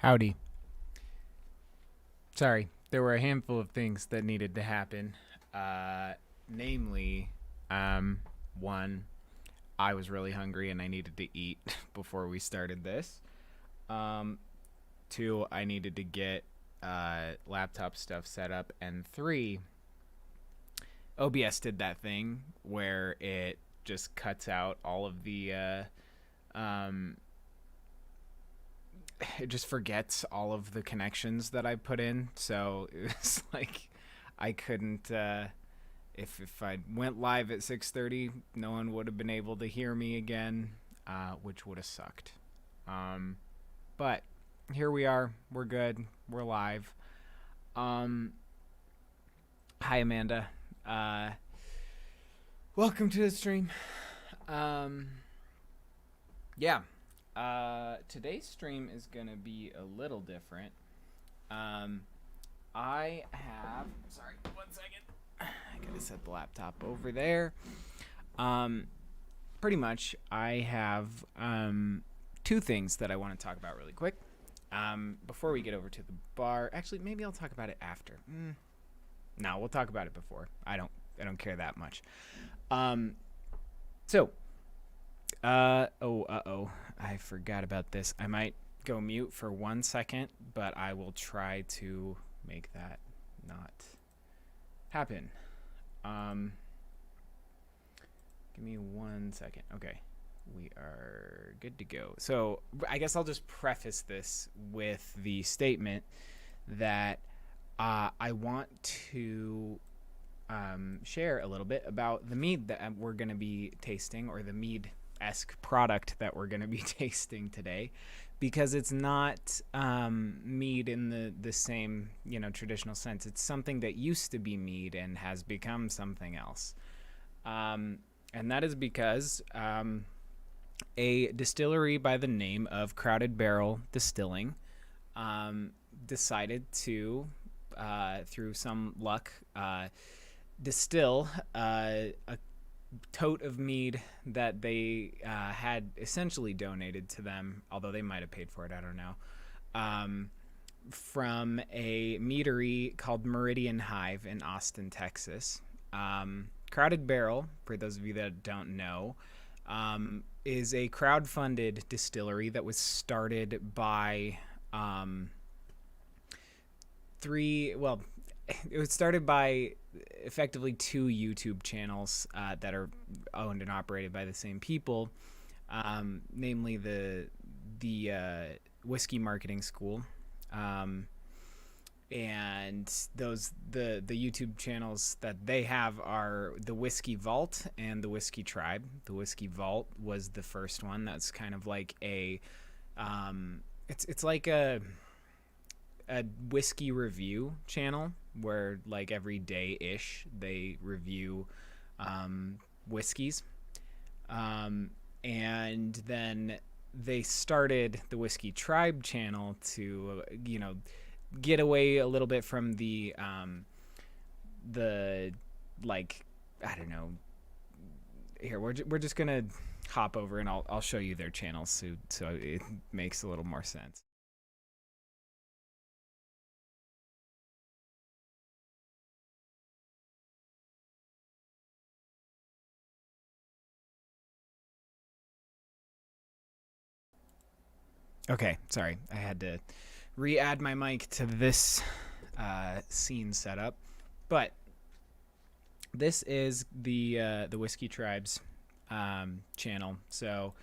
Howdy. Sorry, there were a handful of things that needed to happen. Namely, one, I was really hungry and I needed to eat before we started this. Um, two, I needed to get laptop stuff set up. And three, OBS did that thing where it just cuts out all of the um, it just forgets all of the connections that I put in. So it was like I couldn't. If I went live at 6:30, no one would have been able to hear me again, which would have sucked. Um, but here we are. We're good. We're live. Um, Hi Amanda. Uh, Welcome to the stream. Um, yeah. Today's stream is gonna be a little different. Um, I have. Sorry, 1 second. I gotta set the laptop over there. Um, Pretty much, I have two things that I want to talk about really quick. Before we get over to the bar, actually, maybe I'll talk about it after. No, we'll talk about it before. I don't care that much. Um, so, I forgot about this. I might go mute for 1 second, but I will try to make that not happen. Um, Give me 1 second. Okay, we are good to go. So I guess I'll just preface this with the statement that I want to share a little bit about the mead that we're going to be tasting, or the mead-esque product that we're going to be tasting today, because it's not mead in the same traditional sense. It's something that used to be mead and has become something else. And that is because a distillery by the name of Crowded Barrel Distilling decided to, through some luck, distill a tote of mead that they had essentially donated to them, although they might have paid for it, I don't know, from a meadery called Meridian Hive in Austin, Texas. Crowded Barrel, for those of you that don't know, is a crowd-funded distillery that was started by it was started by effectively two YouTube channels that are owned and operated by the same people, namely the Whiskey Marketing School, and the YouTube channels that they have are the Whiskey Vault and the Whiskey Tribe. The Whiskey Vault was the first one. That's kind of like it's like a whiskey review channel where, like, every day-ish they review whiskeys, and then they started the Whiskey Tribe channel to get away a little bit from the like, I don't know. Here, we're just gonna hop over and I'll show you their channels so it makes a little more sense. Okay, sorry, I had to re-add my mic to this scene setup, but this is the Whiskey Tribe's channel. So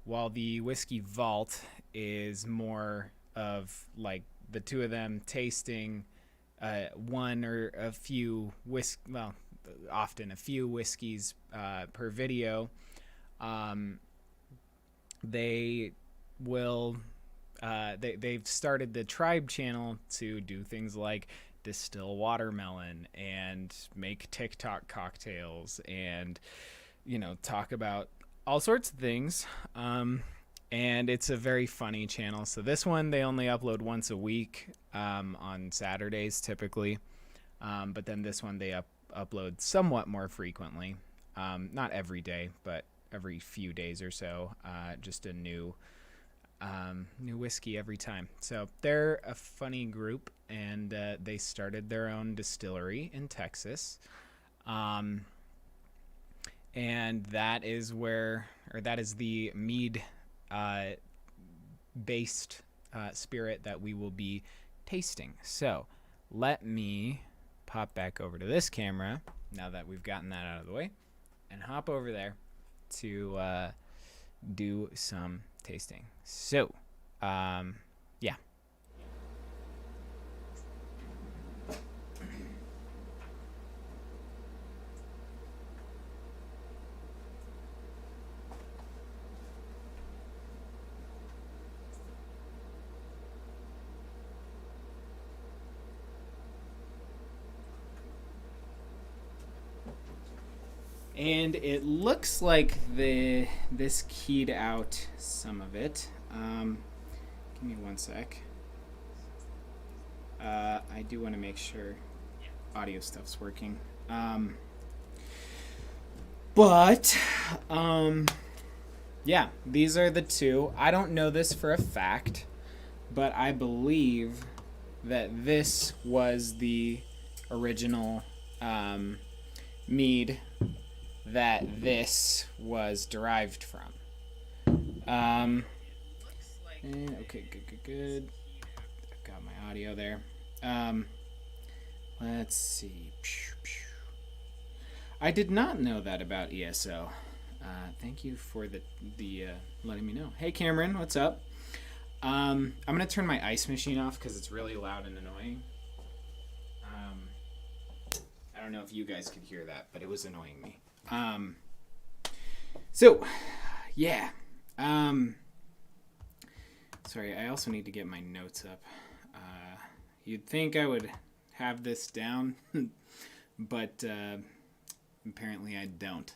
while the Whiskey Vault is more of like the two of them tasting one or a few often a few whiskeys per video, they will they've started the Tribe channel to do things like distill watermelon and make TikTok cocktails and talk about all sorts of things. And it's a very funny channel. So this one they only upload once a week, on Saturdays typically, but then this one they upload somewhat more frequently, not every day but every few days or so, just a new new whiskey every time. So they're a funny group, and they started their own distillery in Texas. And that is the Mead based spirit that we will be tasting. So let me pop back over to this camera now that we've gotten that out of the way, and hop over there to do some tasting. So, yeah. And it looks like this keyed out some of it. Give me one sec. I do want to make sure audio stuff's working. Yeah, these are the two. I don't know this for a fact, but I believe that this was the original mead that this was derived from. Okay, good. I've got my audio there. Let's see. I did not know that about ESO. Thank you for the letting me know. Hey Cameron, what's up? I'm gonna turn my ice machine off because it's really loud and annoying. I don't know if you guys could hear that, but it was annoying me. So, yeah. Sorry, I also need to get my notes up. You'd think I would have this down, but apparently I don't.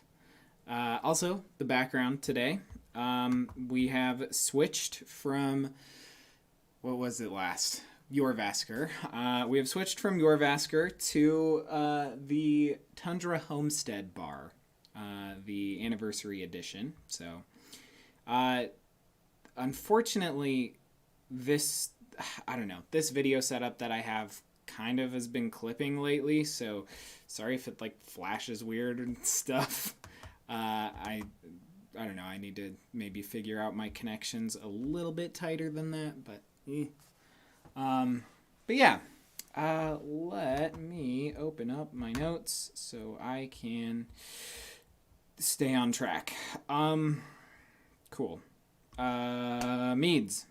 Also, the background today, we have switched from, what was it last? Jorvaskr. We have switched from Jorvaskr to the Tundra Homestead Bar, the Anniversary Edition. So, unfortunately, this video setup that I have kind of has been clipping lately, so sorry if it like flashes weird and stuff. I don't know, I need to maybe figure out my connections a little bit tighter than that, but yeah, let me open up my notes so I can stay on track. Cool. Meads.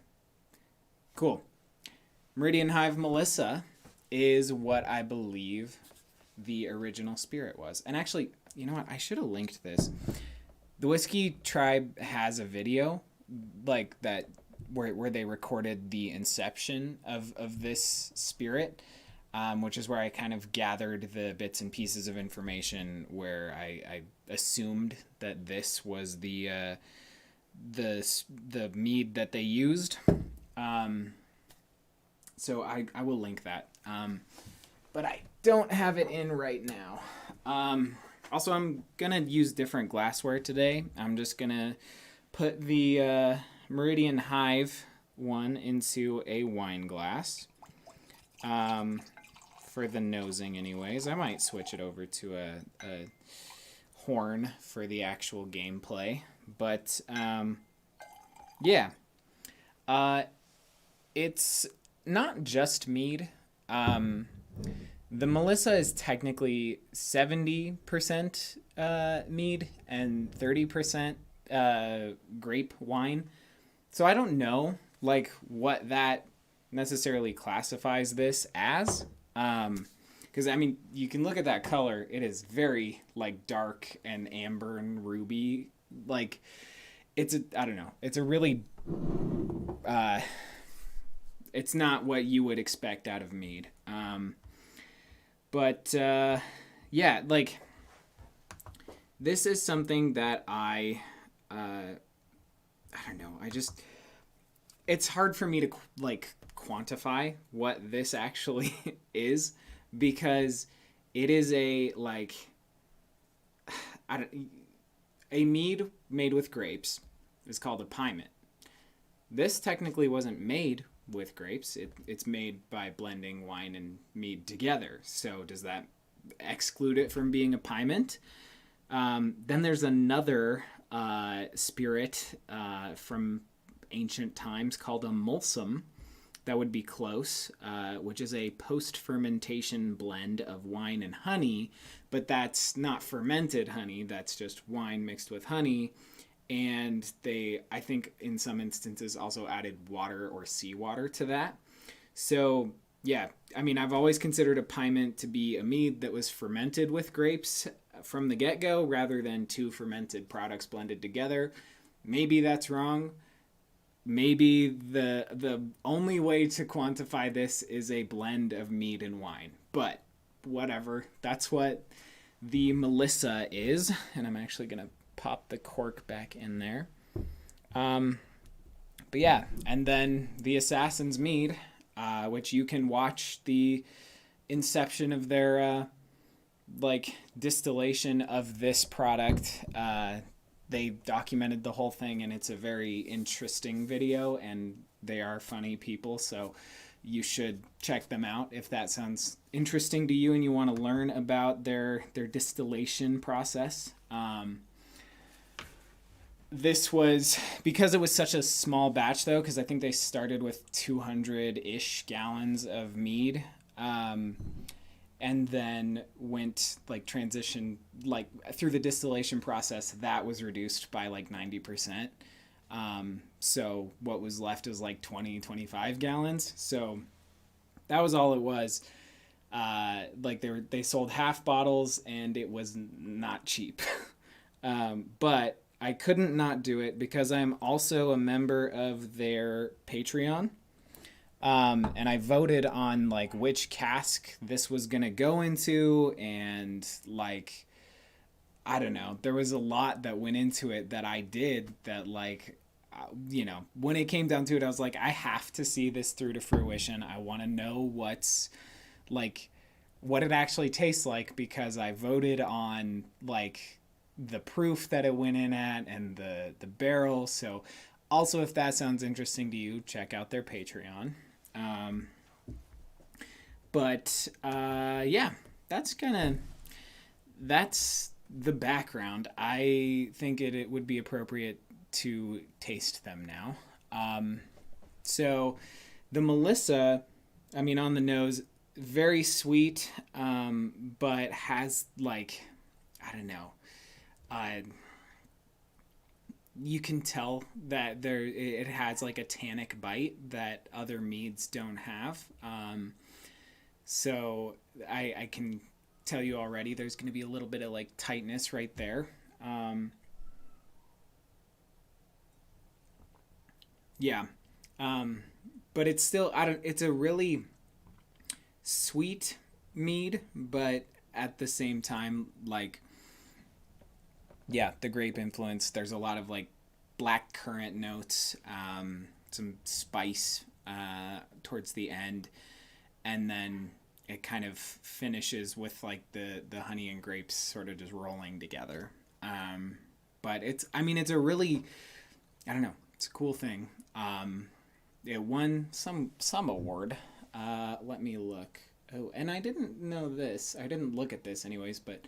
Cool. Meridian Hive Melissa is what I believe the original spirit was. And actually, you know what? I should have linked this. The Whiskey Tribe has a video like that where they recorded the inception of this spirit, which is where I kind of gathered the bits and pieces of information where I assumed that this was the mead that they used. So I will link that. But I don't have it in right now. Also, I'm going to use different glassware today. I'm just going to put the Meridian Hive one into a wine glass. For the nosing anyways. I might switch it over to a horn for the actual gameplay. But, yeah. It's not just mead. The Melissa is technically 70% mead and 30% grape wine. So I don't know like what that necessarily classifies this as. Because I mean, you can look at that color. It is very like dark and amber and ruby. Like I don't know. It's a really it's not what you would expect out of mead. But yeah, like this is something that I don't know. It's hard for me to like quantify what this actually is, because it is a mead made with grapes. It's called a pyment. this technically wasn't made with grapes. It's made by blending wine and mead together. So does that exclude it from being a pyment? Then there's another spirit from ancient times called a mulsum. That would be close, which is a post-fermentation blend of wine and honey, but that's not fermented honey. That's just wine mixed with honey. And they, I think in some instances, also added water or seawater to that. So, yeah, I mean, I've always considered a pyment to be a mead that was fermented with grapes from the get-go rather than two fermented products blended together. Maybe that's wrong. Maybe the only way to quantify this is a blend of mead and wine. But whatever. That's what the Melissa is. And I'm actually going to pop the cork back in there. But yeah, and then the Assassin's Mead, which you can watch the inception of their distillation of this product. They documented the whole thing, and it's a very interesting video, and they are funny people, so you should check them out if that sounds interesting to you and you want to learn about their distillation process. This was, because it was such a small batch though, because I think they started with 200-ish gallons of mead, and then went transition through the distillation process, that was reduced by 90%. So what was left was 20-25 gallons. So that was all it was. They sold half bottles, and it was not cheap. But I couldn't not do it because I'm also a member of their Patreon. And I voted on which cask this was going to go into, and I don't know, there was a lot that went into it that I did that when it came down to it, I was like, I have to see this through to fruition. I want to know what it actually tastes like, because I voted on the proof that it went in at and the barrel. So also, if that sounds interesting to you, check out their Patreon. Yeah, that's the background. I think it would be appropriate to taste them now. So the Melissa, I mean, on the nose, very sweet, but has I don't know, you can tell that it has a tannic bite that other meads don't have. So I can tell you already there's going to be a little bit of tightness right there. But it's still, it's a really sweet mead, but at the same time, the grape influence. There's a lot of black currant notes, some spice towards the end, and then it kind of finishes with the honey and grapes sort of just rolling together. But it's a really, I don't know, it's a cool thing. It won some award. Let me look. Oh, and I didn't know this. I didn't look at this anyways, but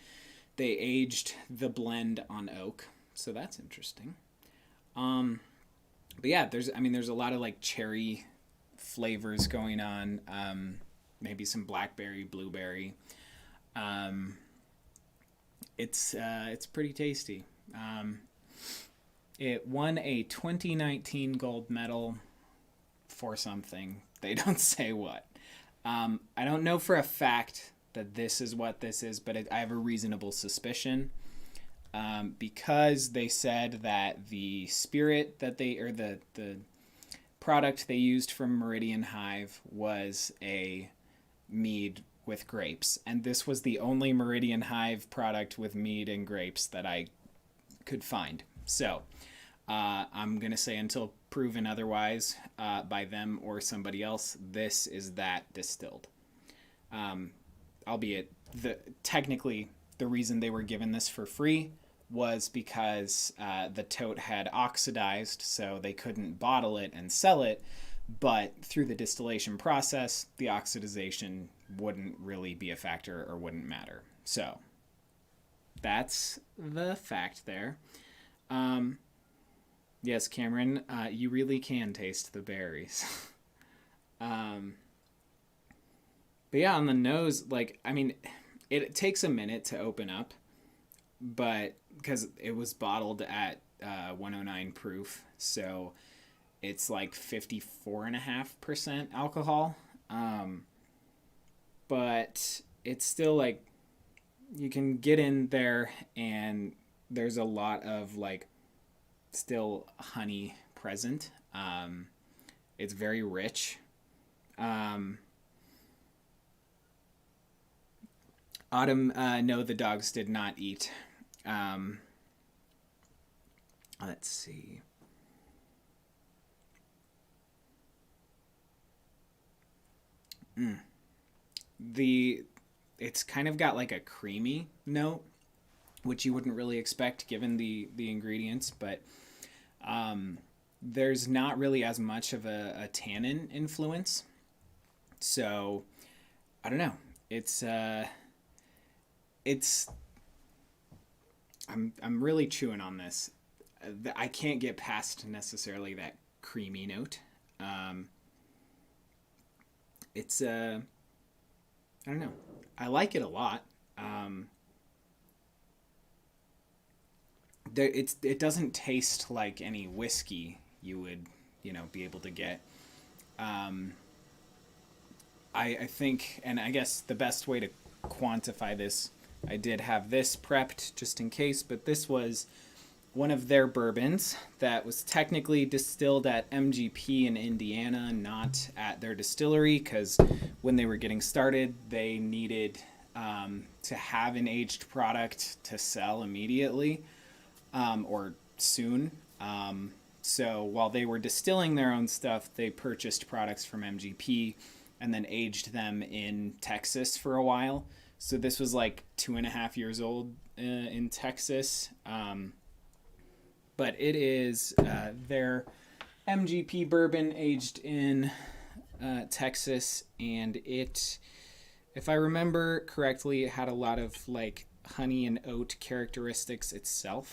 they aged the blend on oak, so that's interesting. But yeah, there's a lot of cherry flavors going on. Maybe some blackberry, blueberry. It's pretty tasty. It won a 2019 gold medal for something. They don't say what. I don't know for a fact that this is what this is, but I have a reasonable suspicion, because they said that the spirit that the product they used from Meridian Hive was a mead with grapes, and this was the only Meridian Hive product with mead and grapes that I could find. So I'm gonna say, until proven otherwise by them or somebody else, this is that distilled. Albeit technically the reason they were given this for free was because the tote had oxidized, so they couldn't bottle it and sell it. But through the distillation process, the oxidization wouldn't really be a factor or wouldn't matter. So that's the fact there. Yes, Cameron, you really can taste the berries. But yeah, on the nose, like, I mean, it takes a minute to open up, but because it was bottled at 109 proof, so it's like 54.5% alcohol. But it's still like, you can get in there and there's a lot of like still honey present. It's very rich. Autumn, no, the dogs did not eat. Let's see. It's kind of got like a creamy note, which you wouldn't really expect given the ingredients, but there's not really as much of a tannin influence. So I don't know. I'm really chewing on this. I can't get past necessarily that creamy note. I don't know. I like it a lot. It doesn't taste like any whiskey you would, be able to get. I think, and I guess the best way to quantify this, I did have this prepped just in case, but this was one of their bourbons that was technically distilled at MGP in Indiana, not at their distillery, because when they were getting started, they needed to have an aged product to sell immediately or soon. So while they were distilling their own stuff, they purchased products from MGP and then aged them in Texas for a while. So this was like 2.5 years old in Texas. But it is their MGP bourbon aged in Texas, and it, if I remember correctly, it had a lot of like honey and oat characteristics itself.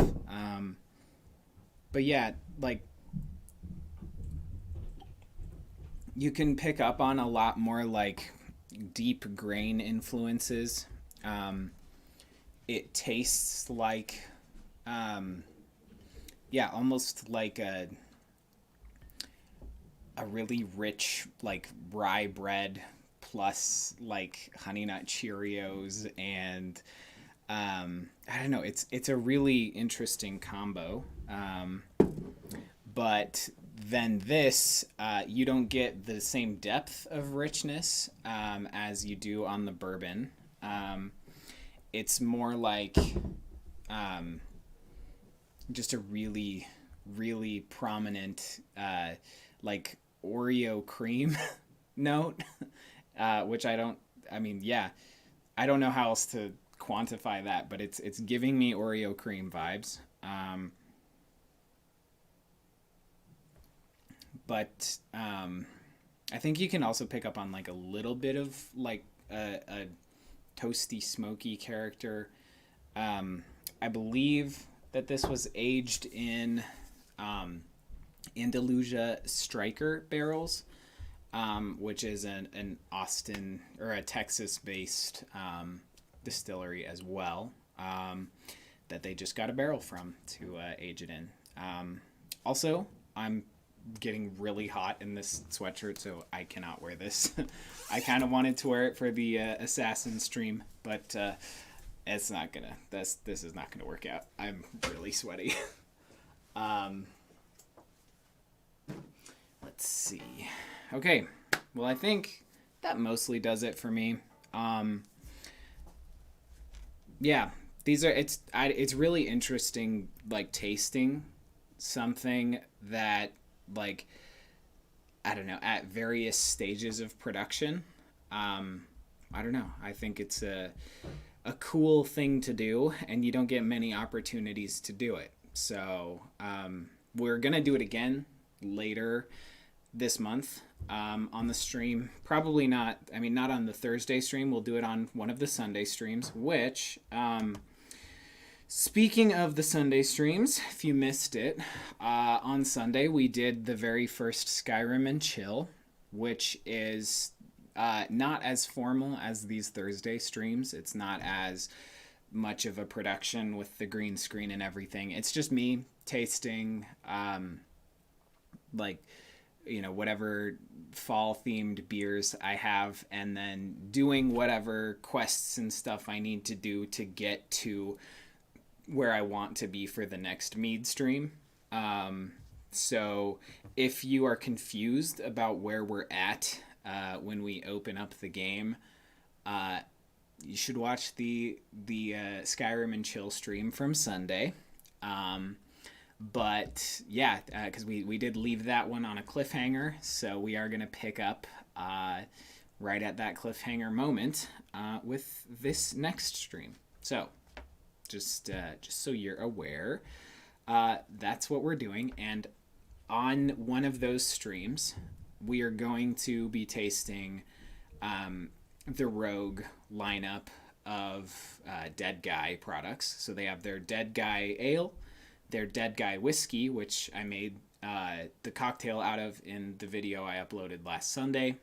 But yeah, like you can pick up on a lot more like deep grain influences. It tastes like almost like a really rich like rye bread plus like Honey Nut Cheerios, and I don't know, it's a really interesting combo. But then this, you don't get the same depth of richness as you do on the bourbon. It's more like just a really, really prominent like Oreo cream note, which I don't know how else to quantify that, but it's giving me Oreo cream vibes. But I think you can also pick up on like a little bit of like a toasty, smoky character. I believe that this was aged in Andalusia Striker barrels, which is an Austin or a Texas-based distillery as well, that they just got a barrel from to age it in. Also, I'm getting really hot in this sweatshirt, so I cannot wear this. I kind of wanted to wear it for the Assassin stream, but it's not gonna. This is not gonna work out. I'm really sweaty. Let's see. Okay, well, I think that mostly does it for me. Yeah, these are. It's really interesting, like tasting something that, like, I don't know, at various stages of production. I don't know. I think it's a cool thing to do, and you don't get many opportunities to do it. So we're gonna do it again later this month on the stream. Probably not. I mean, not on the Thursday stream. We'll do it on one of the Sunday streams. Which, speaking of the Sunday streams, if you missed it, on Sunday we did the very first Skyrim and Chill, which is not as formal as these Thursday streams. It's not as much of a production with the green screen and everything. It's just me tasting, like, you know, whatever fall themed beers I have, and then doing whatever quests and stuff I need to do to get to where I want to be for the next Mead stream. So if you are confused about where we're at when we open up the game, you should watch the Skyrim and Chill stream from Sunday. But yeah, because we did leave that one on a cliffhanger, so we are going to pick up right at that cliffhanger moment with this next stream. So just so you're aware, that's what we're doing. And on one of those streams, we are going to be tasting the Rogue lineup of Dead Guy products. So they have their Dead Guy Ale, their Dead Guy Whiskey, which I made the cocktail out of in the video I uploaded last Sunday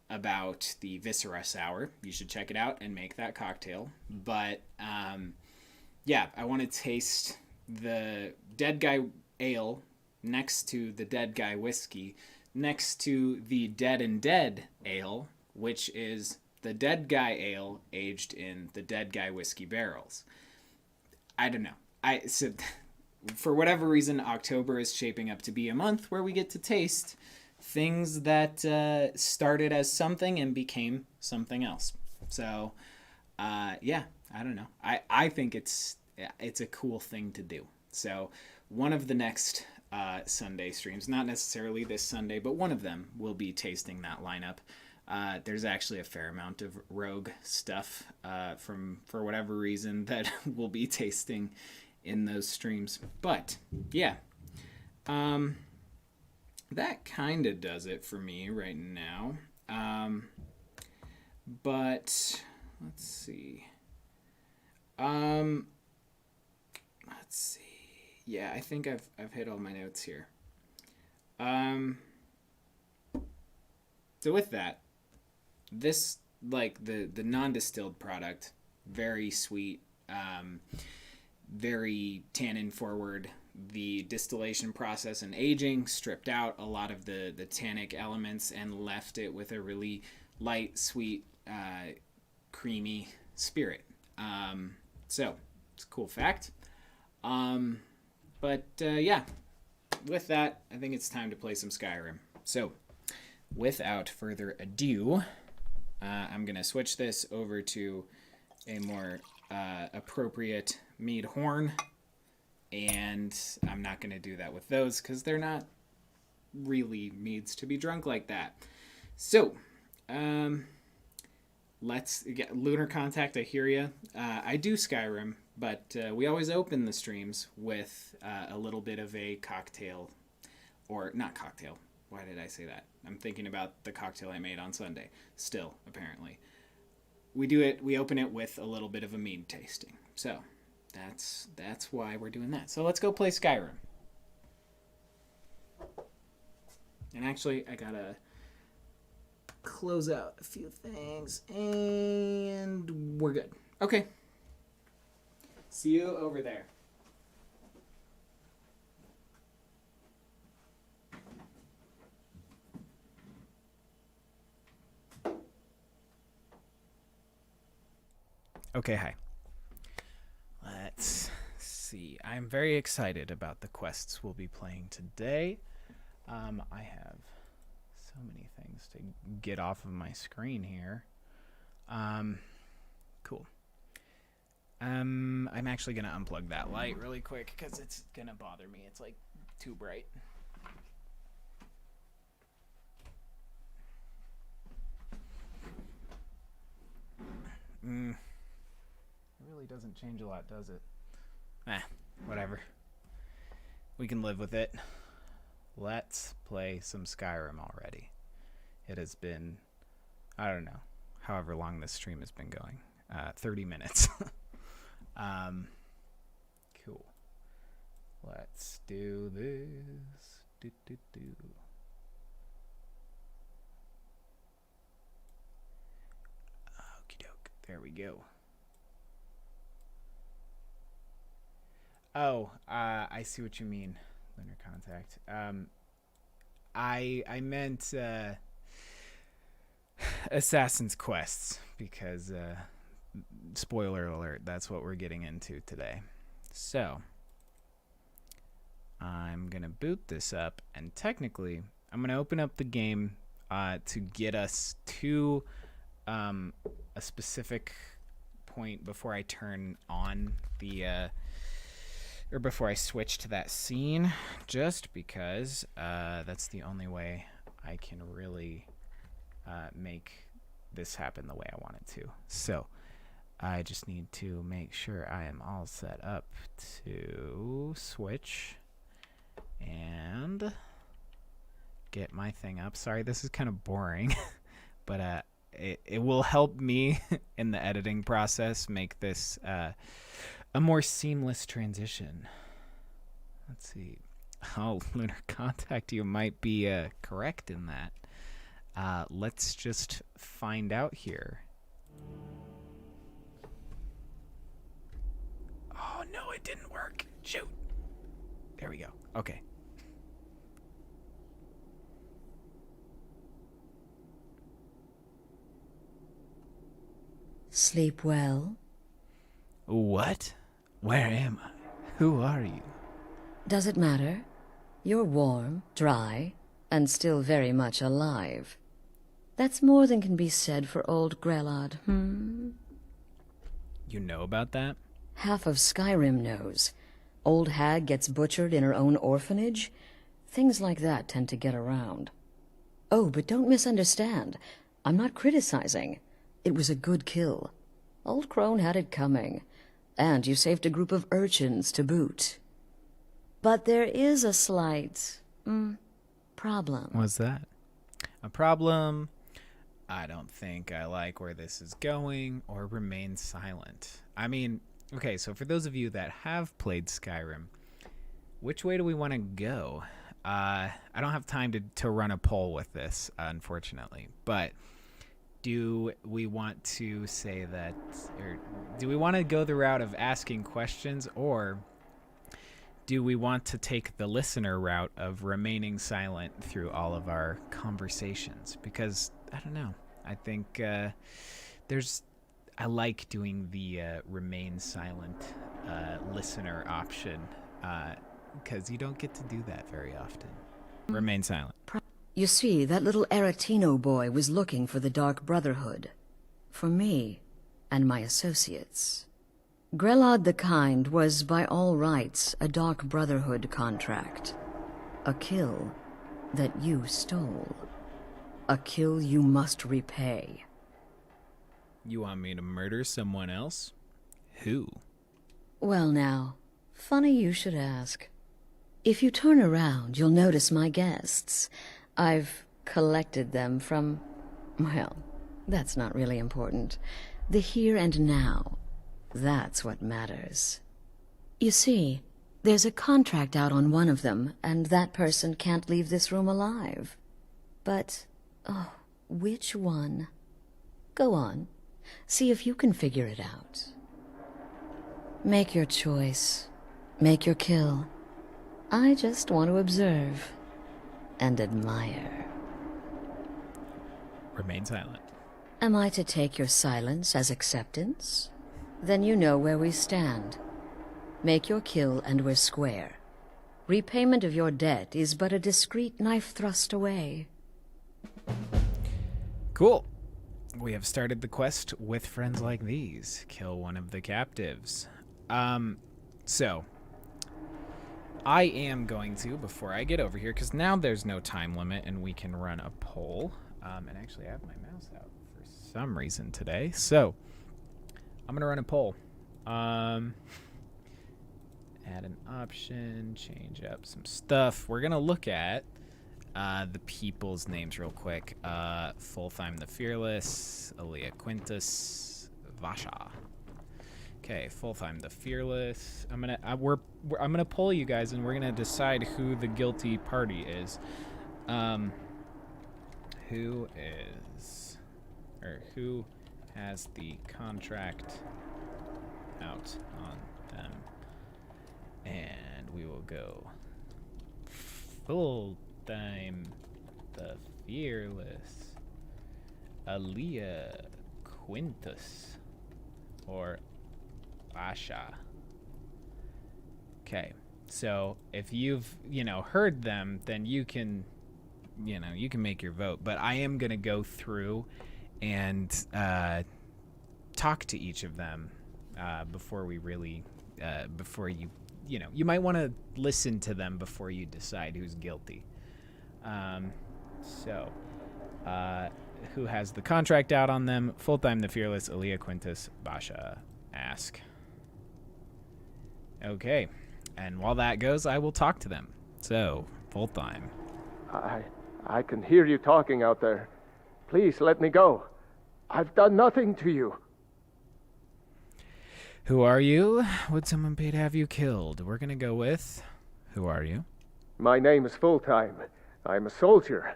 about the Viscera Sour. You should check it out and make that cocktail. But yeah, I want to taste the Dead Guy Ale next to the Dead Guy Whiskey, next to the Dead and Dead Ale, which is the Dead Guy Ale aged in the Dead Guy Whiskey barrels. I don't know. So for whatever reason, October is shaping up to be a month where we get to taste things that started as something and became something else. So yeah, I don't know. I think it's a cool thing to do. So one of the next Sunday streams, not necessarily this Sunday, but one of them will be tasting that lineup. There's actually a fair amount of Rogue stuff for whatever reason that we'll be tasting in those streams. But yeah, that kind of does it for me right now. But let's see. Let's see. Yeah, I think I've hit all my notes here. So with that, this, like, the non-distilled product, very sweet, very tannin forward. The distillation process and aging stripped out a lot of the tannic elements and left it with a really light, sweet, creamy spirit. So it's a cool fact. But yeah, with that, I think it's time to play some Skyrim. So without further ado, I'm going to switch this over to a more appropriate mead horn. And I'm not going to do that with those because they're not really meads to be drunk like that. So, let's get Lunar Contact. I hear ya. I do Skyrim, but we always open the streams with a little bit of a cocktail, or not cocktail. Why did I say that? I'm thinking about the cocktail I made on Sunday. Still, apparently, we open it with a little bit of a mead tasting. So that's why we're doing that. So let's go play Skyrim. And actually, I gotta close out a few things, and we're good. Okay. See you over there. Okay, hi. Let's see. I'm very excited about the quests we'll be playing today. I have so many things to get off of my screen here. Cool. I'm actually going to unplug that light really quick because it's going to bother me. It's like too bright. doesn't change a lot, does it? Whatever. We can live with it. Let's play some Skyrim already. It has been, I don't know, however long this stream has been going. 30 minutes. Cool. Let's do this. Okie doke. There we go. Oh, I see what you mean, Lunar Contact. I meant Assassin's Quests, because spoiler alert, that's what we're getting into today. So I'm gonna boot this up, and technically I'm gonna open up the game to get us to a specific point before I turn on the or before I switch to that scene, just because that's the only way I can really make this happen the way I want it to. So I just need to make sure I am all set up to switch and get my thing up. Sorry, this is kind of boring, but it will help me in the editing process make this a more seamless transition. Let's see. Oh, Lunar Contact, you might be correct in that. Let's just find out here. Oh, no, it didn't work. Shoot. There we go. Okay. Sleep well? What? Where am I? Who are you? Does it matter? You're warm, dry, and still very much alive. That's more than can be said for old Grelod, You know about that? Half of Skyrim knows. Old hag gets butchered in her own orphanage. Things like that tend to get around. Oh, but don't misunderstand. I'm not criticizing. It was a good kill. Old crone had it coming. And you saved a group of urchins to boot. But there is a slight, problem. What's that? A problem? I don't think I like where this is going, or remain silent. I mean, okay, so for those of you that have played Skyrim, which way do we want to go? I don't have time to run a poll with this, unfortunately, but do we want to say that, or do we want to go the route of asking questions, or do we want to take the listener route of remaining silent through all of our conversations? Because, I don't know, I think I like doing the remain silent listener option, because you don't get to do that very often. Remain silent. You see, that little Aretino boy was looking for the Dark Brotherhood. For me and my associates. Grelod the Kind was, by all rights, a Dark Brotherhood contract. A kill that you stole. A kill you must repay. You want me to murder someone else? Who? Well now, funny you should ask. If you turn around, you'll notice my guests. I've collected them from, well, that's not really important. The here and now. That's what matters. You see, there's a contract out on one of them, and that person can't leave this room alive. But, oh, which one? Go on. See if you can figure it out. Make your choice. Make your kill. I just want to observe. And admire. Remain silent. Am I to take your silence as acceptance? Then you know where we stand. Make your kill and we're square. Repayment of your debt is but a discreet knife thrust away. Cool. We have started the quest with friends like these. Kill one of the captives. So I am going to, before I get over here, because now there's no time limit and we can run a poll. And actually I have my mouse out for some reason today. So I'm going to run a poll. Add an option, change up some stuff. We're gonna look at the people's names real quick. Fultheim the Fearless, Alia Quintus, Vasha. Okay, Fultheim the Fearless. I'm gonna poll you guys, and we're gonna decide who the guilty party is. Who has the contract out on them? And we will go Fultheim the Fearless, Alia Quintus, or Basha. Okay, so if you've heard them, then you can make your vote. But I am gonna go through and talk to each of them before we really before you might want to listen to them before you decide who's guilty. So who has the contract out on them? Fultheim the Fearless, Alia Quintus, Basha. Ask. Okay, and while that goes, I will talk to them. So, Fultheim. I can hear you talking out there. Please let me go. I've done nothing to you. Who are you? Would someone pay to have you killed? We're gonna go with... Who are you? My name is Fultheim. I'm a soldier.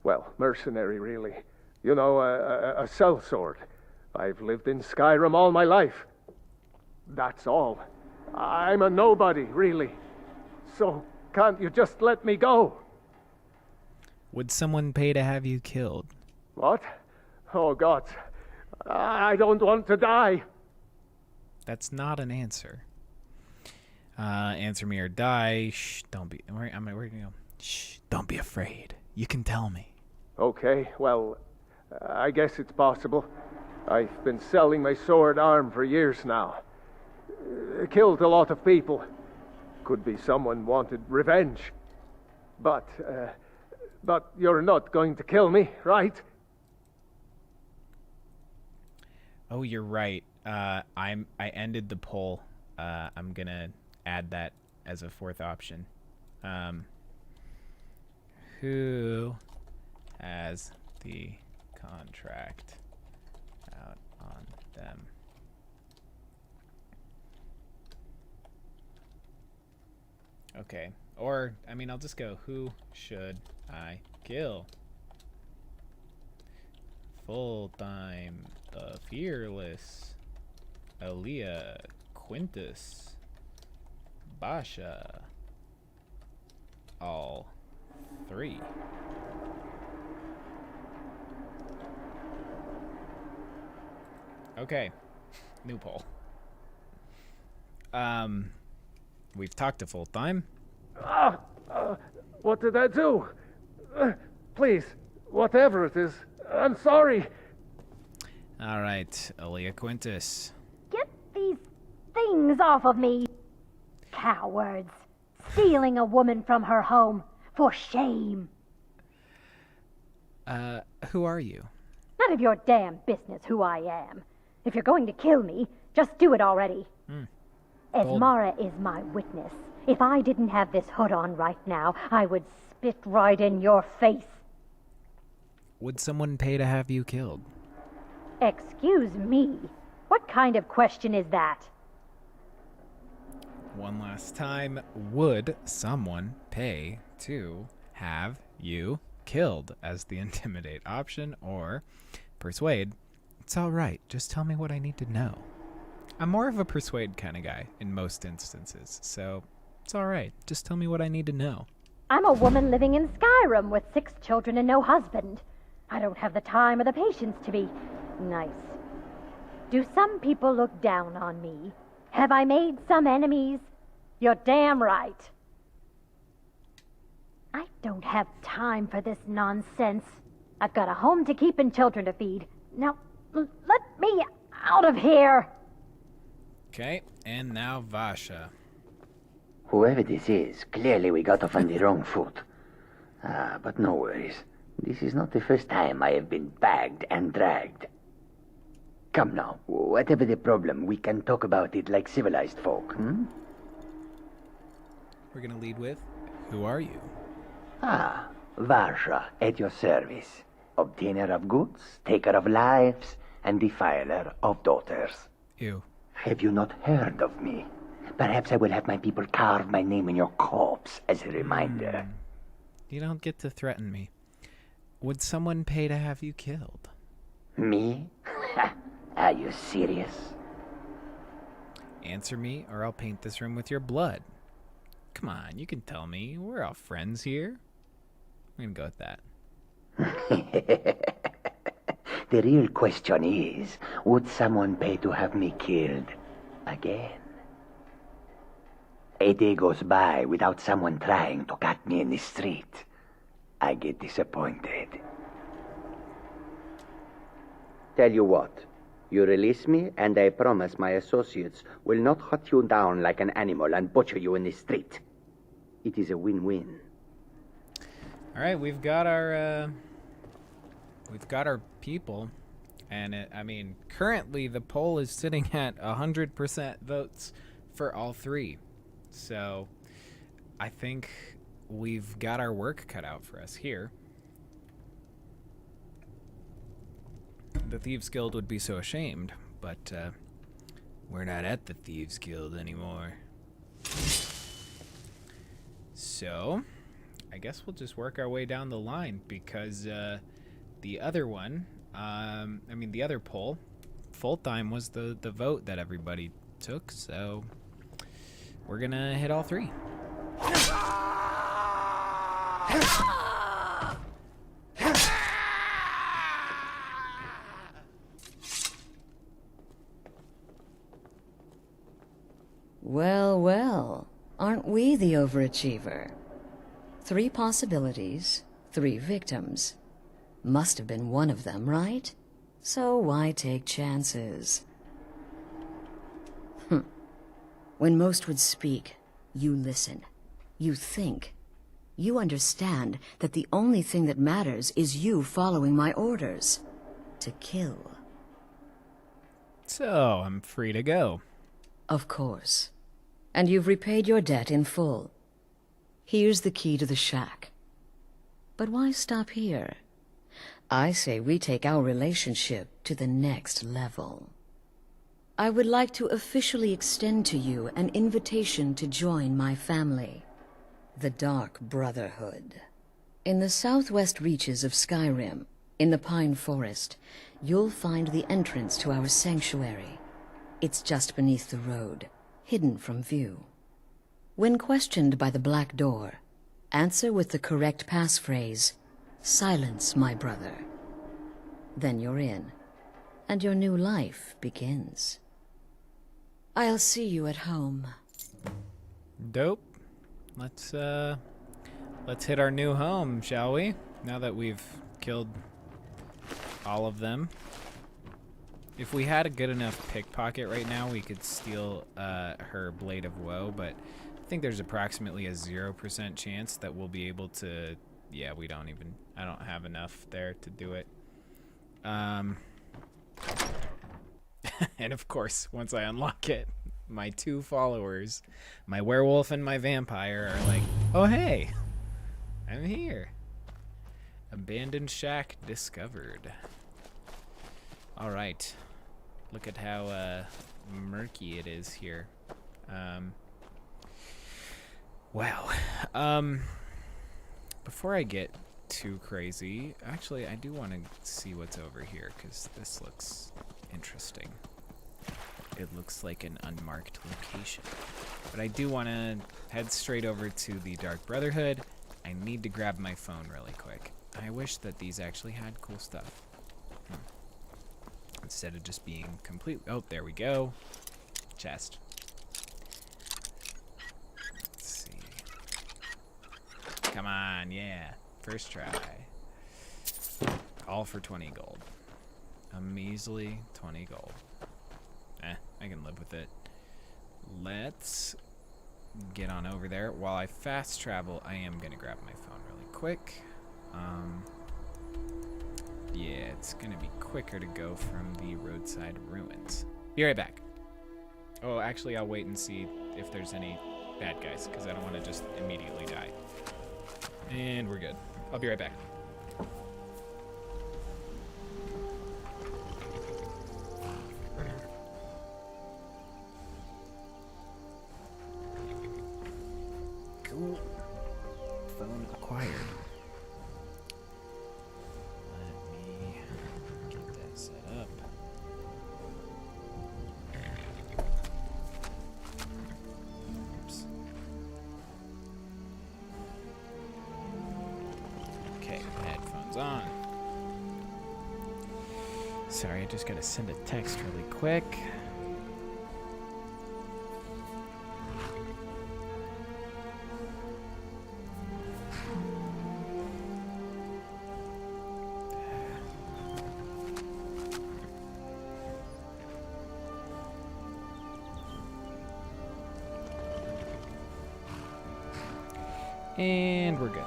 Well, mercenary, really. You know, a sellsword. I've lived in Skyrim all my life. That's all. I'm a nobody, really. So, can't you just let me go? Would someone pay to have you killed? What? Oh, God. I don't want to die. That's not an answer. Answer me or die. Shh, don't be... Where gonna go? Shh, don't be afraid. You can tell me. Okay, well, I guess it's possible. I've been selling my sword arm for years now. Killed a lot of people. Could be someone wanted revenge. But you're not going to kill me, right? Oh, you're right. I ended the poll. I'm gonna add that as a fourth option. Who has the contract out on them? Okay. Or, I mean, I'll just go, who should I kill? Fultheim the Fearless, Alia Quintus, Basha. All three. Okay. New poll. We've talked to Fultheim. What did I do? Please, whatever it is, I'm sorry. All right, Alia Quintus. Get these things off of me. Cowards. Stealing a woman from her home. For shame. Who are you? None of your damn business who I am. If you're going to kill me, just do it already. Esmara is my witness. If I didn't have this hood on right now, I would spit right in your face. Would someone pay to have you killed? Excuse me. What kind of question is that? One last time. Would someone pay to have you killed as the intimidate option, or persuade? It's all right. Just tell me what I need to know. I'm more of a persuade kind of guy in most instances, so it's all right. Just tell me what I need to know. I'm a woman living in Skyrim with 6 children and no husband. I don't have the time or the patience to be nice. Do some people look down on me? Have I made some enemies? You're damn right. I don't have time for this nonsense. I've got a home to keep and children to feed. Now, let me out of here. Okay, and now Vasha. Whoever this is, clearly we got off on the wrong foot. But no worries. This is not the first time I have been bagged and dragged. Come now, whatever the problem, we can talk about it like civilized folk, hmm? We're gonna lead with, who are you? Ah, Varsha, at your service. Obtainer of goods, taker of lives, and defiler of daughters. Ew. Have you not heard of me? Perhaps I will have my people carve my name in your corpse as a reminder. You don't get to threaten me. Would someone pay to have you killed? Me? Are you serious? Answer me, or I'll paint this room with your blood. Come on, you can tell me. We're all friends here. I'm gonna go with that. The real question is, would someone pay to have me killed again? A day goes by without someone trying to cut me in the street. I get disappointed. Tell you what, you release me and I promise my associates will not hunt you down like an animal and butcher you in the street. It is a win-win. All right, we've got our people, and I mean, currently the poll is sitting at 100% votes for all three. So, I think we've got our work cut out for us here. The Thieves Guild would be so ashamed, but we're not at the Thieves Guild anymore. So, I guess we'll just work our way down the line, because the other one, the other poll, full-time was the vote that everybody took, so we're gonna hit all three. Well, well, aren't we the overachiever? 3 possibilities, 3 victims. Must have been one of them, right? So why take chances? When most would speak, you listen. You think. You understand that the only thing that matters is you following my orders. To kill. So, I'm free to go. Of course. And you've repaid your debt in full. Here's the key to the shack. But why stop here? I say we take our relationship to the next level. I would like to officially extend to you an invitation to join my family, the Dark Brotherhood. In the southwest reaches of Skyrim, in the Pine Forest, you'll find the entrance to our sanctuary. It's just beneath the road, hidden from view. When questioned by the Black Door, answer with the correct passphrase, "Silence, my brother." Then you're in, and your new life begins. I'll see you at home. Dope. Let's hit our new home, shall we? Now that we've killed all of them. If we had a good enough pickpocket right now, we could steal her Blade of Woe, but I think there's approximately a 0% chance that we'll be able to... Yeah, I don't have enough there to do it. And of course, once I unlock it, my 2 followers, my werewolf and my vampire, are like, oh hey, I'm here. Abandoned shack discovered. Alright. Look at how murky it is here. Wow. Before I get too crazy, actually I do want to see what's over here, because this looks interesting. It looks like an unmarked location. But I do want to head straight over to the Dark Brotherhood. I need to grab my phone really quick. I wish that these actually had cool stuff. Instead of just being complete... Oh, there we go. Chest. Let's see. Come on, yeah. First try. All for 20 gold. A measly 20 gold. I can live with it. Let's get on over there. While I fast travel, I am going to grab my phone really quick. Yeah, it's gonna be quicker to go from the roadside ruins. Be right back. Oh, actually, I'll wait and see if there's any bad guys, because I don't want to just immediately die. And we're good. I'll be right back. Cool. Phone acquired. Let me get that set up. Oops. Okay, headphones on. Sorry, I just gotta send a text really quick. And we're good.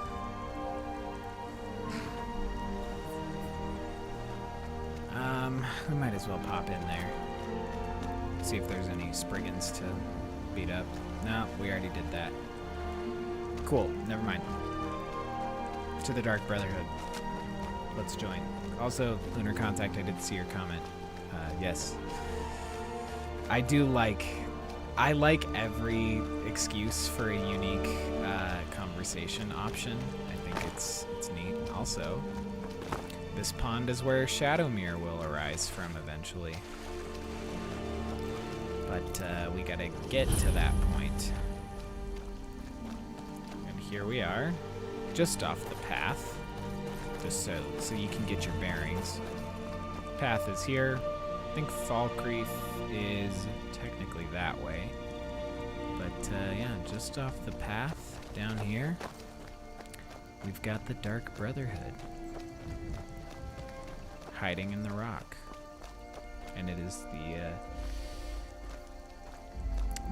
We might as well pop in there. See if there's any Spriggans to beat up. No, we already did that. Cool, never mind. To the Dark Brotherhood. Let's join. Also, Lunar Contact, I did see your comment. Yes. I like every excuse for a unique conversation option. I think it's neat. Also, this pond is where Shadowmere will arise from eventually. But we gotta get to that point. And here we are, just off the path. Just so you can get your bearings. Path is here. I think Falkreath is technically that way. But yeah, just off the path down here, we've got the Dark Brotherhood hiding in the rock. And it is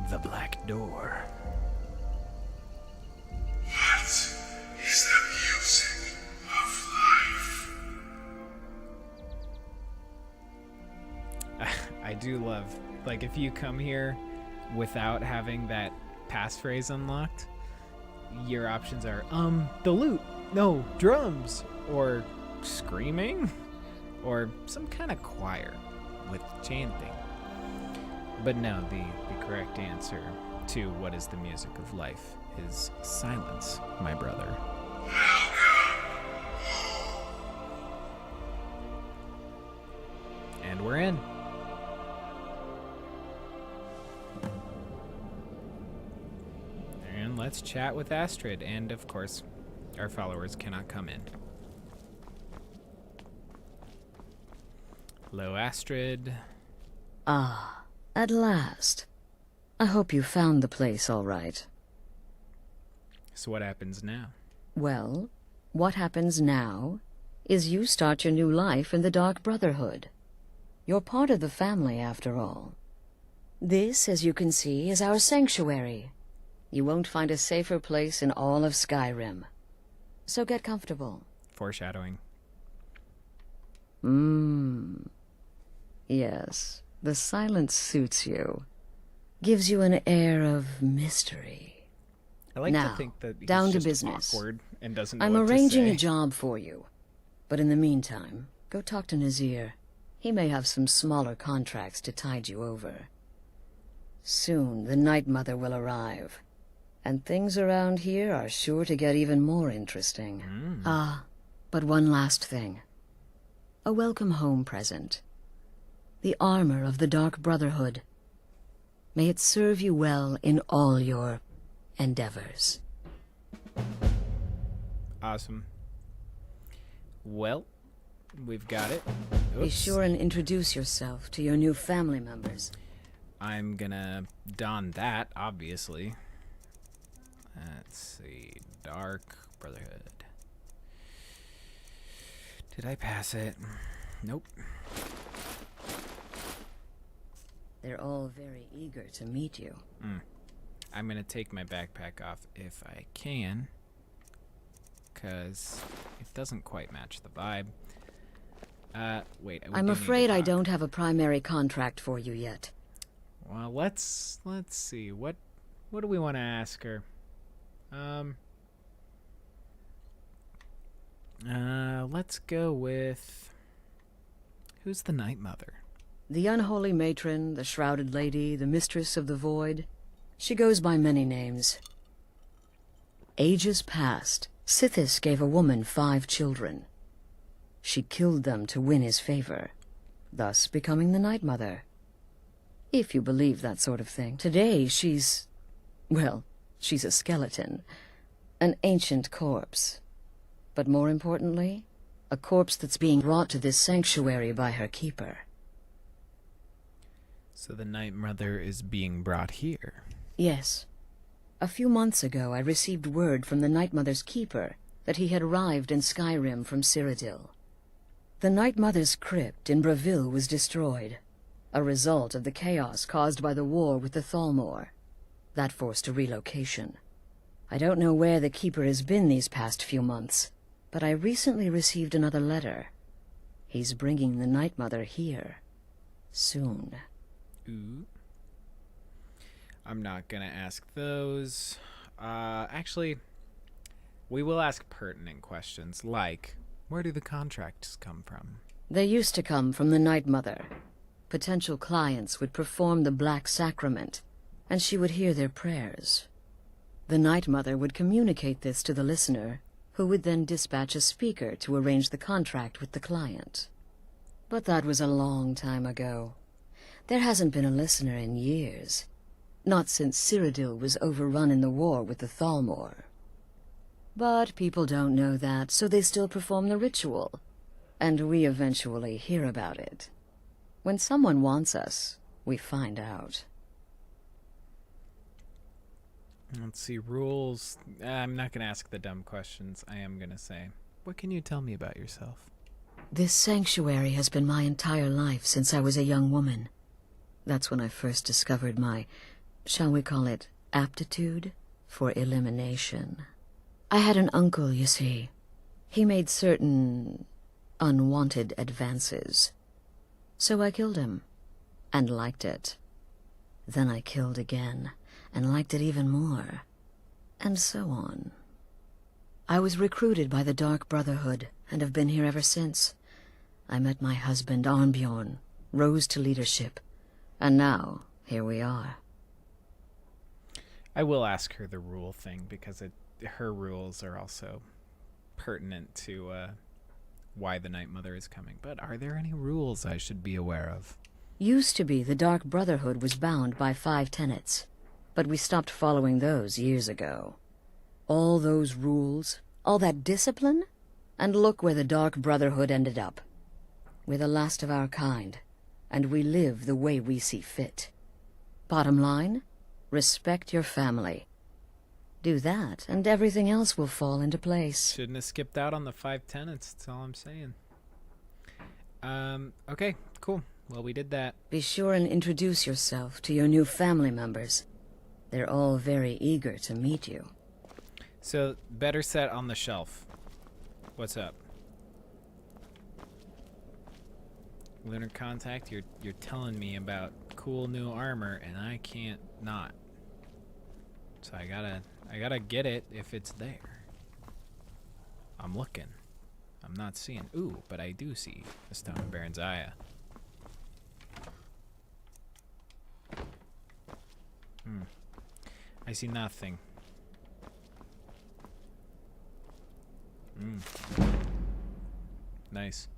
the Black Door. What is the music of life? I do love, like, if you come here without having that passphrase unlocked, your options are, the lute, no, drums, or screaming, or some kind of choir with chanting. But no, the correct answer to what is the music of life is silence, my brother. And we're in. And let's chat with Astrid, and of course, our followers cannot come in. Hello, Astrid. Ah, at last. I hope you found the place all right. So what happens now? Well, what happens now is you start your new life in the Dark Brotherhood. You're part of the family, after all. This, as you can see, is our sanctuary. You won't find a safer place in all of Skyrim. So get comfortable. Foreshadowing. Yes, the silence suits you. Gives you an air of mystery. I like now, to think that he's down to just business. awkward and doesn't know I'm what arranging to say. a job for you. But in the meantime, go talk to Nazir. He may have some smaller contracts to tide you over. Soon, the Night Mother will arrive. And things around here are sure to get even more interesting. Ah, but one last thing. A welcome home present. The armor of the Dark Brotherhood. May it serve you well in all your endeavors. Awesome. Well, we've got it. Be Oops. sure and introduce yourself to your new family members. I'm gonna don that, obviously. Let's see. Dark Brotherhood. Did I pass it? Nope. They're all very eager to meet you. I'm gonna take my backpack off if I can, because it doesn't quite match the vibe. Wait. we I'm do need to afraid I talk. don't have a primary contract for you yet. Well, let's see. What do we want to ask her? Let's go with who's the Night Mother? The unholy matron, the shrouded lady, the mistress of the void. She goes by many names. Ages past, Sithis gave a woman 5 children. She killed them to win his favor, thus becoming the Night Mother. If you believe that sort of thing. Today she's... well, she's a skeleton. An ancient corpse. But more importantly, a corpse that's being brought to this sanctuary by her keeper. So the Night Mother is being brought here. Yes. A few months ago I received word from the Night Mother's keeper that he had arrived in Skyrim from Cyrodiil. The Night Mother's crypt in Bravil was destroyed, a result of the chaos caused by the war with the Thalmor. That forced a relocation. I don't know where the keeper has been these past few months, but I recently received another letter. He's bringing the Night Mother here. Soon. Ooh. I'm not gonna ask those. Actually, we will ask pertinent questions, like, where do the contracts come from? They used to come from the Night Mother. Potential clients would perform the Black Sacrament, and she would hear their prayers. The Night Mother would communicate this to the listener, who would then dispatch a speaker to arrange the contract with the client. But that was a long time ago. There hasn't been a listener in years. Not since Cyrodiil was overrun in the war with the Thalmor. But people don't know that, so they still perform the ritual. And we eventually hear about it. When someone wants us, we find out. Let's see, rules. I'm not going to ask the dumb questions. I am going to say, what can you tell me about yourself? This sanctuary has been my entire life since I was a young woman. That's when I first discovered my, shall we call it, aptitude for elimination. I had an uncle, you see. He made certain unwanted advances. So I killed him, and liked it. Then I killed again, and liked it even more, and so on. I was recruited by the Dark Brotherhood, and have been here ever since. I met my husband, Arnbjorn, rose to leadership, and now, here we are. I will ask her the rule thing, because her rules are also pertinent to why the Night Mother is coming. But are there any rules I should be aware of? Used to be the Dark Brotherhood was bound by 5 tenets, but we stopped following those years ago. All those rules, all that discipline, and look where the Dark Brotherhood ended up. We're the last of our kind, and we live the way we see fit. Bottom line, respect your family. Do that, and everything else will fall into place. Shouldn't have skipped out on the 5 tenets, that's all I'm saying. Okay, cool. Well, we did that. Be sure and introduce yourself to your new family members. They're all very eager to meet you. So, better set on the shelf. What's up? Lunar contact, you're telling me about cool new armor, and I can't not. So I gotta get it if it's there. I'm looking. I'm not seeing. Ooh, but I do see the Stone of Baron's Aya. I see nothing. Nice.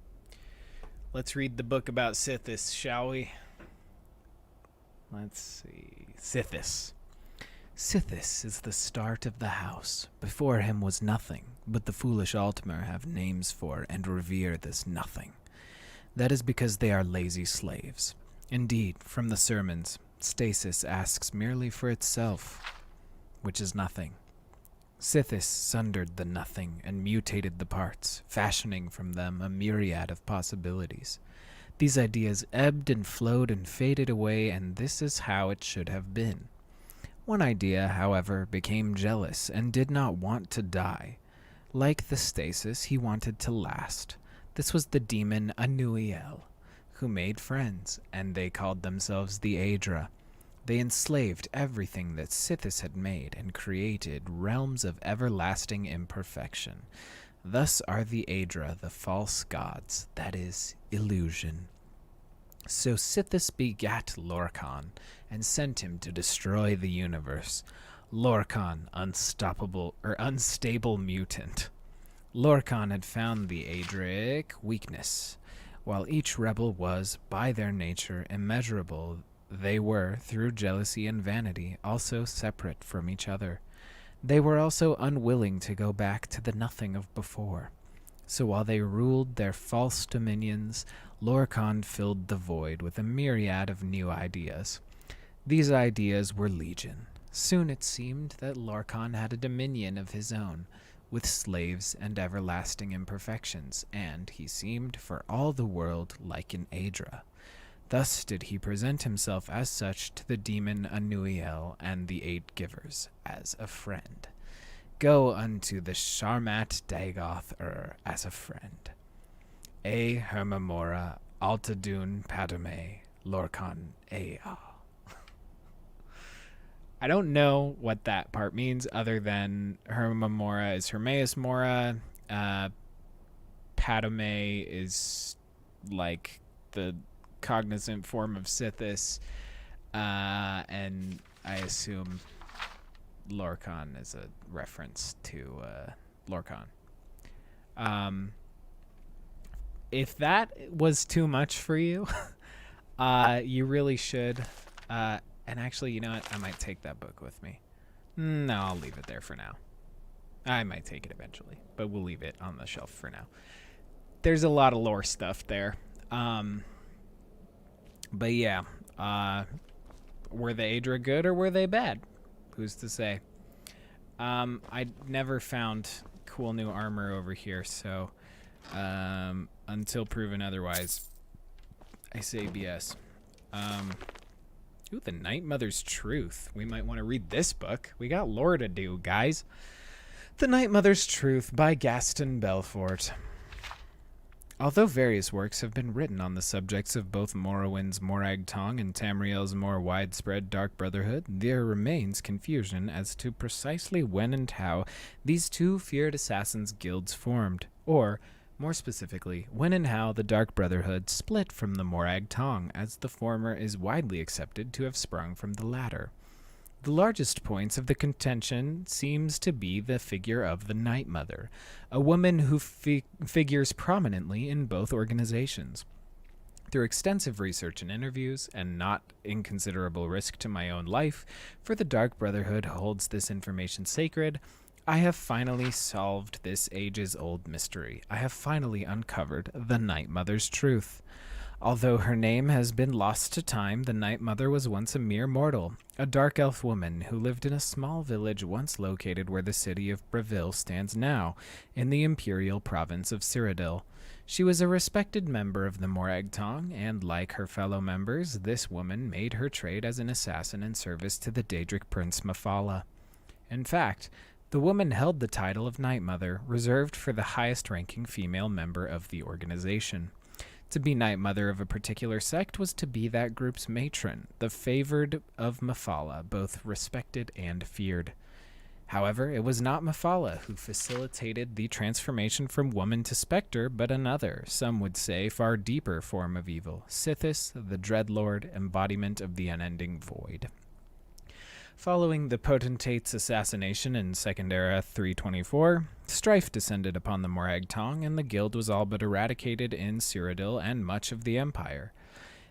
Let's read the book about Sithis, shall we? Let's see. Sithis. Sithis is the start of the house. Before him was nothing, but the foolish Altmer have names for and revere this nothing. That is because they are lazy slaves. Indeed, from the sermons, stasis asks merely for itself, which is nothing. Sithis sundered the nothing and mutated the parts, fashioning from them a myriad of possibilities. These ideas ebbed and flowed and faded away, and this is how it should have been. One idea, however, became jealous and did not want to die. Like the stasis, he wanted to last. This was the demon Anuiel, who made friends, and they called themselves the Aedra. They enslaved everything that Sithis had made and created realms of everlasting imperfection. Thus are the Aedra the false gods, that is, illusion. So Sithis begat Lorkhan and sent him to destroy the universe. Lorkhan, unstable mutant. Lorkhan had found the Aedric weakness. While each rebel was, by their nature, immeasurable, they were, through jealousy and vanity, also separate from each other. They were also unwilling to go back to the nothing of before. So while they ruled their false dominions, Lorkhan filled the void with a myriad of new ideas. These ideas were legion. Soon it seemed that Lorkhan had a dominion of his own, with slaves and everlasting imperfections, and he seemed for all the world like an Aedra. Thus did he present himself as such to the demon Anuiel and the Eight Givers, as a friend. Go unto the Sharmat Dagoth as a friend. A Hermamora Altadun Padome Lorkhan Ea. I don't know what that part means other than Hermamora is Hermaeus Mora. Padome is like the cognizant form of Sithis. And I assume Lorkhan is a reference to Lorkhan. If that was too much for you, you really should. And actually, you know what? I might take that book with me. No, I'll leave it there for now. I might take it eventually, but we'll leave it on the shelf for now. There's a lot of lore stuff there. But yeah, were the Aedra good or were they bad? Who's to say? I never found cool new armor over here, so until proven otherwise, I say BS. Ooh, the Night Mother's Truth. We might want to read this book. We got lore to do, guys. The Night Mother's Truth by Gaston Belfort. Although various works have been written on the subjects of both Morrowind's Morag Tong and Tamriel's more widespread Dark Brotherhood, there remains confusion as to precisely when and how these two feared assassins' guilds formed, or, more specifically, when and how the Dark Brotherhood split from the Morag Tong, as the former is widely accepted to have sprung from the latter. The largest points of the contention seems to be the figure of the Night Mother, a woman who figures prominently in both organizations. Through extensive research and interviews, and not inconsiderable risk to my own life, for the Dark Brotherhood holds this information sacred, I have finally solved this ages-old mystery. I have finally uncovered the Night Mother's truth. Although her name has been lost to time, the Night Mother was once a mere mortal, a dark elf woman who lived in a small village once located where the city of Breville stands now, in the imperial province of Cyrodiil. She was a respected member of the Morag Tong, and like her fellow members, this woman made her trade as an assassin in service to the Daedric prince Mephala. In fact, the woman held the title of Night Mother, reserved for the highest-ranking female member of the organization. To be Night Mother of a particular sect was to be that group's matron, the favored of Mephala, both respected and feared. However, it was not Mephala who facilitated the transformation from woman to specter, but another, some would say far deeper form of evil, Sithis, the Dreadlord, embodiment of the unending void. Following the potentate's assassination in Second Era 324, strife descended upon the Morag Tong, and the guild was all but eradicated in Cyrodiil and much of the Empire.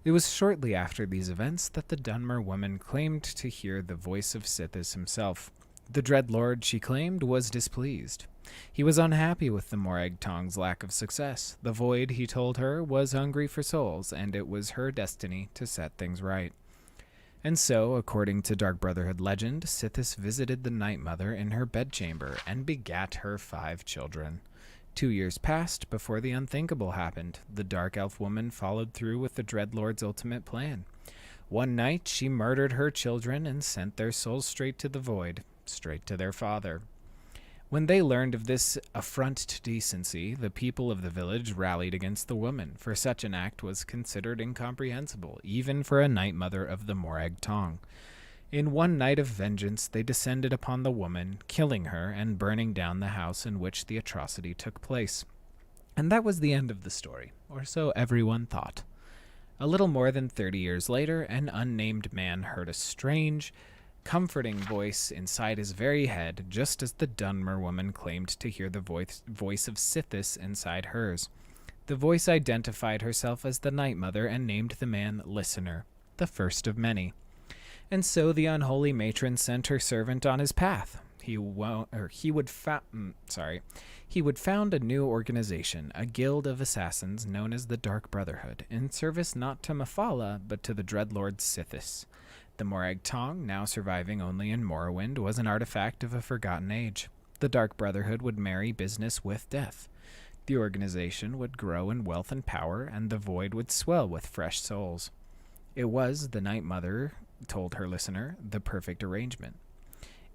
It was shortly after these events that the Dunmer woman claimed to hear the voice of Sithis himself. The Dreadlord, she claimed, was displeased. He was unhappy with the Morag Tong's lack of success. The Void, he told her, was hungry for souls, and it was her destiny to set things right. And so, according to Dark Brotherhood legend, Sithis visited the Night Mother in her bedchamber and begat her 5 children. 2 years passed before the unthinkable happened. The Dark Elf woman followed through with the Dreadlord's ultimate plan. One night, she murdered her children and sent their souls straight to the Void, straight to their father. When they learned of this affront to decency, the people of the village rallied against the woman, for such an act was considered incomprehensible, even for a Night Mother of the Morag Tong. In one night of vengeance, they descended upon the woman, killing her and burning down the house in which the atrocity took place. And that was the end of the story, or so everyone thought. A little more than 30 years later, an unnamed man heard a strange, comforting voice inside his very head, just as the Dunmer woman claimed to hear the voice of Sithis inside hers. The voice identified herself as the Night Mother and named the man Listener, the first of many. And so the unholy matron sent her servant on his path. He would found a new organization, a guild of assassins known as the Dark Brotherhood, in service not to Mephala, but to the dreadlord Sithis. The Morag Tong, now surviving only in Morrowind, was an artifact of a forgotten age. The Dark Brotherhood would marry business with death. The organization would grow in wealth and power, and the void would swell with fresh souls. It was, the Night Mother told her listener, the perfect arrangement.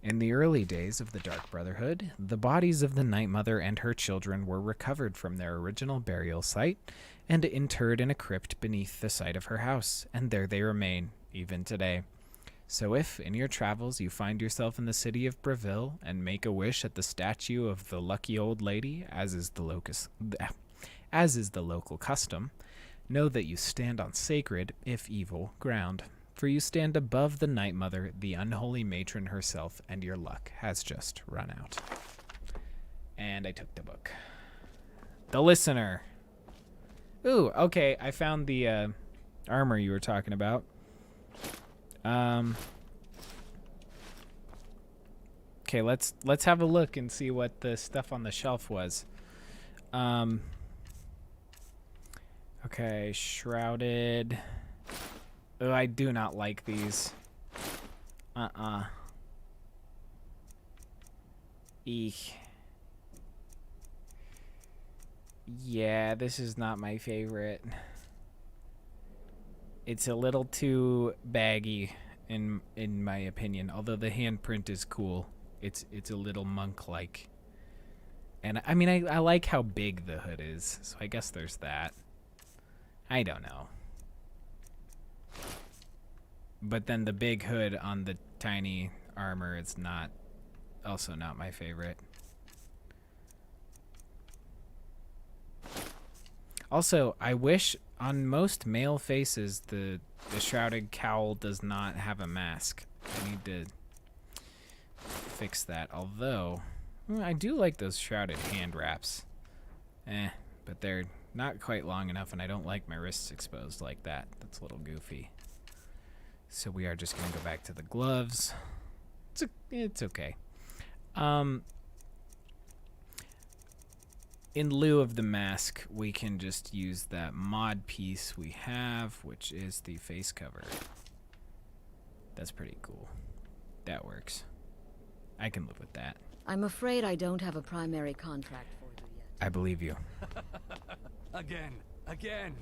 In the early days of the Dark Brotherhood, the bodies of the Night Mother and her children were recovered from their original burial site and interred in a crypt beneath the site of her house, and there they remain, even today. So if, in your travels, you find yourself in the city of Breville and make a wish at the statue of the lucky old lady, as is the local custom, know that you stand on sacred, if evil, ground. For you stand above the Night Mother, the unholy matron herself, and your luck has just run out. And I took the book. The Listener. Ooh, okay, I found the armor you were talking about. Okay, let's have a look and see what the stuff on the shelf was. Okay, shrouded. Oh, I do not like these. Eek. Yeah, this is not my favorite. It's a little too baggy in my opinion, although the handprint is cool. It's a little monk-like. And I mean, I like how big the hood is, so I guess there's that. I don't know. But then the big hood on the tiny armor is also not my favorite. Also, I wish on most male faces the shrouded cowl does not have a mask. I need to fix that. Although, I do like those shrouded hand wraps. But they're not quite long enough, and I don't like my wrists exposed like that. That's a little goofy. So we are just going to go back to the gloves. It's okay. In lieu of the mask, we can just use that mod piece we have, which is the face cover. That's pretty cool. That works. I can live with that. I'm afraid I don't have a primary contract for you yet. I believe you. Again.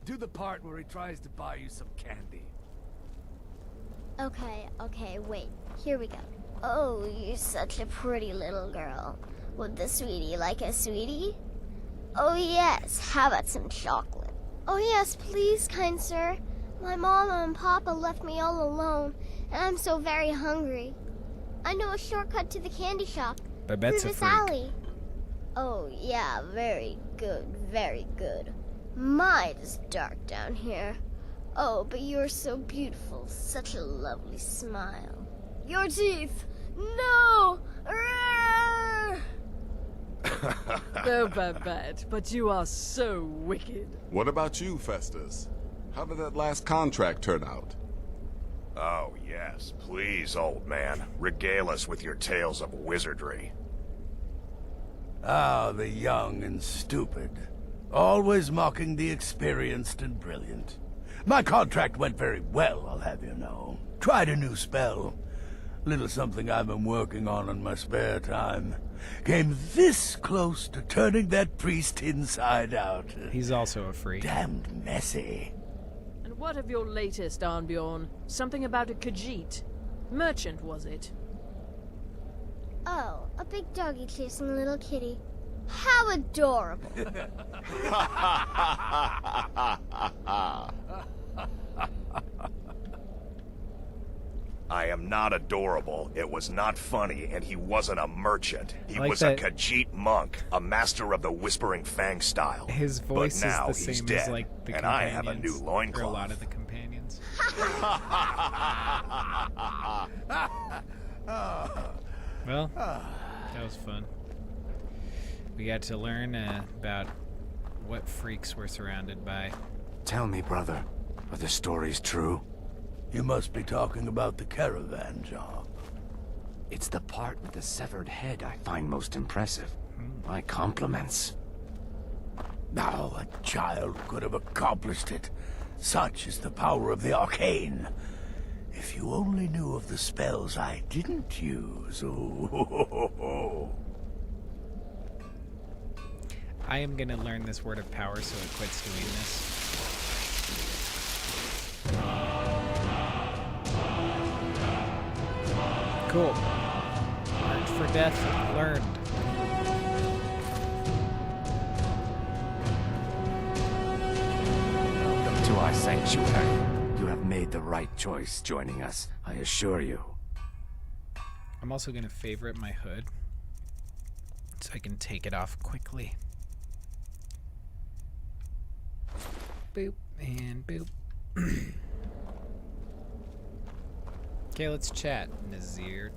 Do the part where he tries to buy you some candy. Okay, wait. Here we go. Oh, you're such a pretty little girl. Would the sweetie like a sweetie? Oh yes, how about some chocolate? Oh yes, please, kind sir. My mama and papa left me all alone, and I'm so very hungry. I know a shortcut to the candy shop. Babette's through a this freak. alley. Oh yeah, very good, very good. My, it's dark down here. Oh, but you're so beautiful. Such a lovely smile. Your teeth! No! Arrgh! Oh, Babette, but you are so wicked. What about you, Festus? How did that last contract turn out? Oh, yes. Please, old man. Regale us with your tales of wizardry. Ah, the young and stupid. Always mocking the experienced and brilliant. My contract went very well, I'll have you know. Tried a new spell. Little something I've been working on in my spare time. Came this close to turning that priest inside out. He's also a freak. Damned messy. And what of your latest, Arnbjorn? Something about a Khajiit. Merchant, was it? Oh, a big doggy chasing a little kitty. How adorable. I am not adorable. It was not funny, and he wasn't a merchant. He like was that. a Khajiit monk, a master of the Whispering Fang style. His voice but now is the he's same dead, as like the and companions. I have a new loincloth. Or a lot of the companions. Well, that was fun. We got to learn about what freaks we're surrounded by. Tell me, brother, are the stories true? You must be talking about the caravan job. It's the part with the severed head I find most impressive. My compliments. Now, a child could have accomplished it. Such is the power of the arcane. If you only knew of the spells I didn't use. Oh. I am gonna learn this word of power so it quits doing this. Cool. Marked for death, learned. Welcome to our sanctuary. You have made the right choice joining us, I assure you. I'm also gonna favorite my hood so I can take it off quickly. Boop and boop. Okay, let's chat. Nazir.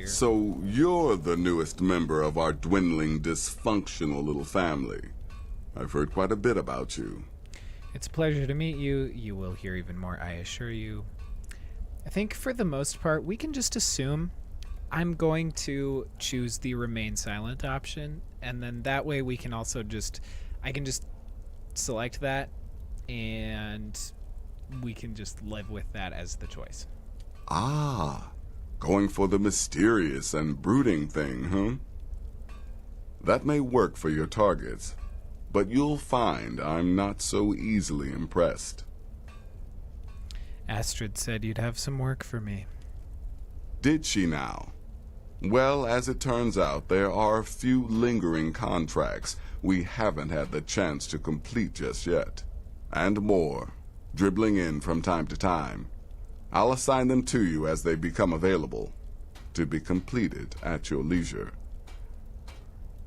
So you're the newest member of our dwindling, dysfunctional little family. I've heard quite a bit about you. It's a pleasure to meet you. You will hear even more, I assure you. I think for the most part, we can just assume I'm going to choose the remain silent option, and then that way we can also I can just select that, and we can just live with that as the choice. Ah, going for the mysterious and brooding thing, huh? That may work for your targets, but you'll find I'm not so easily impressed. Astrid said you'd have some work for me. Did she now? Well, as it turns out, there are a few lingering contracts we haven't had the chance to complete just yet. And more, dribbling in from time to time. I'll assign them to you as they become available, to be completed at your leisure.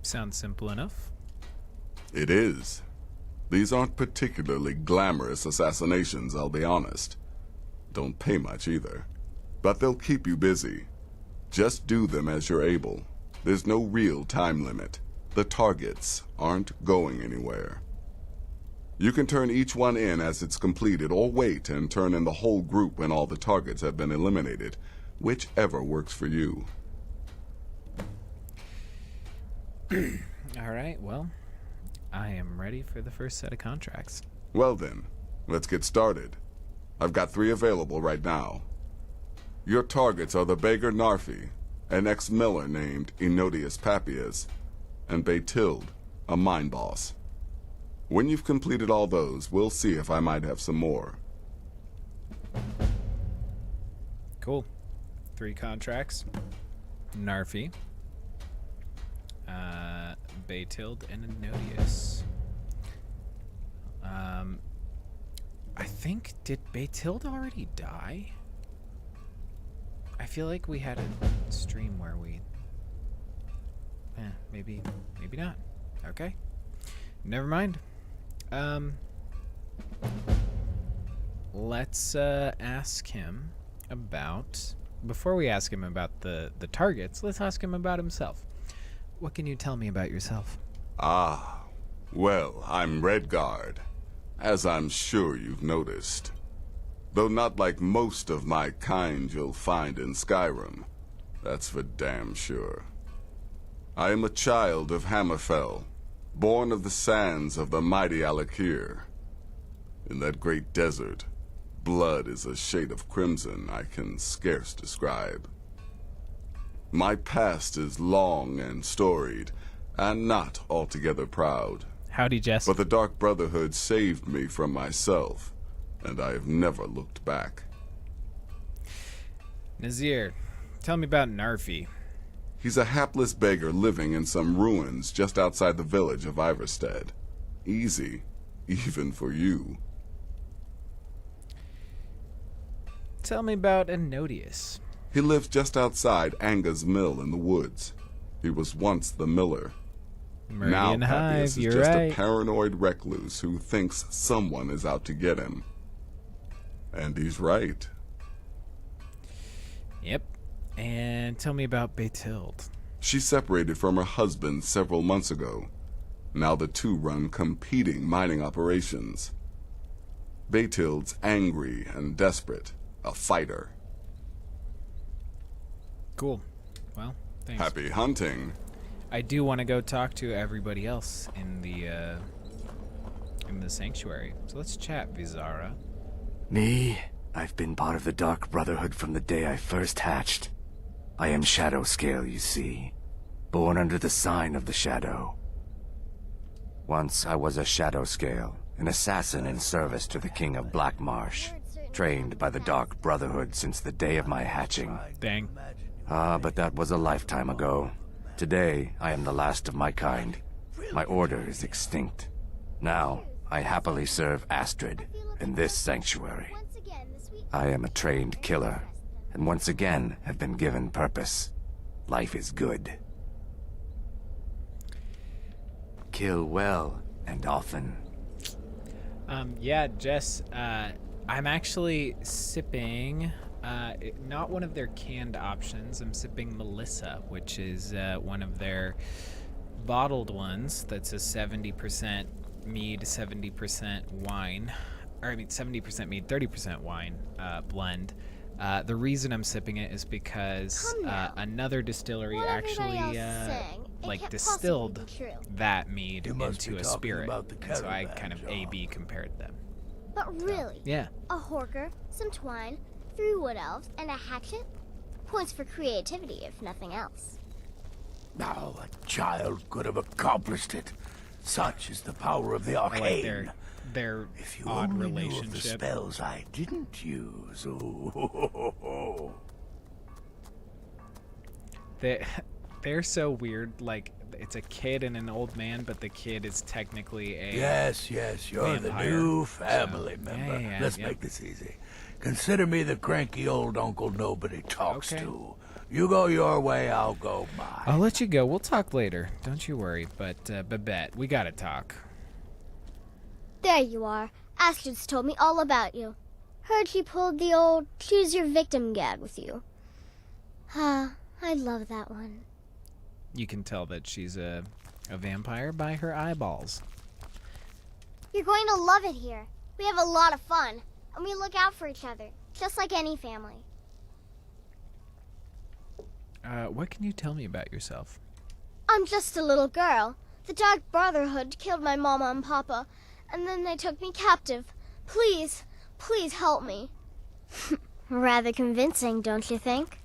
Sounds simple enough. It is. These aren't particularly glamorous assassinations, I'll be honest. Don't pay much either. But they'll keep you busy. Just do them as you're able. There's no real time limit. The targets aren't going anywhere. You can turn each one in as it's completed, or wait and turn in the whole group when all the targets have been eliminated. Whichever works for you. Alright, well, I am ready for the first set of contracts. Well then, let's get started. I've got 3 available right now. Your targets are the beggar Narfi, an ex-miller named Enodius Papias, and Betild, a mine boss. When you've completed all those, we'll see if I might have some more. Cool. 3 contracts. Narfi, Betild, and Enodius. I think, did Betild already die? I feel like we had a stream where we... maybe not. Okay. Never mind. Let's ask him about... Before we ask him about the targets, let's ask him about himself. What can you tell me about yourself? Ah, well, I'm Redguard, as I'm sure you've noticed. Though not like most of my kind you'll find in Skyrim. That's for damn sure. I am a child of Hammerfell, born of the sands of the mighty Alakir. In that great desert, blood is a shade of crimson I can scarce describe. My past is long and storied, and not altogether proud. Howdy, Jess. But the Dark Brotherhood saved me from myself, and I have never looked back. Nazir, tell me about Narfi. He's a hapless beggar living in some ruins just outside the village of Iverstead. Easy, even for you. Tell me about Enodius. He lives just outside Anga's mill in the woods. He was once the miller. Meridian Now Hive, Papias is you're just right. a paranoid recluse who thinks someone is out to get him. And he's right. Yep. And tell me about Betild. She separated from her husband several months ago. Now the two run competing mining operations. Betild's angry and desperate, a fighter. Cool. Well, thanks. Happy hunting. I do want to go talk to everybody else in the sanctuary. So let's chat, Vizara. Me? I've been part of the Dark Brotherhood from the day I first hatched. I am Shadow Scale, you see. Born under the sign of the Shadow. Once I was a Shadow Scale, an assassin in service to the King of Black Marsh, trained by the Dark Brotherhood since the day of my hatching. Dang. But that was a lifetime ago. Today, I am the last of my kind. My order is extinct. Now, I happily serve Astrid in this sanctuary. I am a trained killer, and once again have been given purpose. Life is good. Kill well and often. Yeah, Jess, I'm actually sipping, not one of their canned options. I'm sipping Melissa, which is one of their bottled ones. That's a 70% mead, 70% wine. Or, I mean, 70% mead, 30% wine blend. The reason I'm sipping it is because another distillery actually distilled that mead into a spirit. And so I kind of A-B compared them. But really? Yeah. A horker, some twine, 3 wood elves, and a hatchet? Points for creativity, if nothing else. Now a child could have accomplished it. Such is the power of the I like arcane. their If you odd only knew of the relationship. spells I didn't use. Ooh. They're so weird. Like, it's a kid and an old man, but the kid is technically a Yes, you're the vampire. new family So, member. yeah, Let's yep. make this easy. Consider me the cranky old uncle nobody talks Okay. to. You go your way, I'll go mine. I'll let you go. We'll talk later. Don't you worry. But Babette, we gotta talk. There you are. Astrid's told me all about you. Heard you pulled the old choose your victim gad with you. I love that one. You can tell that she's a vampire by her eyeballs. You're going to love it here. We have a lot of fun, and we look out for each other, just like any family. What can you tell me about yourself? I'm just a little girl. The Dark Brotherhood killed my mama and papa, and then they took me captive. Please, please help me. Rather convincing, don't you think?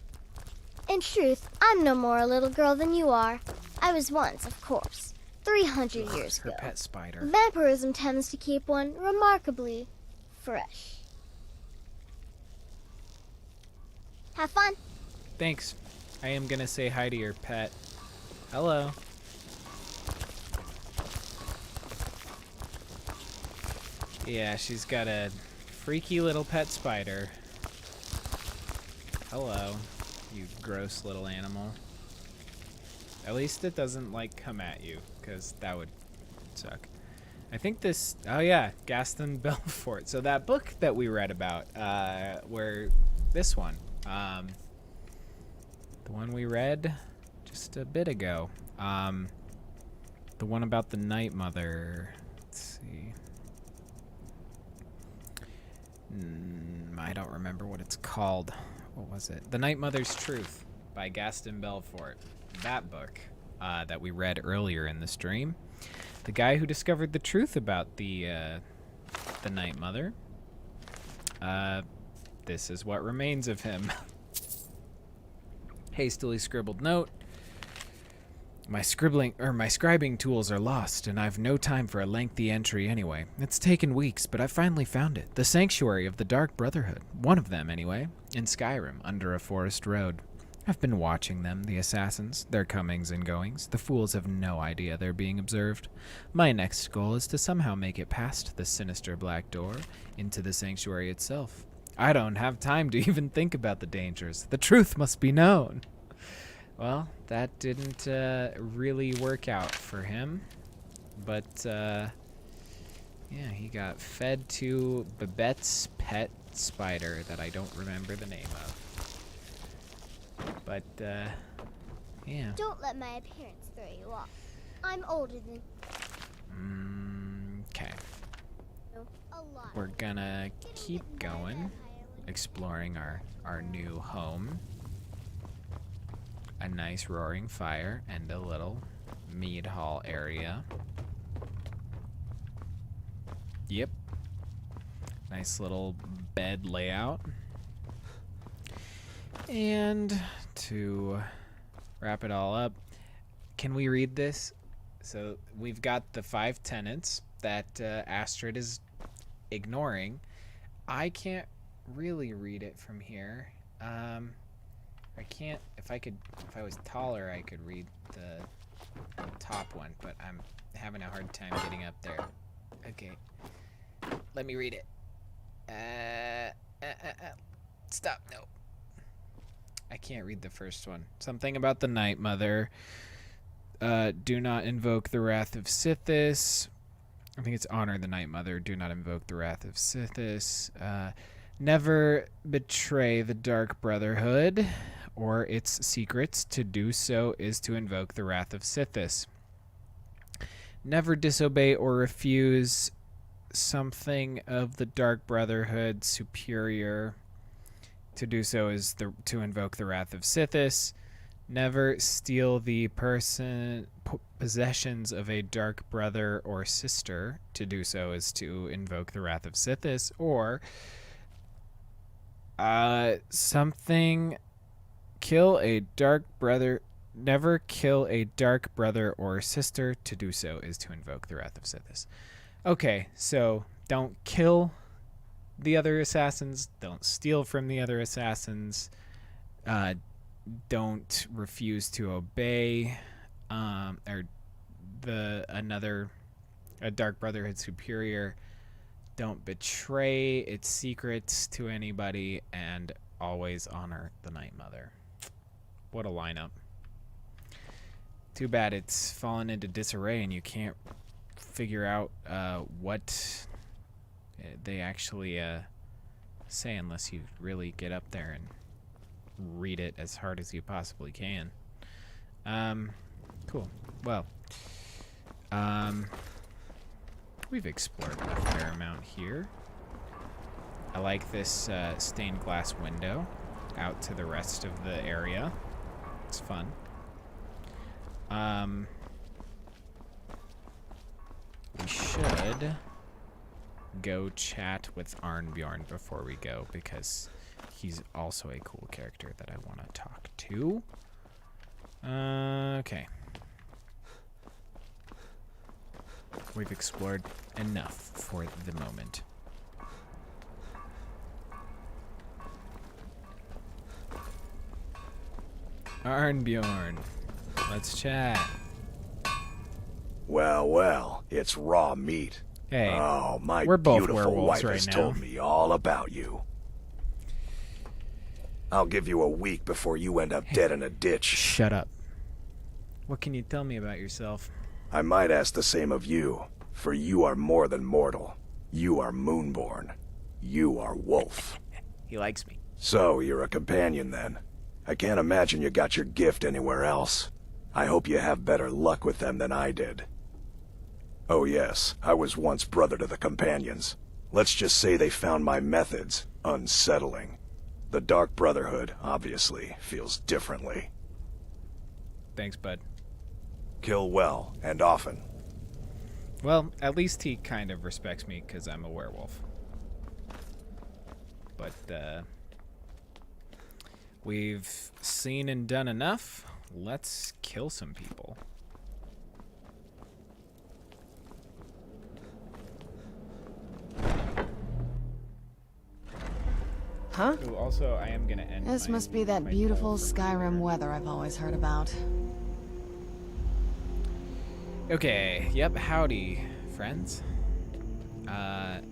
In truth, I'm no more a little girl than you are. I was once, of course, 300 years Her ago. pet spider. Vampirism tends to keep one remarkably fresh. Have fun. Thanks. I am gonna say hi to your pet. Hello. Yeah, she's got a freaky little pet spider. Hello, you gross little animal. At least it doesn't, like, come at you, because that would suck. I think this... Oh, yeah, Gaston Belfort. So that book that we read about, where... This one. The one we read just a bit ago. The one about the Night Mother. Let's see. I don't remember what it's called. What was it? The Night Mother's Truth by Gaston Belfort. That book that we read earlier in the stream. The guy who discovered the truth about the Night Mother. This is what remains of him. Hastily scribbled note. My scribing tools are lost, and I've no time for a lengthy entry anyway. It's taken weeks, but I finally found it. The Sanctuary of the Dark Brotherhood. One of them, anyway. In Skyrim, under a forest road. I've been watching them, the assassins, their comings and goings. The fools have no idea they're being observed. My next goal is to somehow make it past the sinister black door into the sanctuary itself. I don't have time to even think about the dangers. The truth must be known. Well, that didn't really work out for him. But, yeah, he got fed to Babette's pet spider that I don't remember the name of. But, yeah. Don't let my appearance throw you off. I'm older than... Okay. We're gonna keep going, exploring our new home. A nice roaring fire and a little mead hall area. Yep. Nice little bed layout. And to wrap it all up, can we read this? So we've got the 5 tenants that Astrid is ignoring. I can't really read it from here. I can't. If I was taller, I could read the top one, but I'm having a hard time getting up there. Okay, let me read it. Stop. No. I can't read the first one. Something about the Night Mother. Do not invoke the wrath of Sithis. I think it's honor the Night Mother. Do not invoke the wrath of Sithis. Never betray the Dark Brotherhood or its secrets. To do so is to invoke the wrath of Sithis. Never disobey or refuse something of the Dark Brotherhood superior. To do so is to invoke the wrath of Sithis. Never steal the possessions of a dark brother or sister. To do so is to invoke the wrath of Sithis. Or kill a dark brother. Never kill a dark brother or sister. To do so is to invoke the wrath of Sithis. Okay, so don't kill the other assassins, don't steal from the other assassins, don't refuse to obey a Dark Brotherhood superior, don't betray its secrets to anybody, and always honor the Night Mother. What a lineup. Too bad it's fallen into disarray and you can't figure out what they actually say unless you really get up there and read it as hard as you possibly can. Cool. Well, we've explored a fair amount here. I like this stained glass window out to the rest of the area. It's fun. We should go chat with Arnbjorn before we go, because he's also a cool character that I want to talk to. Okay. We've explored enough for the moment. Arnbjorn, let's chat. Well, well, it's raw meat. Hey, oh, my we're both beautiful werewolves wife right has now. told me all about you. I'll give you a week before you end up dead in a ditch. Shut up. What can you tell me about yourself? I might ask the same of you, for you are more than mortal. You are moonborn. You are wolf. He likes me. So, you're a companion then. I can't imagine you got your gift anywhere else. I hope you have better luck with them than I did. Oh yes, I was once brother to the companions. Let's just say they found my methods unsettling. The Dark Brotherhood, obviously, feels differently. Thanks, bud. Kill well, and often. Well, at least he kind of respects me because I'm a werewolf. But, we've seen and done enough. Let's kill some people. Huh? Ooh, also, I am gonna end. This my- must be that my beautiful poll for Skyrim later. weather I've always heard about. Okay, yep, howdy, friends. Now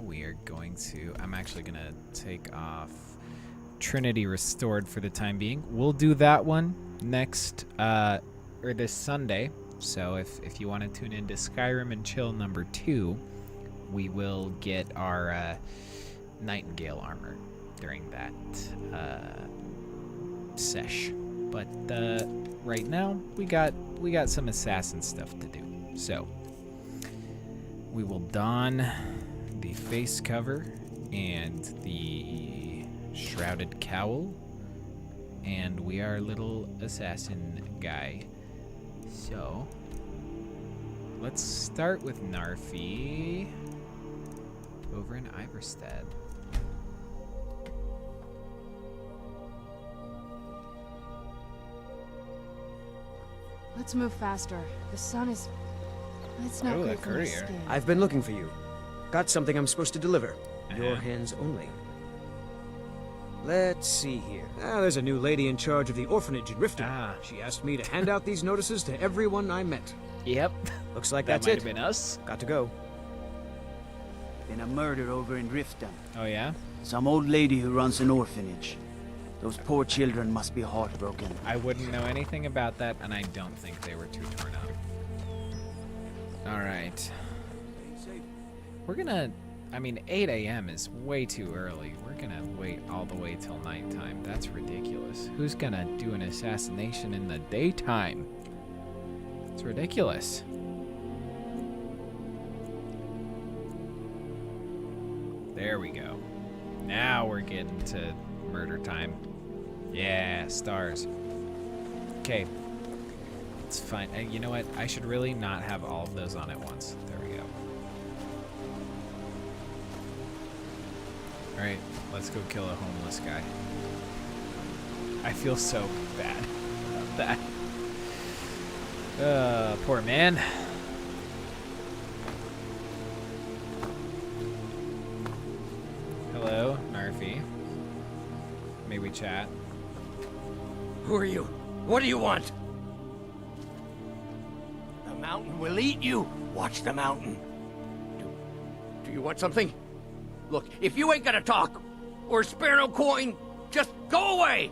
we are going to, I'm actually gonna take off Trinity Restored for the time being. We'll do that one next, or this Sunday. So if you want to tune into Skyrim and Chill number 2, we will get our Nightingale armor during that sesh. But right now we got some assassin stuff to do. So we will don the face cover and the shrouded cowl, and we are a little assassin guy. So let's start with Narfi over in Iverstead. Let's move faster. The sun is... It's not Oh, great that for my courier. skin. I've been looking for you. Got something I'm supposed to deliver. Your Uh-huh. hands only. Let's see here. There's a new lady in charge of the orphanage in Riften. She asked me to hand out these notices to everyone I met. Yep. Looks like That that's might it. have been us. Got to go. Been a murder over in Riften. Oh yeah? Some old lady who runs an orphanage. Those poor children must be heartbroken. I wouldn't know anything about that, and I don't think they were too torn up. Alright. We're gonna... I mean, 8 a.m. is way too early. We're gonna wait all the way till nighttime. That's ridiculous. Who's gonna do an assassination in the daytime? It's ridiculous. There we go. Now we're getting to murder time. Yeah, stars. Okay. It's fine. You know what? I should really not have all of those on at once. There we go. Alright, let's go kill a homeless guy. I feel so bad about that. Poor man. Hello, Narfi. May we chat? Who are you? What do you want? The mountain will eat you. Watch the mountain. Do you want something? Look, if you ain't gonna talk, or spare no coin, just go away!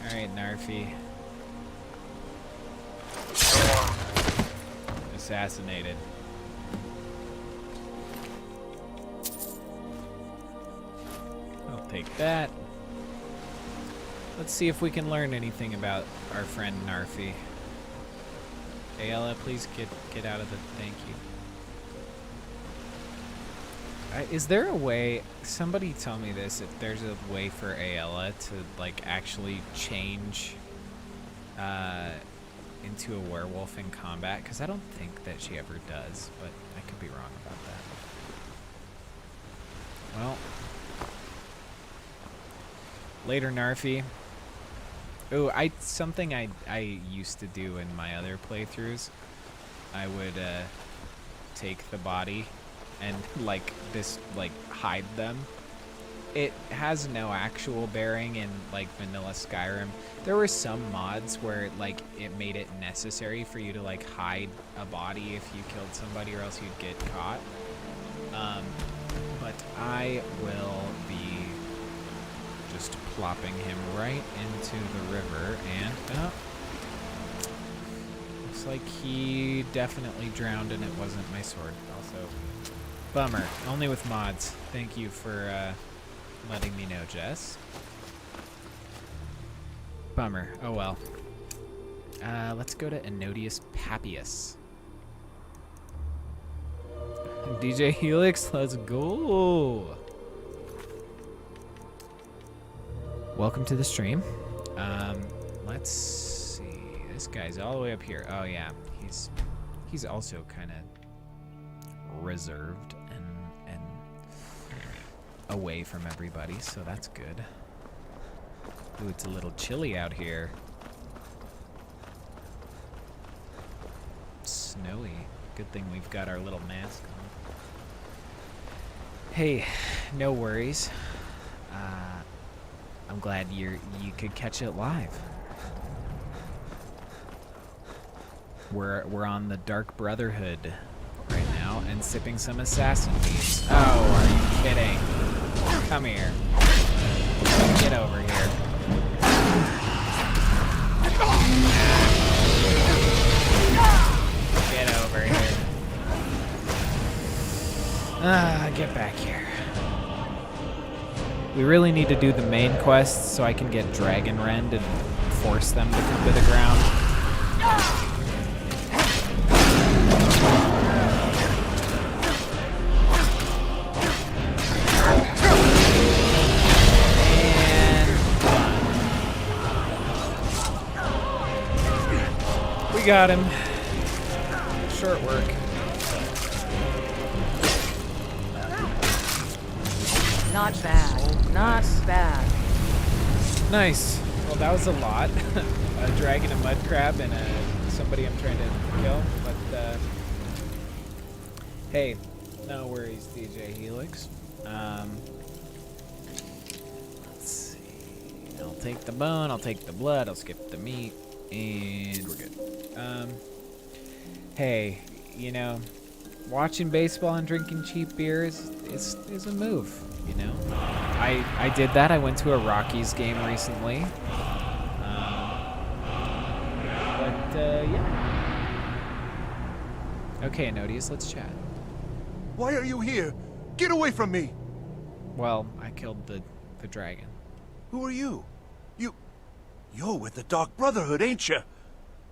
Alright, Narfi. Assassinated. I'll take that. Let's see if we can learn anything about our friend Narfi. Ayala, please get out of the... Thank you. Is there a way... Somebody tell me this, if there's a way for Ayala to, like, actually change into a werewolf in combat? Because I don't think that she ever does, but I could be wrong about that. Well... Later, Narfi. Ooh, something I used to do in my other playthroughs. I would take the body and like hide them. It has no actual bearing in like vanilla Skyrim. There were some mods where like it made it necessary for you to like hide a body if you killed somebody or else you'd get caught. But I will be just plopping him right into the river, and looks like he definitely drowned and it wasn't my sword. Also, bummer. Only with mods. Thank you for letting me know, Jess. Bummer. Oh well. Let's go to Enodius Papias. DJ Helix, let's go. Welcome to the stream. Let's see. This guy's all the way up here. Oh yeah, he's also kind of reserved and away from everybody, so that's good. Ooh, it's a little chilly out here. Snowy. Good thing we've got our little mask on. Hey, no worries. I'm glad you could catch it live. We're on the Dark Brotherhood right now and sipping some assassin meads. Oh, are you kidding? Come here. Get over here. Get over here. Get back here. We really need to do the main quests so I can get Dragon Rend and force them to come to the ground. And we got him. Short work. Not bad. Not bad. Nice. Well, that was a lot. A dragon, a mud crab, and somebody I'm trying to kill. But, hey, no worries, DJ Helix. Let's see. I'll take the bone, I'll take the blood, I'll skip the meat, and we're good. Hey, you know, watching baseball and drinking cheap beer is a move, you know? I did that. I went to a Rockies game recently. Yeah. Okay, Anodius, let's chat. Why are you here? Get away from me! Well, I killed the dragon. Who are you? You're with the Dark Brotherhood, ain't you?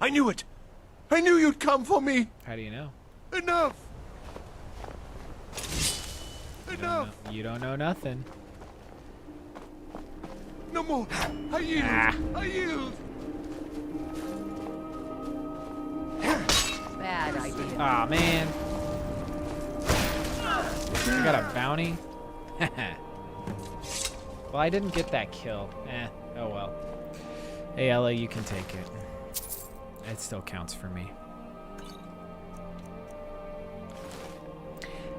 I knew it! I knew you'd come for me! How do you know? Enough! Enough! You don't know nothing. No more! I yield! I yield! Bad idea. Aw, man. You got a bounty? Well, I didn't get that kill. Oh well. Hey, Ella, you can take it. It still counts for me.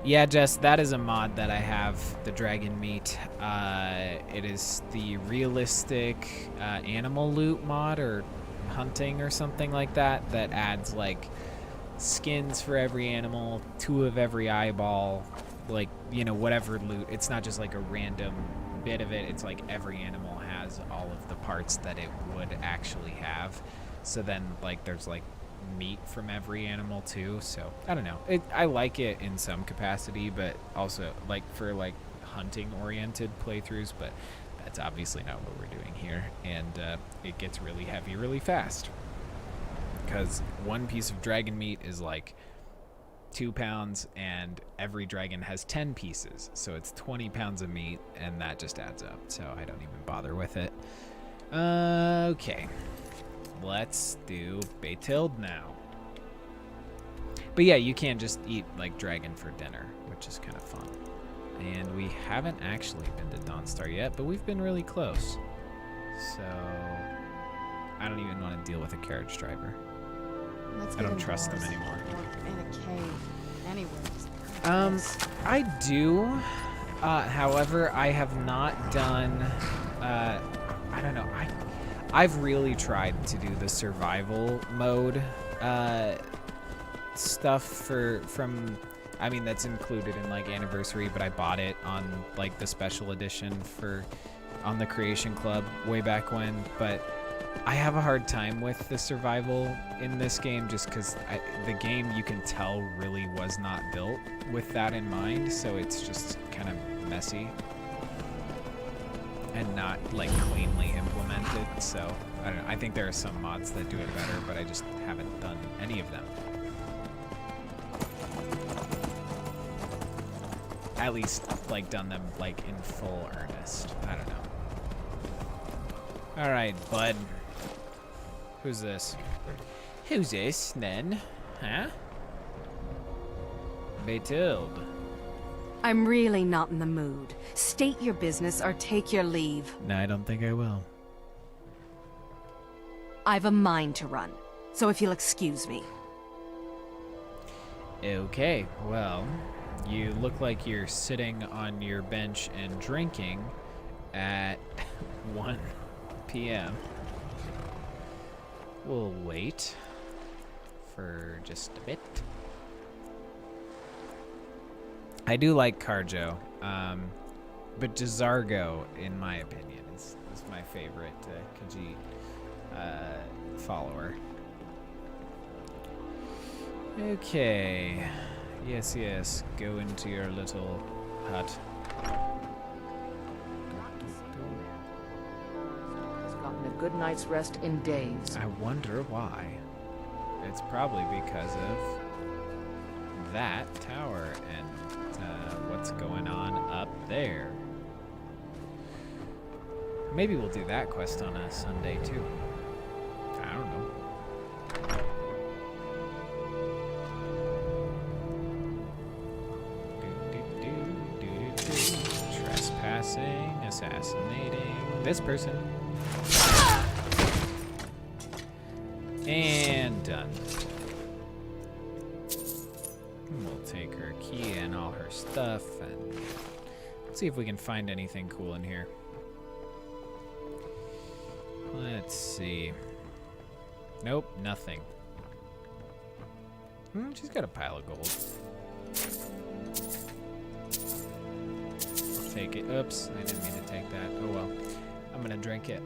Yeah, Jess, that is a mod that I have, the dragon meat. It is the realistic animal loot mod, or hunting or something like that, that adds like skins for every animal, 2 of every eyeball, like, you know, whatever loot. It's not just like a random bit of it, it's like every animal has all of the parts that it would actually have. So then, like, there's like meat from every animal too. So I don't know, I like it in some capacity, but also like for like hunting oriented playthroughs, but that's obviously not what we're doing here. And it gets really heavy really fast, because 1 piece of dragon meat is like 2 pounds, and every dragon has 10 pieces, so it's 20 pounds of meat, and that just adds up, so I don't even bother with it. Okay, let's do Betild now. But yeah, you can just eat like dragon for dinner, which is kind of fun. And we haven't actually been to Dawnstar yet, but we've been really close, so I don't even want to deal with a carriage driver. Let's I don't trust them anymore. In a cave. Anyways. I do. However, I have not done. I don't know. I've really tried to do the survival mode stuff from. I mean, that's included in like Anniversary, but I bought it on like the special edition on the Creation Club way back when. But I have a hard time with the survival in this game, just because the game, you can tell, really was not built with that in mind, so it's just kind of messy and not like cleanly implemented. So I don't know. I think there are some mods that do it better, but I just haven't done any of them. At least like done them like in full earnest. I don't know. All right, bud. Who's this? Who's this, then? Huh? Betild. I'm really not in the mood. State your business or take your leave. No, I don't think I will. I've a mine to run, so if you'll excuse me. Okay, well, you look like you're sitting on your bench and drinking at 1 p.m. We'll wait for just a bit. I do like Carjo, but Jazargo, in my opinion, is my favorite Khajiit follower. Okay. Yes, yes. Go into your little hut. He's gotten a good night's rest in days. I wonder why. It's probably because of that tower and what's going on up there. Maybe we'll do that quest on a Sunday too. I don't know. Trespassing, assassinating this person. And done. We'll take her key and all her stuff and let's see if we can find anything cool in here. Let's see. Nope, nothing. She's got a pile of gold. I'll take it. Oops, I didn't mean to take that. Oh well. I'm gonna drink it.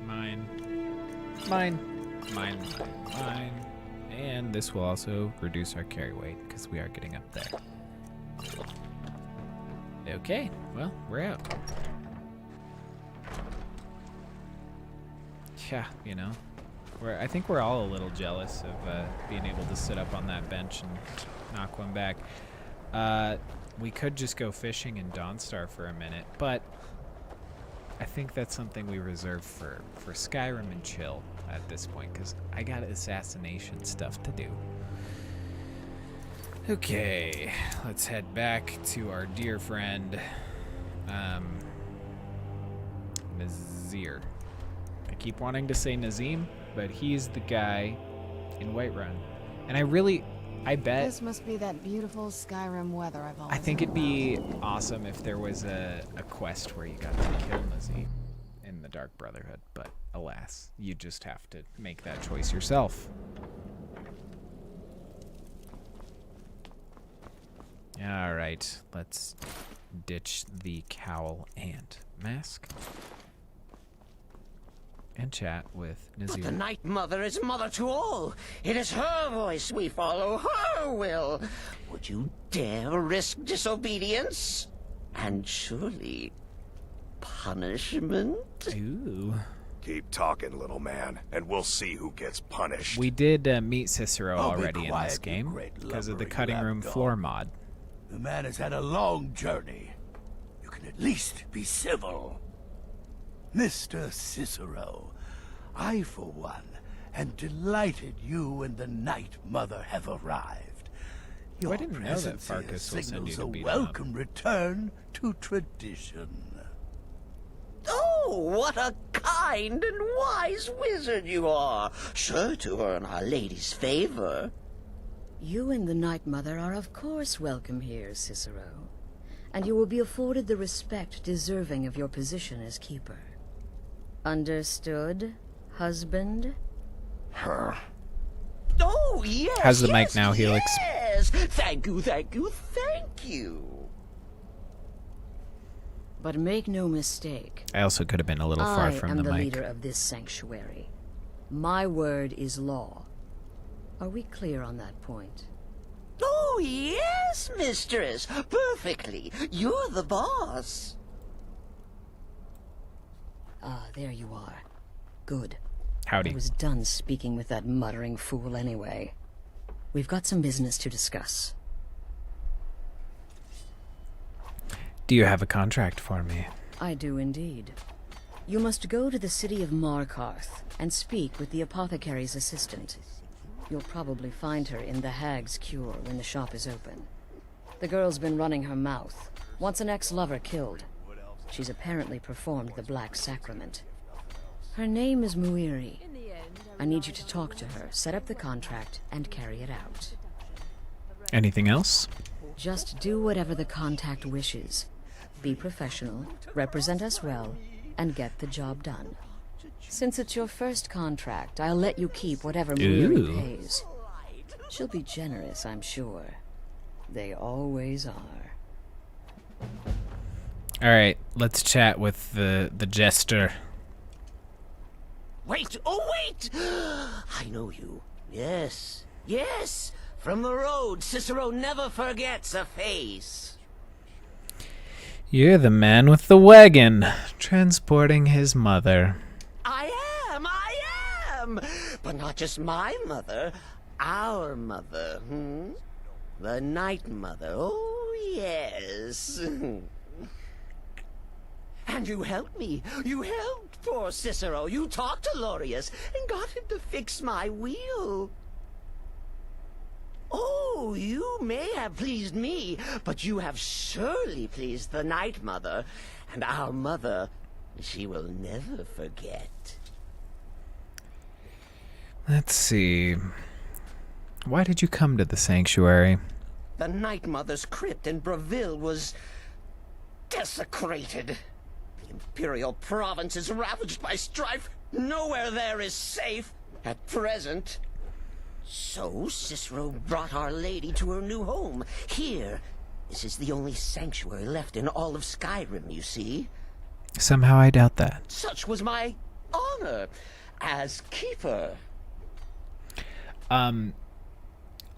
Mine. Mine. Mine, mine, mine. And this will also reduce our carry weight because we are getting up there. Okay, well, we're out. Yeah, you know, I think we're all a little jealous of being able to sit up on that bench and knock one back. We could just go fishing in Dawnstar for a minute, but I think that's something we reserve for Skyrim and Chill at this point, because I got assassination stuff to do. Okay, let's head back to our dear friend, Nazir. I keep wanting to say Nazim, but he's the guy in Whiterun. And I bet... This must be that beautiful Skyrim weather I've always I think it'd be awesome if there was a quest where you got to kill Nazim in the Dark Brotherhood, but alas, you just have to make that choice yourself. Alright, let's ditch the cowl and mask. And chat with Nazir. But the Night Mother is mother to all. It is her voice we follow, her will. Would you dare risk disobedience? And surely punishment? Ooh. Keep talking, little man, and we'll see who gets punished. We did meet Cicero already in this game because of the cutting room floor mod. The man has had a long journey. You can at least be civil. Mr. Cicero, I, for one, am delighted you and the Night Mother have arrived. Your I didn't know that presence here Farkas will send you signals to a beat him up. welcome return to tradition. Oh, what a kind and wise wizard you are, sure to earn Our Lady's favor. You and the Night Mother are of course welcome here, Cicero. And you will be afforded the respect deserving of your position as keeper. Understood, husband? Huh? Oh, yes. How's the mic now, Helix? Yes. Thank you, thank you, thank you. But make no mistake. I also could have been a little far from the I am the mic. leader of this sanctuary. My word is law. Are we clear on that point? Oh, yes, mistress. Perfectly. You're the boss. Ah, there you are. Good. Howdy. I was done speaking with that muttering fool anyway. We've got some business to discuss. Do you have a contract for me? I do indeed. You must go to the city of Markarth and speak with the apothecary's assistant. You'll probably find her in the Hag's Cure when the shop is open. The girl's been running her mouth. Wants an ex-lover killed. She's apparently performed the Black Sacrament. Her name is Muiri. I need you to talk to her, set up the contract, and carry it out. Anything else? Just do whatever the contact wishes. Be professional, represent us well, and get the job done. Since it's your first contract, I'll let you keep whatever Muiri pays. She'll be generous, I'm sure. They always are. Alright, let's chat with the jester. Wait! Oh, wait! I know you. Yes. Yes! From the road, Cicero never forgets a face. You're the man with the wagon, transporting his mother. I am! But not just my mother, our mother, The Night Mother, oh yes. And you helped me. You helped poor Cicero. You talked to Lorius and got him to fix my wheel. Oh, you may have pleased me, but you have surely pleased the Night Mother. And our mother, she will never forget. Let's see. Why did you come to the sanctuary? The Night Mother's crypt in Breville was desecrated. The Imperial province is ravaged by strife. Nowhere there is safe at present. So Cicero brought Our Lady to her new home. Here, this is the only sanctuary left in all of Skyrim, you see. Somehow I doubt that. Such was my honor as keeper.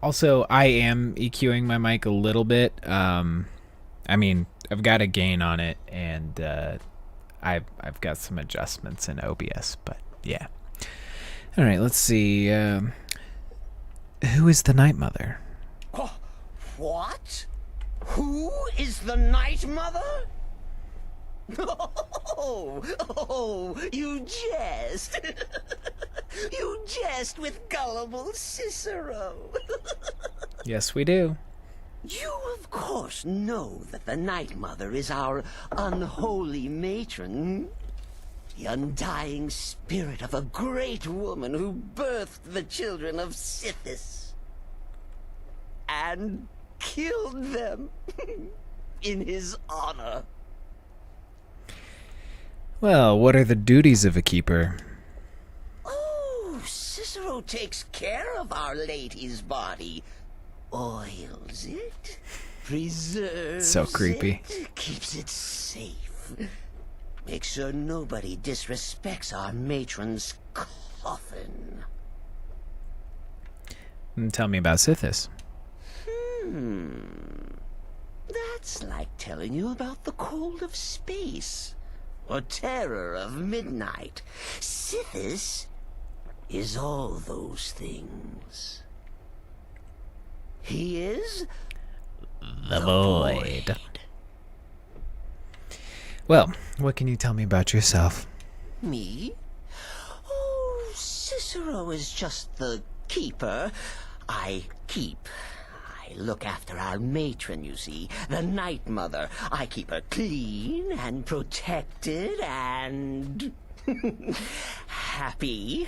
Also, I am EQing my mic a little bit. I mean, I've got a gain on it, and I've got some adjustments in OBS, but yeah. All right, let's see. Who is the Night Mother? Oh, what? Who is the Night Mother? Oh, you jest. You jest with gullible Cicero. Yes, we do. You, of course, know that the Night Mother is our unholy matron. The undying spirit of a great woman who birthed the children of Sithis. And killed them in his honor. Well, what are the duties of a keeper? Oh, Cicero takes care of Our Lady's body. Oils it, preserves So creepy. it, keeps it safe. Make sure nobody disrespects our matron's coffin. And tell me about Sithis. That's like telling you about the cold of space, or terror of midnight. Sithis is all those things. He is the void. Well, what can you tell me about yourself? Me? Oh, Cicero is just the keeper. I keep. I look after our matron, you see, the Night Mother. I keep her clean and protected and happy.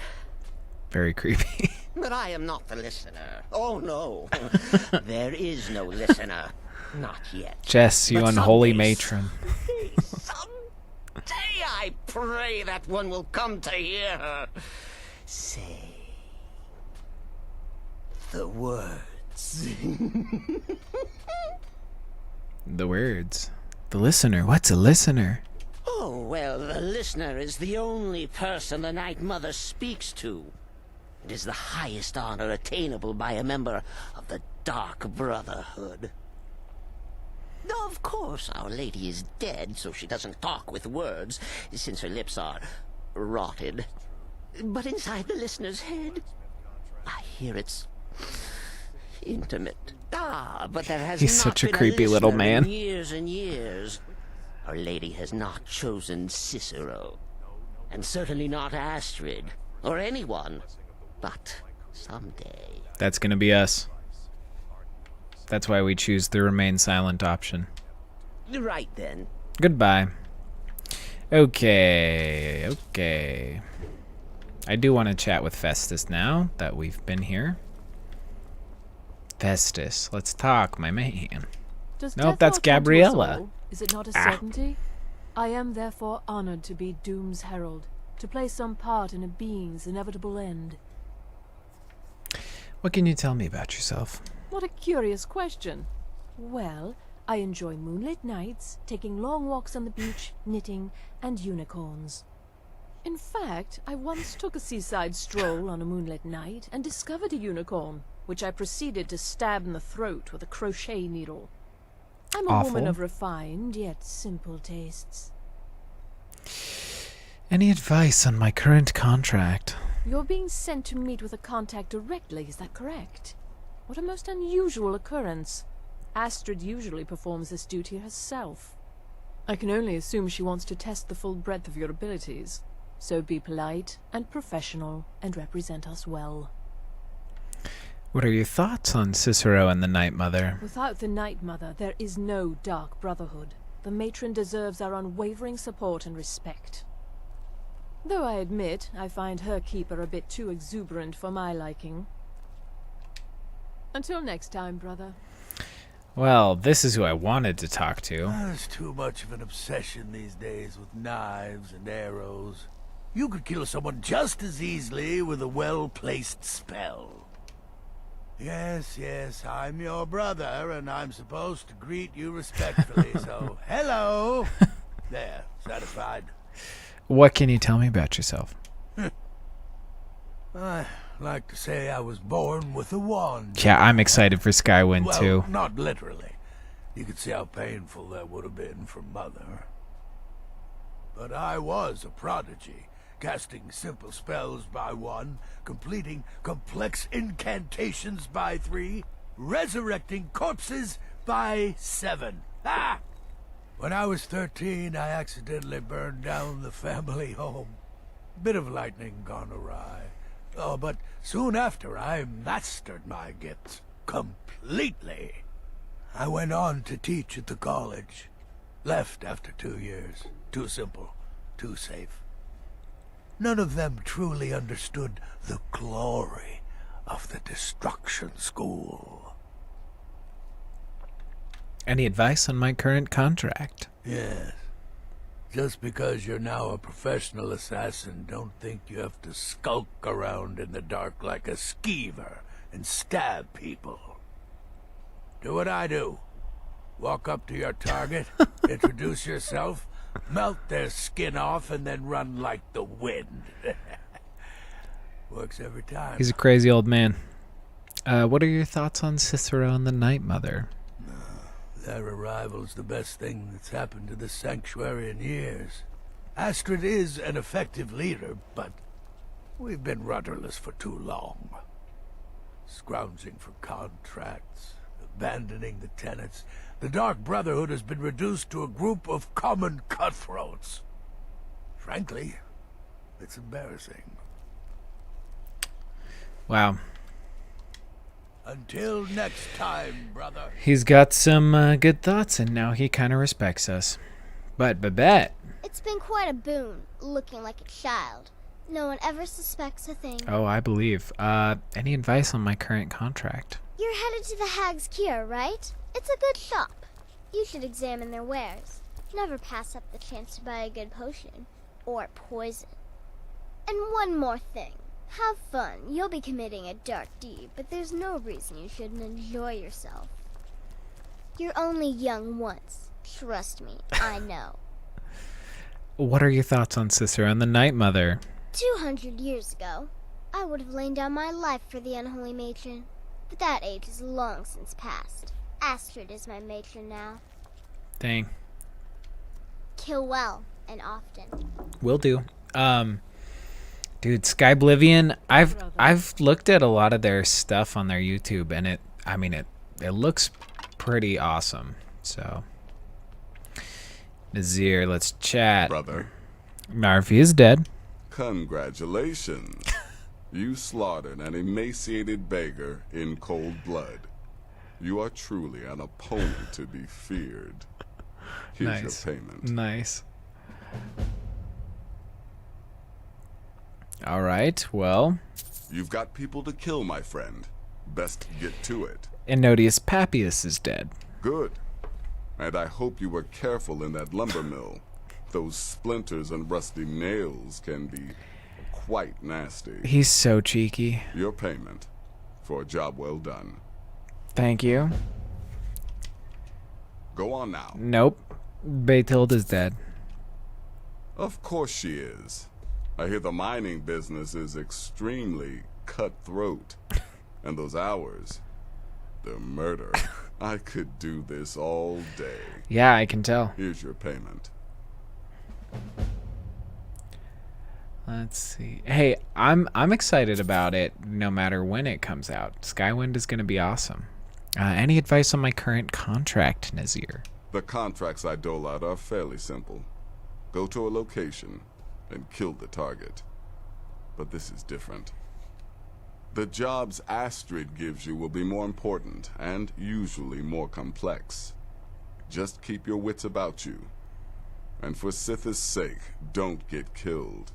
Very creepy. But I am not the listener. Oh, no. There is no listener. Not yet. Jess, you But unholy someday, matron. Someday I pray that one will come to hear her say the words. The words. The listener. What's a listener? Oh, well, the listener is the only person the Night Mother speaks to. It is the highest honor attainable by a member of the Dark Brotherhood. Of course, Our Lady is dead, so she doesn't talk with words, since her lips are rotted. But inside the listener's head, I hear it's intimate. But there has He's not such a been creepy little listener man. in years and years. Our Lady has not chosen Cicero, and certainly not Astrid, or anyone. But someday... That's gonna be us. That's why we choose the remain silent option. Right then. Goodbye. Okay. I do want to chat with Festus now that we've been here. Festus, let's talk, my man. Does Nope, death that's march onto us Gabriella. all? Is it not a certainty? I am therefore honored to be Doom's herald, to play some part in a being's inevitable end. What can you tell me about yourself? What a curious question. Well, I enjoy moonlit nights, taking long walks on the beach, knitting, and unicorns. In fact, I once took a seaside stroll on a moonlit night and discovered a unicorn, which I proceeded to stab in the throat with a crochet needle. I'm a woman of refined yet simple tastes. Any advice on my current contract? You're being sent to meet with a contact directly, is that correct? What a most unusual occurrence. Astrid usually performs this duty herself. I can only assume she wants to test the full breadth of your abilities. So be polite and professional and represent us well. What are your thoughts on Cicero and the Night Mother? Without the Night Mother, there is no Dark Brotherhood. The matron deserves our unwavering support and respect. Though I admit, I find her keeper a bit too exuberant for my liking. Until next time, brother. Well, this is who I wanted to talk to. There's too much of an obsession these days with knives and arrows. You could kill someone just as easily with a well-placed spell. Yes, yes, I'm your brother, and I'm supposed to greet you respectfully, so hello! There, satisfied? What can you tell me about yourself? I like to say I was born with a wand. Yeah, I'm excited for Skywind too. Not literally. You could see how painful that would have been for Mother. But I was a prodigy, casting simple spells by 1, completing complex incantations by 3, resurrecting corpses by 7. Ah! When I was 13, I accidentally burned down the family home. Bit of lightning gone awry. Oh, but soon after, I mastered my gifts completely. I went on to teach at the college. Left after 2 years. Too simple, too safe. None of them truly understood the glory of the Destruction School. Any advice on my current contract? Yes. Just because you're now a professional assassin, don't think you have to skulk around in the dark like a skeever and stab people. Do what I do. Walk up to your target, introduce yourself, melt their skin off, and then run like the wind. Works every time. He's a crazy old man. What are your thoughts on Cicero and the Night Mother? Their arrival's the best thing that's happened to this sanctuary in years. Astrid is an effective leader, but we've been rudderless for too long. Scrounging for contracts, abandoning the tenants, the Dark Brotherhood has been reduced to a group of common cutthroats. Frankly, it's embarrassing. Wow. Until next time, brother. He's got some good thoughts, and now he kind of respects us. But Babette... It's been quite a boon, looking like a child. No one ever suspects a thing. Oh, I believe. Any advice on my current contract? You're headed to the Hag's Cure, right? It's a good shop. You should examine their wares. Never pass up the chance to buy a good potion. Or poison. And one more thing. Have fun. You'll be committing a dark deed, but there's no reason you shouldn't enjoy yourself. You're only young once. Trust me, I know. What are your thoughts on Cicero and the Night Mother? 200 years ago, I would have laid down my life for the unholy matron. But that age is long since past. Astrid is my matron now. Dang. Kill well and often. Will do. Dude, Skyblivion, I've looked at a lot of their stuff on their YouTube, and it looks pretty awesome. So, Nazir, let's chat. Brother. Narvi is dead. Congratulations. You slaughtered an emaciated beggar in cold blood. You are truly an opponent to be feared. Here's your payment. Nice. All right, well. You've got people to kill, my friend. Best get to it. Ennodius Papias is dead. Good. And I hope you were careful in that lumber mill. Those splinters and rusty nails can be quite nasty. He's so cheeky. Your payment for a job well done. Thank you. Go on now. Nope. Bathilda's dead. Of course she is. I hear the mining business is extremely cutthroat. And those hours, the murder. I could do this all day. Yeah, I can tell. Here's your payment. Let's see. Hey, I'm excited about it no matter when it comes out. Skywind is going to be awesome. Any advice on my current contract, Nazir? The contracts I dole out are fairly simple. Go to a location and kill the target. But this is different. The jobs Astrid gives you will be more important and usually more complex. Just keep your wits about you. And for Sith's sake, don't get killed.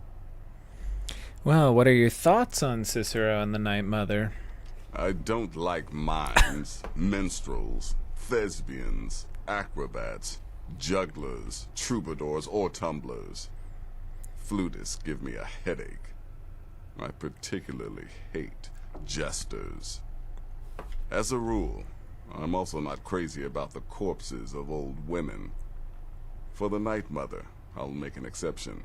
Well, what are your thoughts on Cicero and the Night Mother? I don't like mimes, minstrels, thespians, acrobats, jugglers, troubadours, or tumblers. Flutists give me a headache. I particularly hate jesters. As a rule, I'm also not crazy about the corpses of old women. For the Night Mother, I'll make an exception.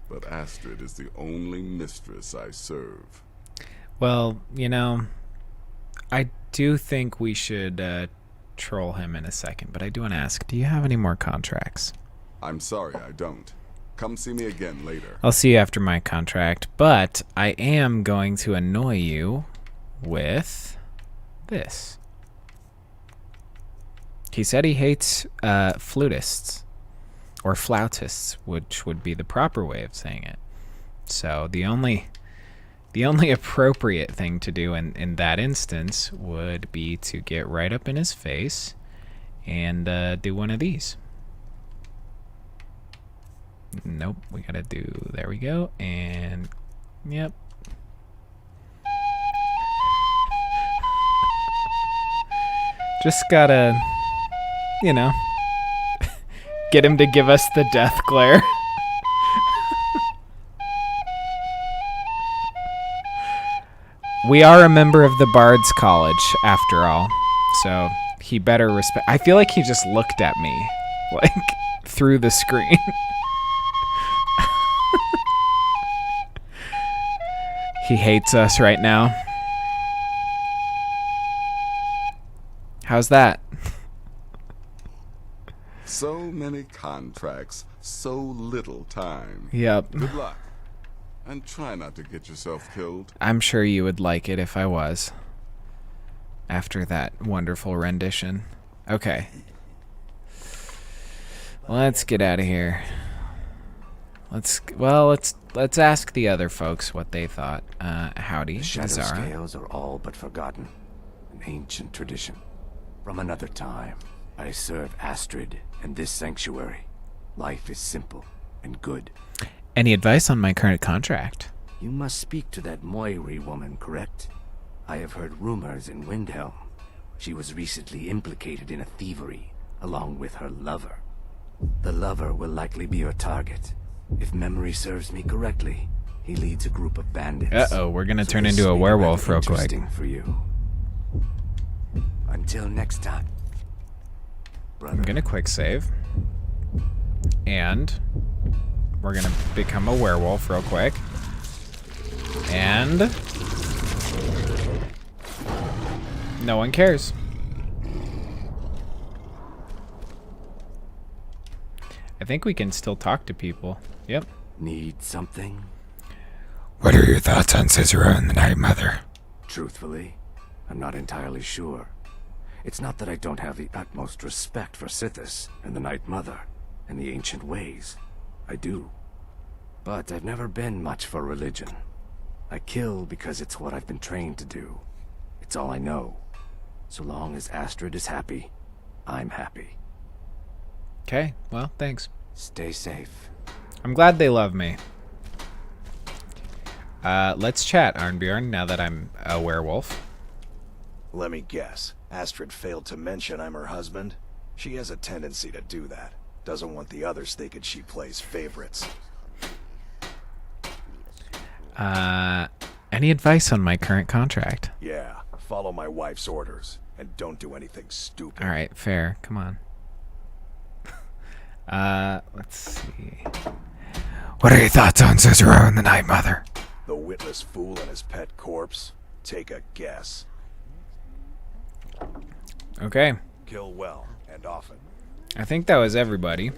But Astrid is the only mistress I serve. Well, you know, I do think we should troll him in a second, but I do want to ask, do you have any more contracts? I'm sorry, I don't. Come see me again later. I'll see you after my contract, but I am going to annoy you with this. He said he hates flutists, or flautists, which would be the proper way of saying it. So the only appropriate thing to do in that instance would be to get right up in his face and do one of these. Nope, we gotta do, there we go, and yep. Just gotta, you know, get him to give us the death glare. We are a member of the Bard's College, after all, so he better respect. I feel like he just looked at me, like, through the screen. He hates us right now. How's that? So many contracts, so little time. Yep. Good luck. And try not to get yourself killed. I'm sure you would like it if I was. After that wonderful rendition. Okay. Let's get out of here. Let's ask the other folks what they thought. Howdy, The shadow Zara. scales are all but forgotten. An ancient tradition. From another time, I serve Astrid and this sanctuary. Life is simple and good. Any advice on my current contract? You must speak to that Muiri woman, correct? I have heard rumors in Windhelm. She was recently implicated in a thievery, along with her lover. The lover will likely be your target. If memory serves me correctly, he leads a group of bandits. Uh-oh, we're gonna turn into a werewolf real quick. Interesting for you. Until next time. I'm gonna quick save. And we're gonna become a werewolf real quick. And no one cares. I think we can still talk to people. Yep. Need something? What are your thoughts on Cicero and the Night Mother? Truthfully, I'm not entirely sure. It's not that I don't have the utmost respect for Sithis and the Night Mother and the ancient ways. I do. But I've never been much for religion. I kill because it's what I've been trained to do. It's all I know. So long as Astrid is happy, I'm happy. Okay, well, thanks. Stay safe. I'm glad they love me. Let's chat, Arnbjorn, now that I'm a werewolf. Let me guess. Astrid failed to mention I'm her husband? She has a tendency to do that. Doesn't want the others thinking she plays favorites. Any advice on my current contract? Yeah, follow my wife's orders. And don't do anything stupid. Alright, fair. Come on. Let's see. What are your thoughts on Cicero and the Night Mother? The witless fool and his pet corpse? Take a guess. Okay. Kill well and often. I think that was everybody.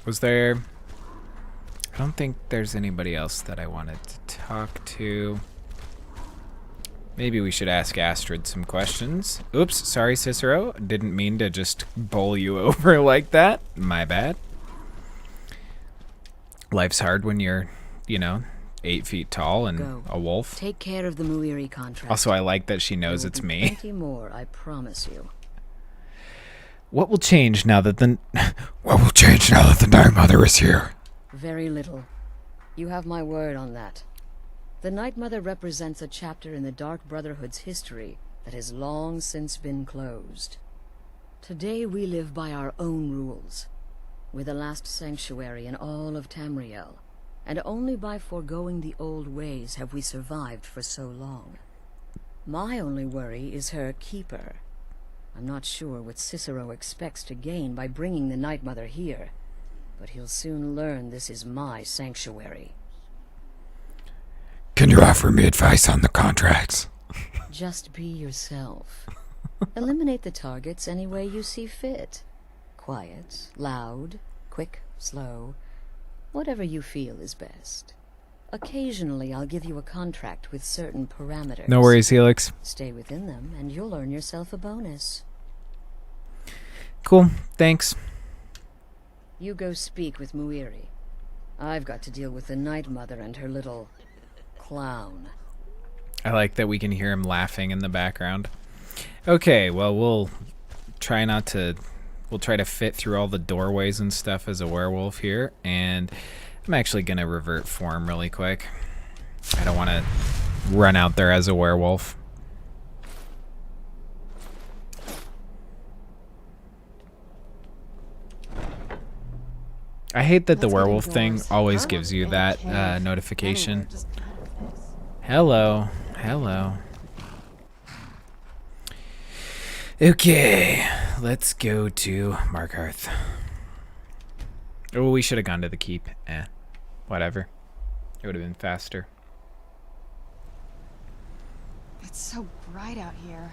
Was there... I don't think there's anybody else that I wanted to talk to. Maybe we should ask Astrid some questions. Oops, sorry, Cicero. Didn't mean to just bowl you over like that. My bad. Life's hard when you're, you know, 8 feet tall and a wolf. Take care of the Muiri contract. Also, I like that she knows it's me. Plenty more, I promise you. What will change now that the... What will change now that the Night Mother is here? Very little. You have my word on that. The Night Mother represents a chapter in the Dark Brotherhood's history that has long since been closed. Today we live by our own rules. We're the last sanctuary in all of Tamriel, and only by foregoing the old ways have we survived for so long. My only worry is her keeper. I'm not sure what Cicero expects to gain by bringing the Night Mother here, but he'll soon learn this is my sanctuary. Can you offer me advice on the contracts? Just be yourself. Eliminate the targets any way you see fit. Quiet, loud, quick, slow. Whatever you feel is best. Occasionally I'll give you a contract with certain parameters. No worries, Helix. Stay within them and you'll earn yourself a bonus. Cool, thanks. You go speak with Muiri. I've got to deal with the Night Mother and her little... clown. I like that we can hear him laughing in the background. Okay, well, we'll try to fit through all the doorways and stuff as a werewolf here, and I'm actually gonna revert form really quick. I don't want to run out there as a werewolf. I hate that the werewolf thing always gives you that notification. Hello. Hello. Okay, let's go to Markarth. Oh, we should have gone to the keep. Whatever. It would have been faster. It's so bright out here.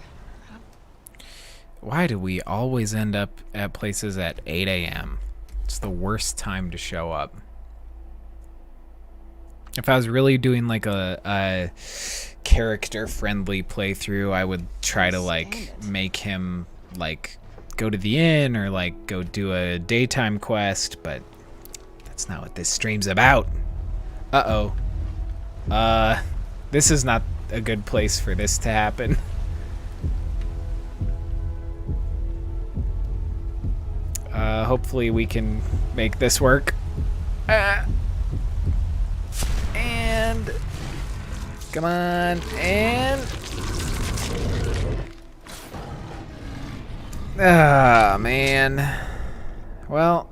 Why do we always end up at places at 8 a.m.? It's the worst time to show up. If I was really doing like a character-friendly playthrough, I would try to like make him like go to the inn or like go do a daytime quest, but that's not what this stream's about. Uh-oh. This is not a good place for this to happen. Hopefully we can make this work. And come on, and man. Well,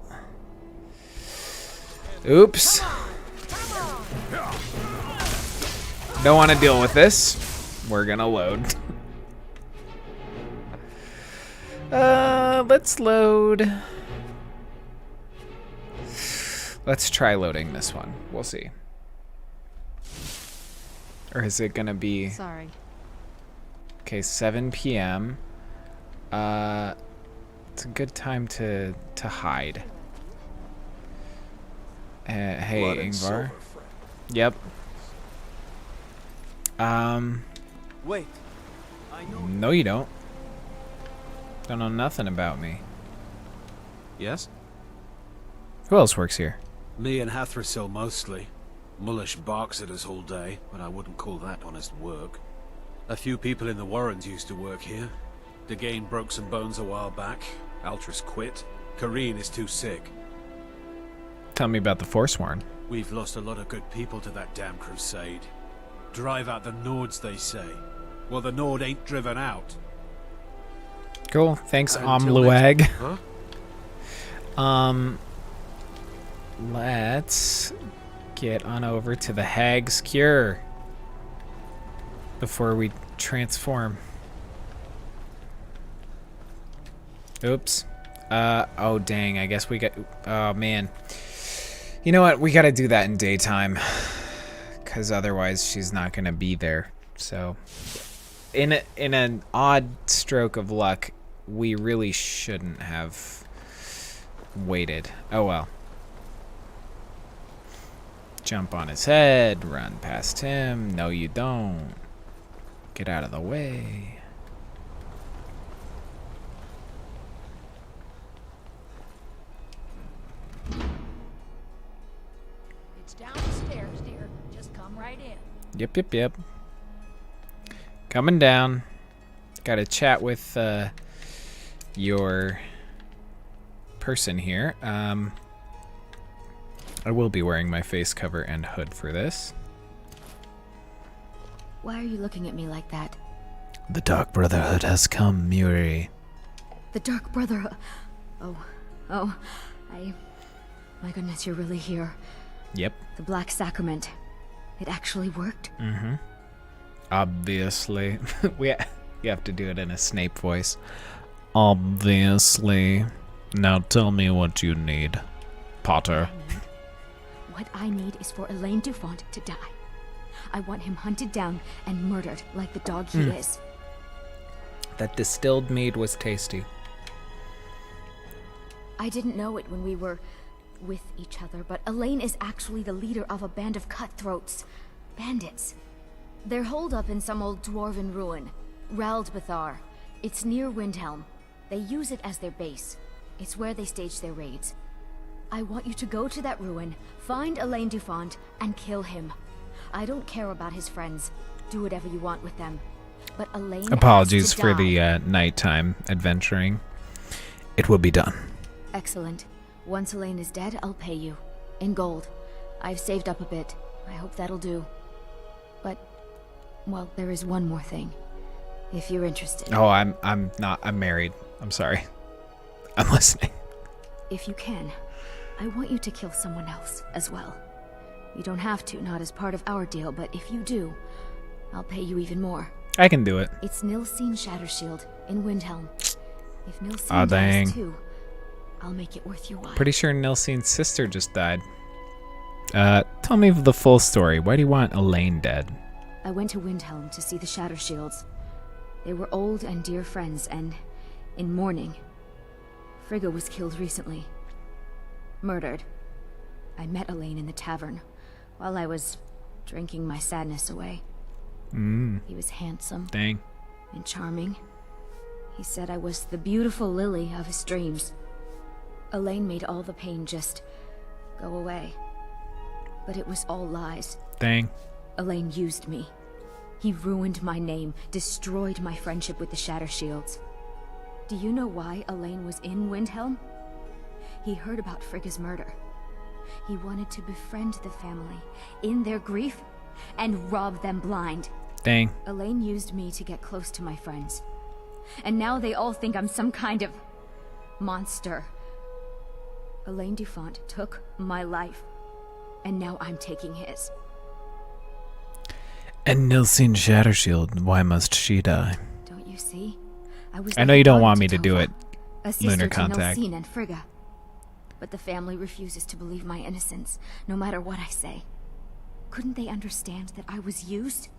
oops. Don't want to deal with this. We're gonna load. Let's load. Let's try loading this one. We'll see. Or is it gonna be... Sorry. Okay, 7 p.m. It's a good time to hide. Hey, Ingvar. Yep. Wait. I know. No, you don't. Don't know nothing about me. Yes? Who else works here? Me and Hathrasil mostly. Mullish barks at us all day, but I wouldn't call that honest work. A few people in the Warrens used to work here. Dagain broke some bones a while back. Altris quit. Kareen is too sick. Tell me about the Forsworn. We've lost a lot of good people to that damn crusade. Drive out the Nords, they say. Well, the Nord ain't driven out. Cool. Thanks, Until Omluag. Huh? Let's get on over to the Hag's Cure before we transform. Oops. Oh dang, I guess we got... Oh man. You know what? We gotta do that in daytime. Because otherwise she's not gonna be there. So, in an odd stroke of luck, we really shouldn't have waited. Oh well. Jump on his head, run past him. No, you don't. Get out of the way. It's down the stairs, dear. Just come right in. Yep. Coming down. Got to chat with your person here. I will be wearing my face cover and hood for this. Why are you looking at me like that? The Dark Brotherhood has come, Muiri. The Dark Brotherhood. Oh, my goodness, you're really here. Yep. The Black Sacrament. It actually worked? Mm-hmm. Obviously. You have to do it in a Snape voice. Obviously. Now tell me what you need, Potter. What I need is for Alaine Dufont to die. I want him hunted down and murdered like the dog he is. That distilled mead was tasty. I didn't know it when we were with each other, but Alaine is actually the leader of a band of cutthroats. Bandits. They're holed up in some old dwarven ruin. Raldbthar. It's near Windhelm. They use it as their base. It's where they stage their raids. I want you to go to that ruin, find Alaine Dufont, and kill him. I don't care about his friends. Do whatever you want with them. But Alaine Apologies has to for die. the nighttime adventuring. It will be done. Excellent. Once Alaine is dead, I'll pay you. In gold. I've saved up a bit. I hope that'll do. But, well, there is one more thing. If you're interested. Oh, I'm not. I'm married. I'm sorry. I'm listening. If you can, I want you to kill someone else as well. You don't have to, not as part of our deal, but if you do, I'll pay you even more. I can do it. It's Nilsine Shattershield in Windhelm. If Nilsine Aw, dang. dies too, I'll make it worth your while. Pretty sure Nilsine's sister just died. Tell me the full story. Why do you want Alaine dead? I went to Windhelm to see the Shattershields. They were old and dear friends, and in mourning. Frigga was killed recently. Murdered. I met Alaine in the tavern, while I was drinking my sadness away. He was handsome. Dang. And charming. He said I was the beautiful lily of his dreams. Alaine made all the pain just go away. But it was all lies. Dang. Alaine used me. He ruined my name, destroyed my friendship with the Shattershields. Do you know why Alaine was in Windhelm? He heard about Frigga's murder. He wanted to befriend the family in their grief and rob them blind. Dang. Alaine used me to get close to my friends. And now they all think I'm some kind of monster. Alaine Dufont took my life, and now I'm taking his. And Nilsine Shattershield, why must she die? Don't you see? I know you don't want me to do it, Lunar Contact. Nilsine and Frigga. But the family refuses to believe my innocence, no matter what I say. Couldn't they understand that I was used?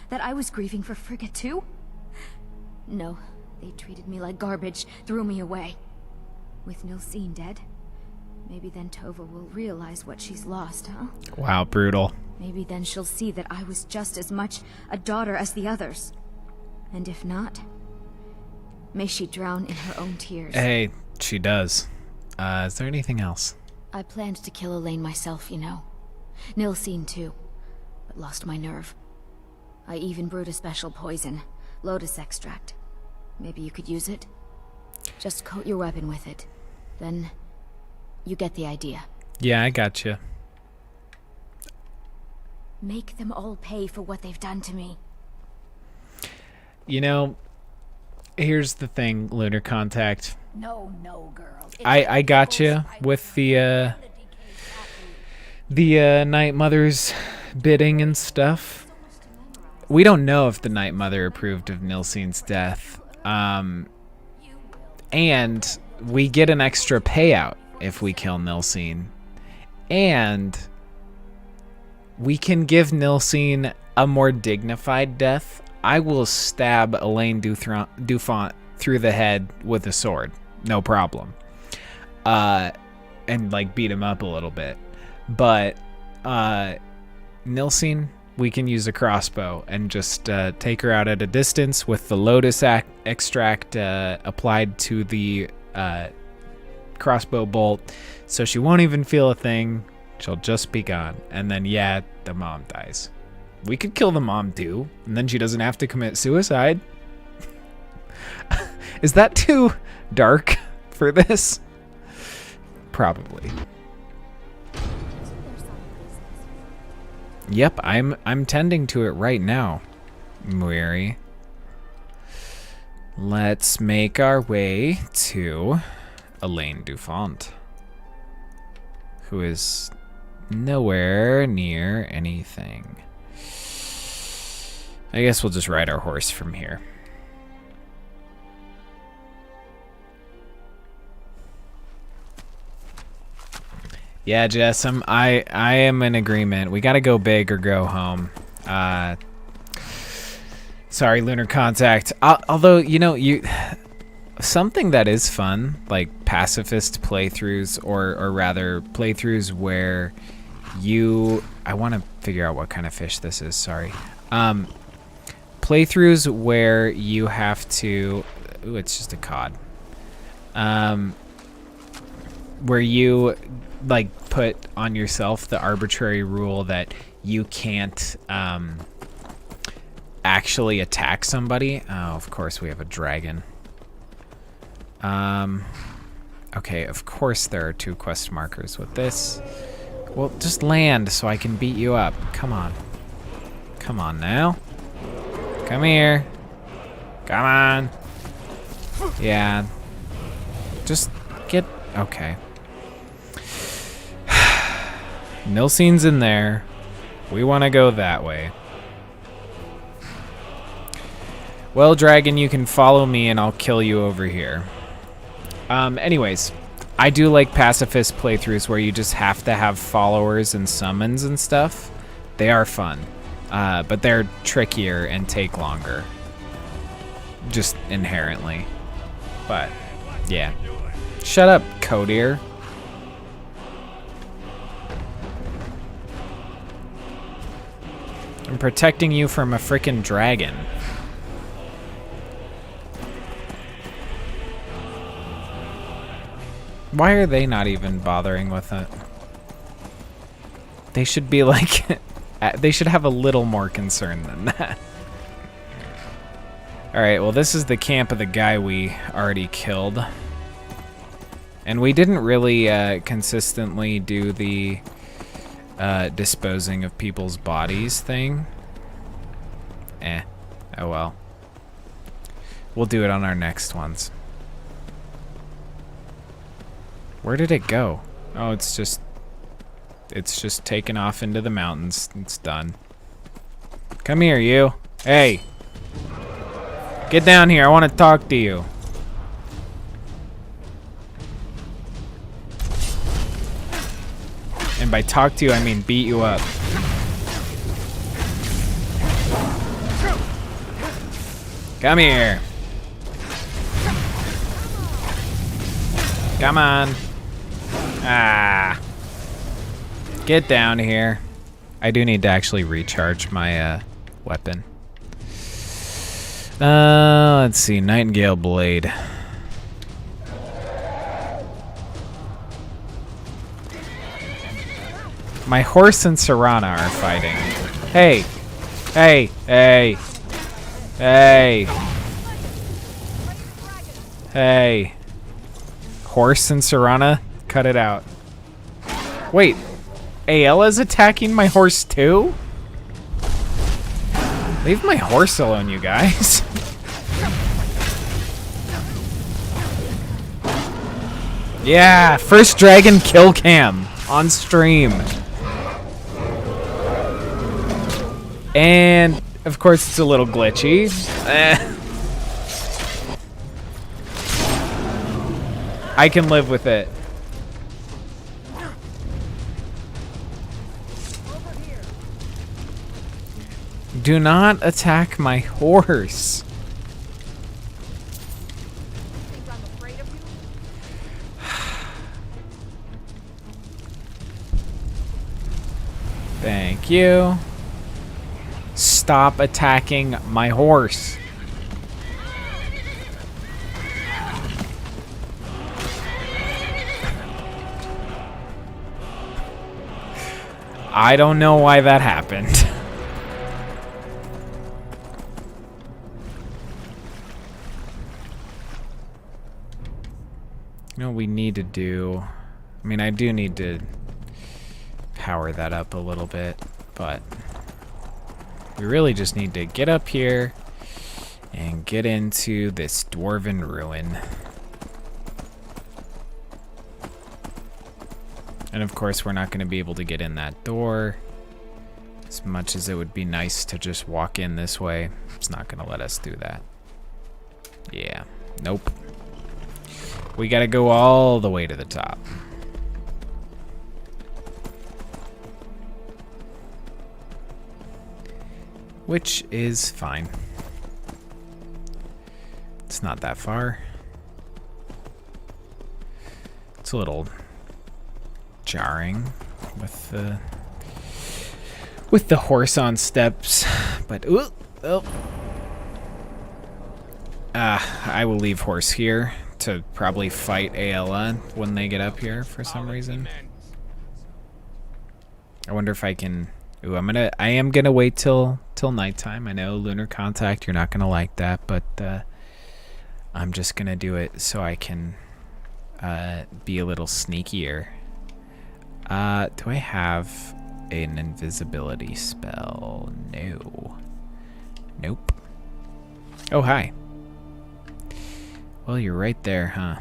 That I was grieving for Frigga too? No, they treated me like garbage, threw me away. With Nilsine dead, maybe then Tova will realize what she's lost, huh? Wow, brutal. Maybe then she'll see that I was just as much a daughter as the others. And if not, may she drown in her own tears. Hey, she does. Is there anything else? I planned to kill Alaine myself, you know. Nilsine too, but lost my nerve. I even brewed a special poison, lotus extract. Maybe you could use it? Just coat your weapon with it. Then, you get the idea. Yeah, I got you. Make them all pay for what they've done to me. You know, here's the thing, Lunar Contact. No, girl. I got you with the Night Mother's bidding and stuff. We don't know if the Night Mother approved of Nilsine's death. And we get an extra payout if we kill Nilsine. And we can give Nilsine a more dignified death. I will stab Alaine Dufont through the head with a sword. No problem. And like beat him up a little bit. But Nilsine, we can use a crossbow and just take her out at a distance with the lotus extract applied to the crossbow bolt, so she won't even feel a thing. She'll just be gone. And then, yeah, the mom dies. We could kill the mom too, and then she doesn't have to commit suicide. Is that too dark for this? Probably. Yep, I'm tending to it right now, Muiri. Let's make our way to Alaine Dufont, who is nowhere near anything. I guess we'll just ride our horse from here. Yeah, Jess, I am in agreement. We gotta go big or go home. Sorry, Lunar Contact. Although, you know, something that is fun, like pacifist playthroughs, or rather playthroughs where I want to figure out what kind of fish this is. Sorry. Playthroughs where you have to. Ooh, it's just a cod. Where you like put on yourself the arbitrary rule that you can't actually attack somebody. Oh, of course we have a dragon. Okay, of course there are 2 quest markers with this. Well, just land so I can beat you up. Come on. Come on now. Come here. Come on. Yeah. Just get... Okay. Nilsine's in there. We want to go that way. Well, dragon, you can follow me and I'll kill you over here. Anyways, I do like pacifist playthroughs where you just have to have followers and summons and stuff. They are fun, but they're trickier and take longer. Just inherently. But, yeah. Shut up, Codeer. I'm protecting you from a frickin' dragon. Why are they not even bothering with it? They should be like... they should have a little more concern than that. Alright, well this is the camp of the guy we already killed. And we didn't really consistently do the disposing of people's bodies thing. Oh well. We'll do it on our next ones. Where did it go? Oh, it's just taken off into the mountains. It's done. Come here, you. Hey. Get down here. I want to talk to you. And by talk to you, I mean beat you up. Come here. Come on. Ah. Get down here. I do need to actually recharge my weapon. Let's see. Nightingale Blade. My horse and Serana are fighting. Hey. Hey. Hey. Hey. Hey. Horse and Serana, cut it out. Wait, Ayla's attacking my horse too? Leave my horse alone, you guys. Yeah, first dragon kill cam on stream. And of course it's a little glitchy. I can live with it. Do not attack my horse. Thank you. Stop attacking my horse. I don't know why that happened. You know what we need to do? I mean, I do need to power that up a little bit, but we really just need to get up here and get into this dwarven ruin. And of course, we're not going to be able to get in that door. As much as it would be nice to just walk in this way, it's not going to let us do that. Yeah, nope. We got to go all the way to the top. Which is fine. It's not that far. It's a little jarring with the horse on steps, but I will leave horse here to probably fight Ayla when they get up here for some reason. I wonder if I can. Ooh, I am gonna wait till nighttime. I know lunar contact, you're not gonna like that, but I'm just gonna do it so I can be a little sneakier. Do I have an invisibility spell? No. Nope. Oh, hi. Well, you're right there, huh?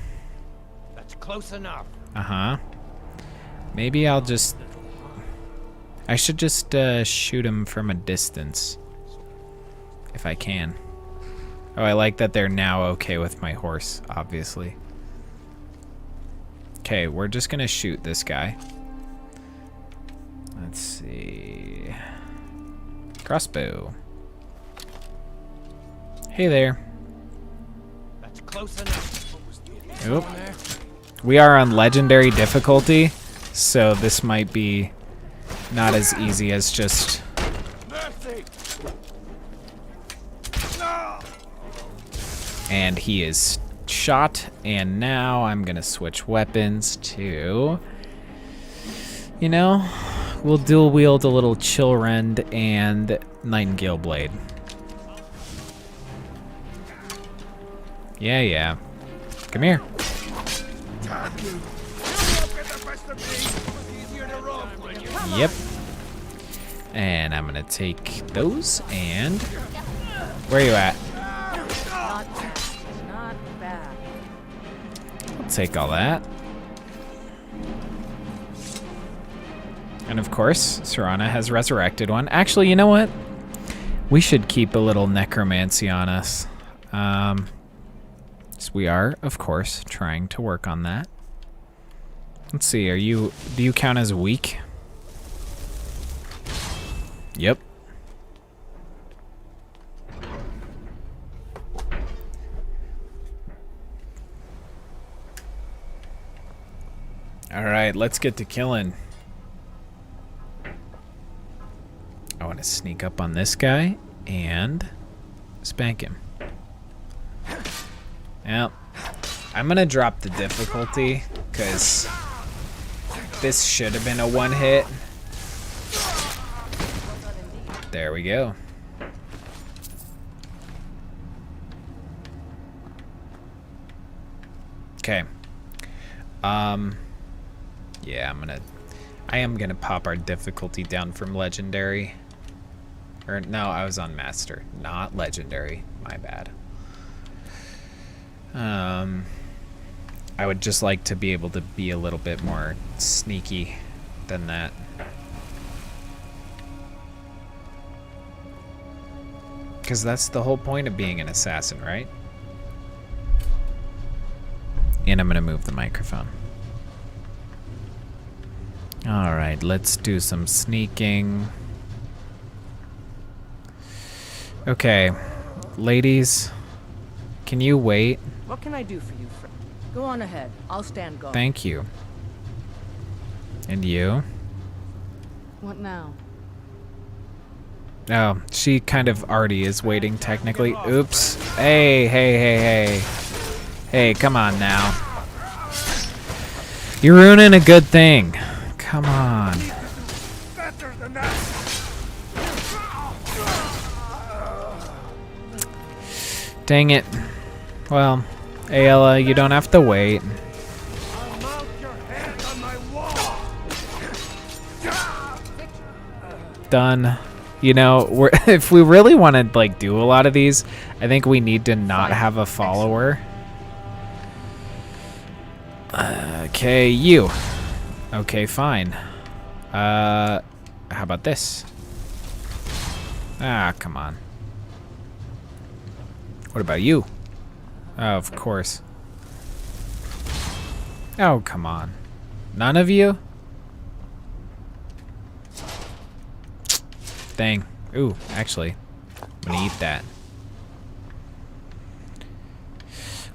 That's close enough. Uh-huh. Maybe I'll just... I should just shoot him from a distance. If I can. Oh, I like that they're now okay with my horse, obviously. Okay, we're just gonna shoot this guy. Let's see. Crossbow. Hey there. That's close enough. Oop. We are on legendary difficulty, so this might be not as easy as just... And he is shot, and now I'm gonna switch weapons to... You know, we'll dual wield a little Chill Rend and Nightingale Blade. Yeah. Come here. Yep. And I'm gonna take those and... Where are you at? Not bad. I'll take all that. And of course, Serana has resurrected one. Actually, you know what? We should keep a little necromancy on us. So we are, of course, trying to work on that. Let's see, do you count as weak? Yep. All right, let's get to killing. I want to sneak up on this guy and spank him. Well, I'm gonna drop the difficulty because this should have been a one hit. There we go. Okay. Yeah, I am gonna pop our difficulty down from legendary. Or no, I was on master, not legendary. My bad. I would just like to be able to be a little bit more sneaky than that. Because that's the whole point of being an assassin, right? And I'm gonna move the microphone. Alright, let's do some sneaking. Okay, ladies, can you wait? What can I do for you, friend? Go on ahead. I'll stand guard. Thank you. And you? What now? Oh, she kind of already is waiting, technically. Oops. Hey, hey, hey, hey. Hey, come on now. You're ruining a good thing. Come on. Dang it. Well, Ayala, you don't have to wait. Done. You know, if we really want to like do a lot of these, I think we need to not have a follower. Okay, you. Okay, fine. How about this? Ah, come on. What about you? Oh, of course. Oh, come on. None of you? Dang. Ooh, actually, I'm gonna eat that.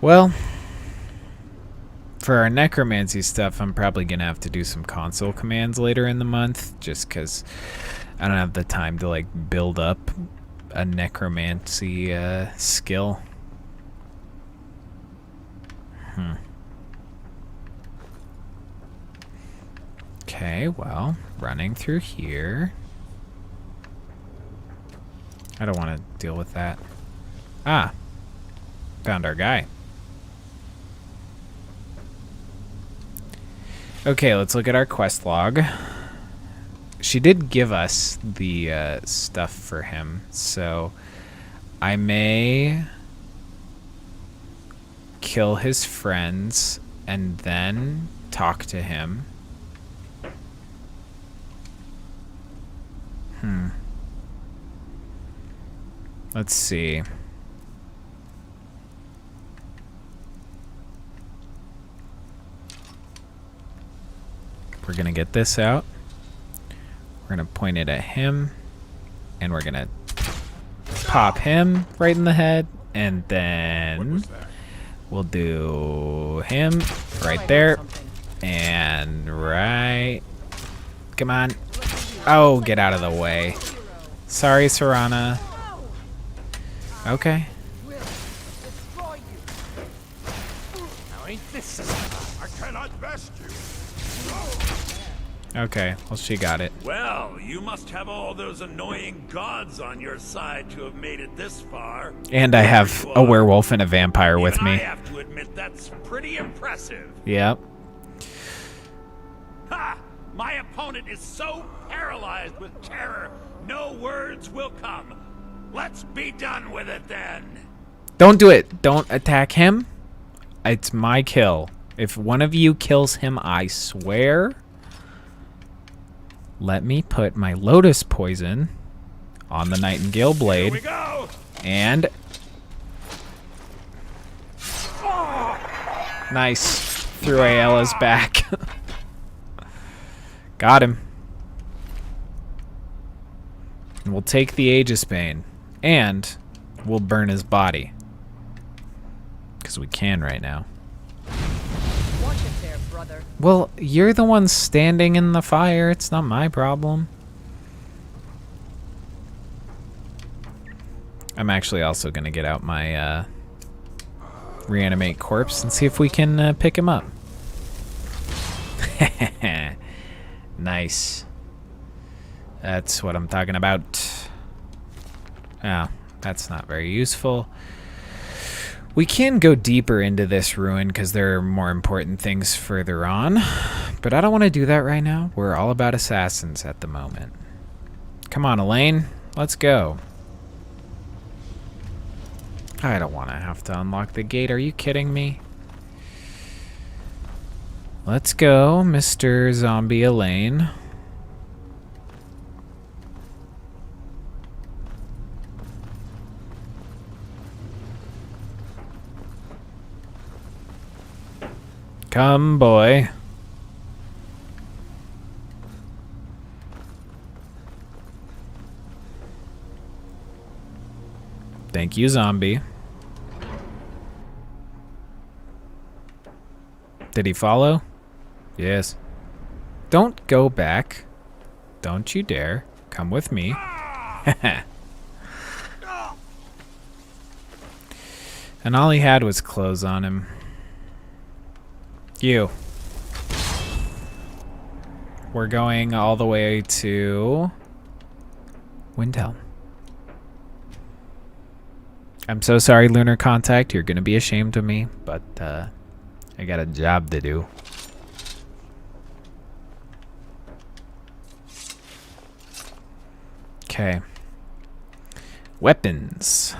Well, for our necromancy stuff, I'm probably gonna have to do some console commands later in the month, just because I don't have the time to like build up a necromancy skill. Okay, well, running through here. I don't want to deal with that. Ah, found our guy. Okay, let's look at our quest log. She did give us the stuff for him, so I may kill his friends and then talk to him. Let's see. We're gonna get this out. We're gonna point it at him, and we're gonna pop him right in the head, and then we'll do him right there, and right. Come on. Oh, get out of the way. Sorry, Serana. Okay. I cannot best you. Okay, well, she got it. Well, you must have all those annoying gods on your side to have made it this far. And I have a werewolf and a vampire with me. I have to admit that's pretty impressive. Yep. Ha! My opponent is so paralyzed with terror, no words will come. Let's be done with it then. Don't do it. Don't attack him. It's my kill. If one of you kills him, I swear. Let me put my lotus poison on the Nightingale blade. Here we go. And nice. Through Ayala's back. Got him. And we'll take the Aegis Bane. And we'll burn his body. Because we can right now. Watch it there, brother. Well, you're the one standing in the fire. It's not my problem. I'm actually also going to get out my reanimate corpse and see if we can pick him up. Nice. That's what I'm talking about. Oh, that's not very useful. We can go deeper into this ruin because there are more important things further on, But I don't want to do that right now. We're all about assassins at the moment. Come on, Alaine. Let's go. I don't want to have to unlock the gate. Are you kidding me? Let's go, Mr. Zombie Alaine. Come, boy. Thank you, zombie. Did he follow? Yes. Don't go back. Don't you dare. Come with me. And all he had was clothes on him. You. We're going all the way to Windhelm. I'm so sorry, Lunar Contact. You're going to be ashamed of me, but I got a job to do. Okay. Weapons.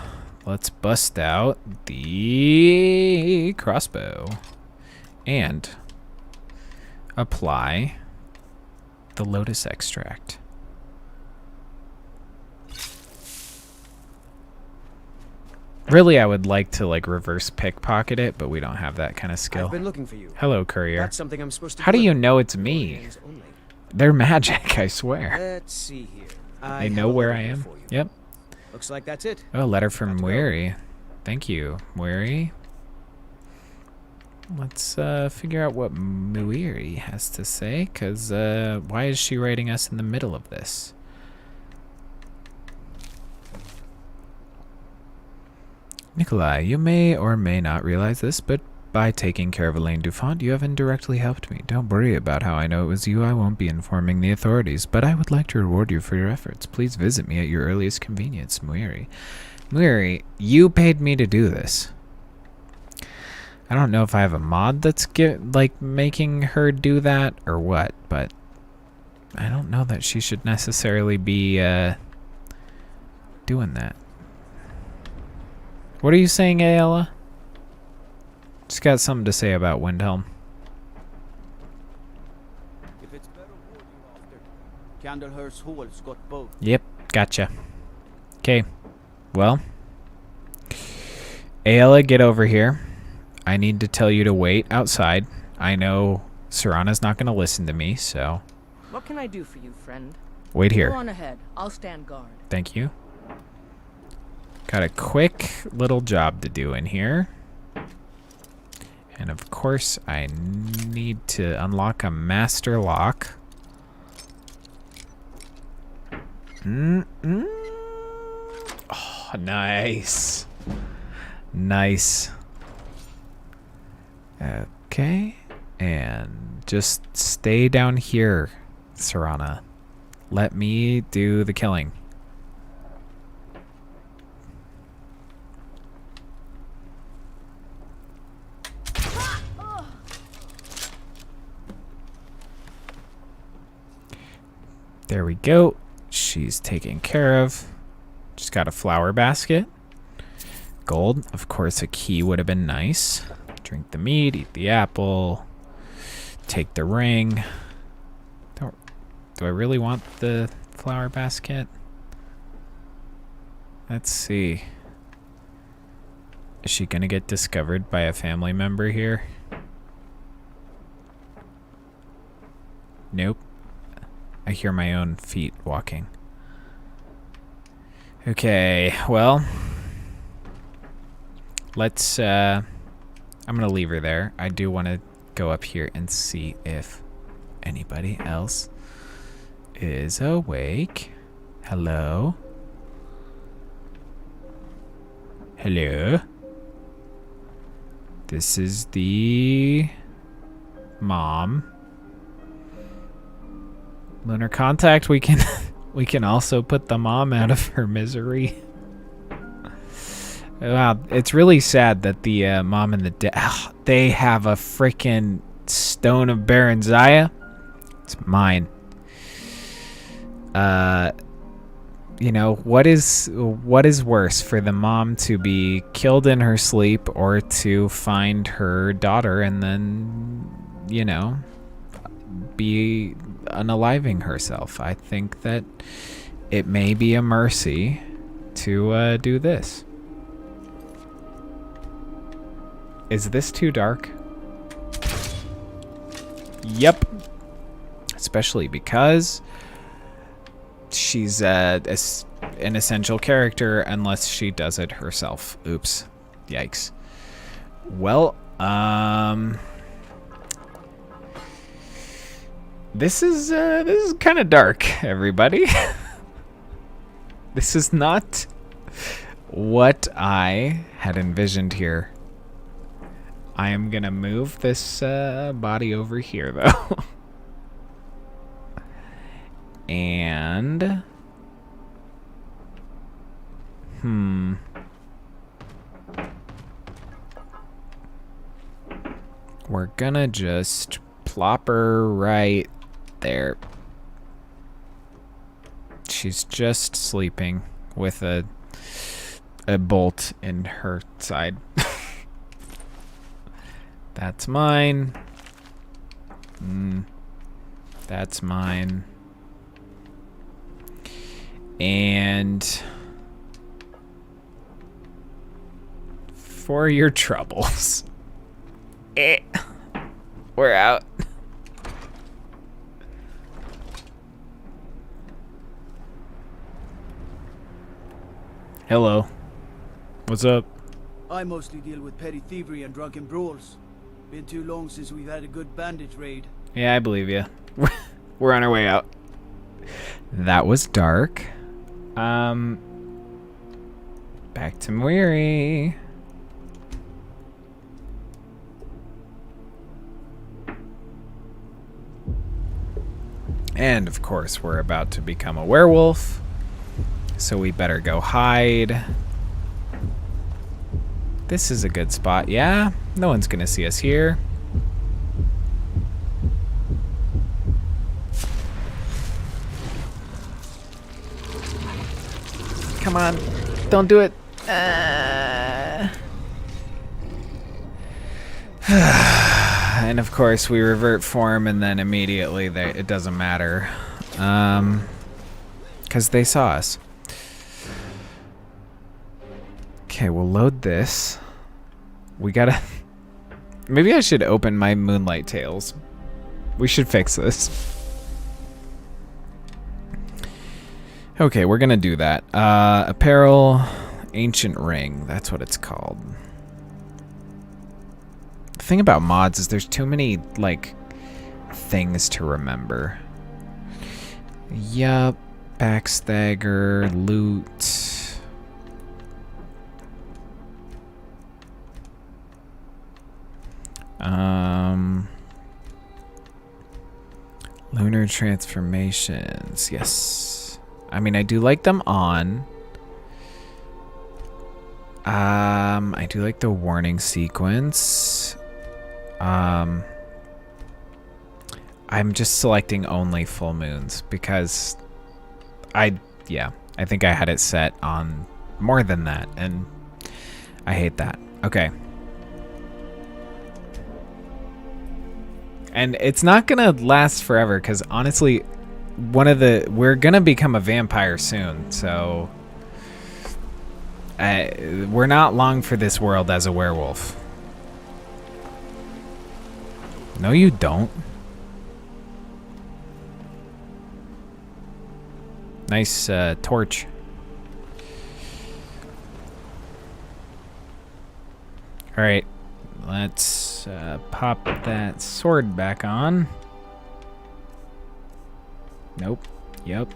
Let's bust out the crossbow and apply the lotus extract. Really, I would like to like reverse pickpocket it, but we don't have that kind of skill. I've been looking for you. Hello, courier. That's something I'm supposed to How do you deliver. know it's me? They're magic, I swear. Let's see here. They know where I am. Yep. Looks like that's it. Oh, letter from Muiri. Thank you, Muiri. Let's figure out what Muiri has to say, because why is she writing us in the middle of this? Nikolai, you may or may not realize this, but by taking care of Alaine Dufont, you have indirectly helped me. Don't worry about how I know it was you. I won't be informing the authorities, but I would like to reward you for your efforts. Please visit me at your earliest convenience, Muiri. Muiri, you paid me to do this. I don't know if I have a mod that's making her do that or what, but I don't know that she should necessarily be doing that. What are you saying, Ayala? Just got something to say about Windhelm. If it's better wood you after, Candlehurst Hall's got both. Yep, gotcha. Okay, well, Ayala, get over here. I need to tell you to wait outside. I know Serana's not going to listen to me, so... What can I do for you, friend? Wait here. Go on ahead. I'll stand guard. Thank you. Got a quick little job to do in here. And of course, I need to unlock a master lock. Oh, nice. Nice. Okay. And just stay down here, Serana. Let me do the killing. There we go. She's taken care of. Just got a flower basket. Gold. Of course, a key would have been nice. Drink the mead, eat the apple, take the ring. Do I really want the flower basket? Let's see. Is she gonna get discovered by a family member here? Nope. I hear my own feet walking. Okay, well, let's, I'm gonna leave her there. I do want to go up here and see if anybody else is awake. Hello? Hello? This is the mom. Lunar Contact, we can also put the mom out of her misery. Wow, it's really sad that the mom and the dad, they have a freaking Stone of Baronziah. It's mine. You know, what is worse, for the mom to be killed in her sleep or to find her daughter and then, you know, be unaliving herself? I think that it may be a mercy to do this. Is this too dark? Yep. Especially because she's an essential character unless she does it herself. Oops. Yikes. Well, this is kind of dark, everybody. This is not what I had envisioned here. I am gonna move this body over here, though. And we're gonna just plop her right there. She's just sleeping with a bolt in her side. That's mine. That's mine. And for your troubles, we're out. Hello. What's up? I mostly deal with petty thievery and drunken brawls. Been too long since we've had a good bandage raid. Yeah, I believe you. We're on our way out. That was dark. Back to Muiri. And of course, we're about to become a werewolf, so we better go hide. This is a good spot, yeah? No one's gonna see us here. Come on, don't do it. And of course we revert form and then immediately it doesn't matter. 'Cause they saw us. Okay, we'll load this. We gotta... Maybe I should open my Moonlight Tales. We should fix this. Okay, we're gonna do that. Apparel, Ancient Ring. That's what it's called. The thing about mods is there's too many, like, things to remember. Yup. Backstagger, loot... Lunar transformations, yes. I mean, I do like them on. I do like the warning sequence. I'm just selecting only full moons because I think I had it set on more than that, and I hate that. Okay. And it's not gonna last forever because honestly, we're gonna become a vampire soon, so we're not long for this world as a werewolf. No, you don't. Nice torch. All right. Let's pop that sword back on. Nope. Yep.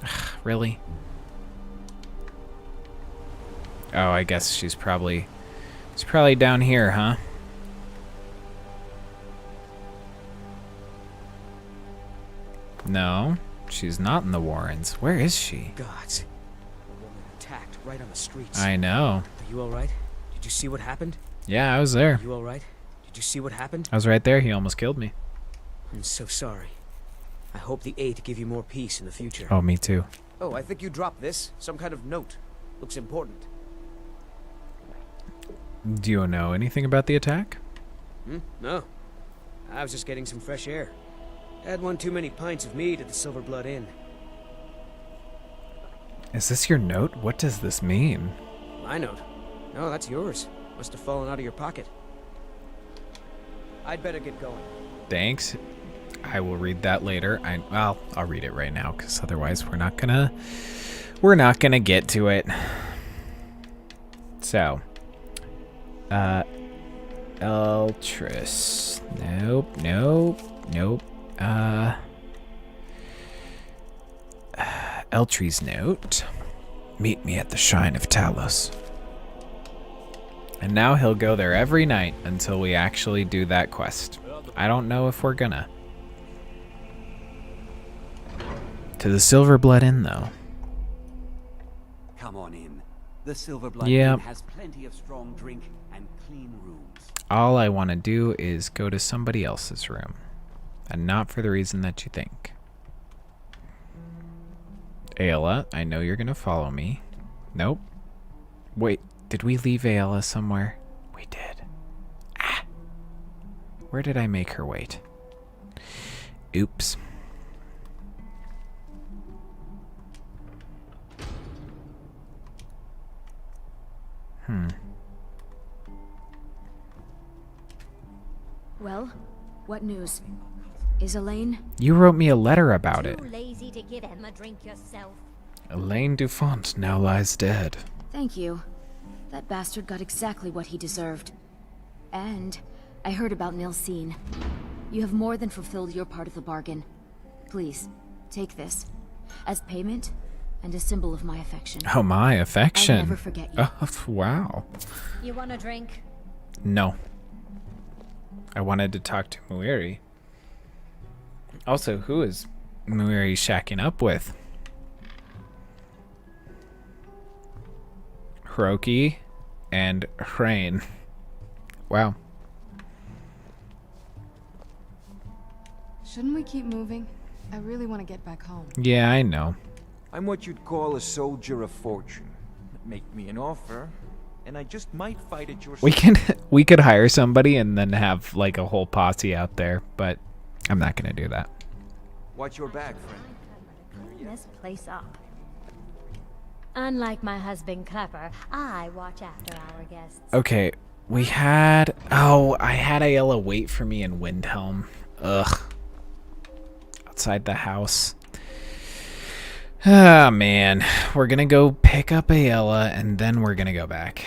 Ugh, really? Oh, I guess she's probably down here, huh? No, she's not in the Warrens. Where is she? Gods. A woman attacked right on the streets. I know. Are you all right? Did Did you see what happened? Yeah, I was there. You all right? Did you see what happened? I was right there. He almost killed me. I'm so sorry. I hope the 8 give you more peace in the future. Oh, me too. Oh, I think you dropped this. Some kind of note. Looks important. Do you know anything about the attack? No. I was just getting some fresh air. Had one too many pints of mead at the Silver Blood Inn. Is this your note? What does this mean? My note? No, that's yours. Must have fallen out of your pocket. I'd better get going. Thanks. I will read that later. Well, I'll read it right now because otherwise we're not gonna get to it. So, Eltris. Nope. Eltri's note. Meet me at the Shrine of Talos. And now he'll go there every night until we actually do that quest. I don't know if we're gonna. To the Silver Blood Inn, though. Come on in. The Silver Blood Inn has plenty of strong drink and clean rooms. All I want to do is go to somebody else's room. And not for the reason that you think. Ayla, I know you're gonna follow me. Nope. Wait, did we leave Ayla somewhere? We did. Ah! Where did I make her wait? Oops. Well, what news? Is Alaine? You wrote me a letter about it. Too lazy to give him a drink yourself. Alaine Dufont now lies dead. Thank you. That bastard got exactly what he deserved. And I heard about Nilsine. You have more than fulfilled your part of the bargain. Please, take this. As payment and a symbol of my affection. Oh, my affection. I'll never forget you. Oh, wow. You want a drink? No. I wanted to talk to Muiri. Also, who is Muiri shacking up with? Hiroki and Hrain. Wow. Shouldn't we keep moving? I really want to get back home. Yeah, I know. I'm what you'd call a soldier of fortune. Make me an offer, and I just might fight at your We could hire somebody and then have like a whole posse out there, but I'm not gonna do that. Watch your back, friend. Clean this place up. Unlike my husband Clepper, I watch after our guests. Okay, we had... Oh, I had Ayla wait for me in Windhelm. Ugh. Outside the house. Ah, man. We're gonna go pick up Ayla, and then we're gonna go back.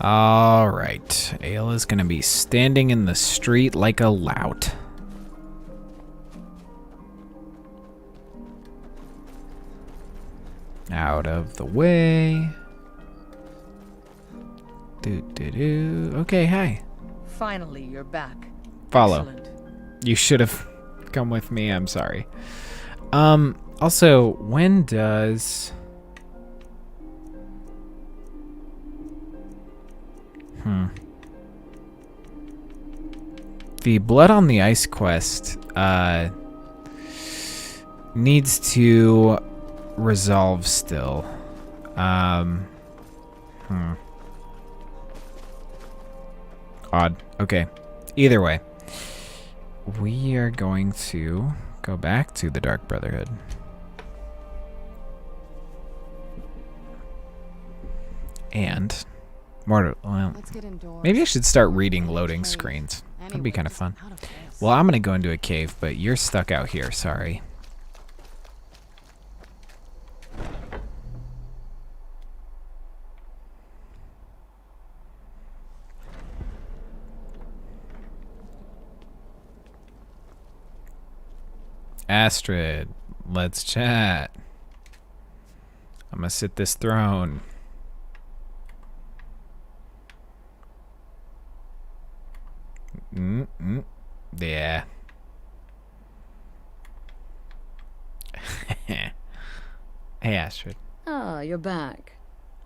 Alright. Ayla's gonna be standing in the street like a lout. Out of the way. Okay, hi. Finally, you're back. Follow. Excellent. You should have come with me. I'm sorry. Also, when does... The Blood on the Ice quest needs to resolve still. Odd. Okay. Either way, we are going to go back to the Dark Brotherhood. And more. Well, maybe I should start reading loading screens. That'd be kind of fun. Well, I'm gonna go into a cave, but you're stuck out here. Sorry. Astrid, let's chat. I'm gonna sit this throne. Yeah. Hey, Astrid. Ah, you're back.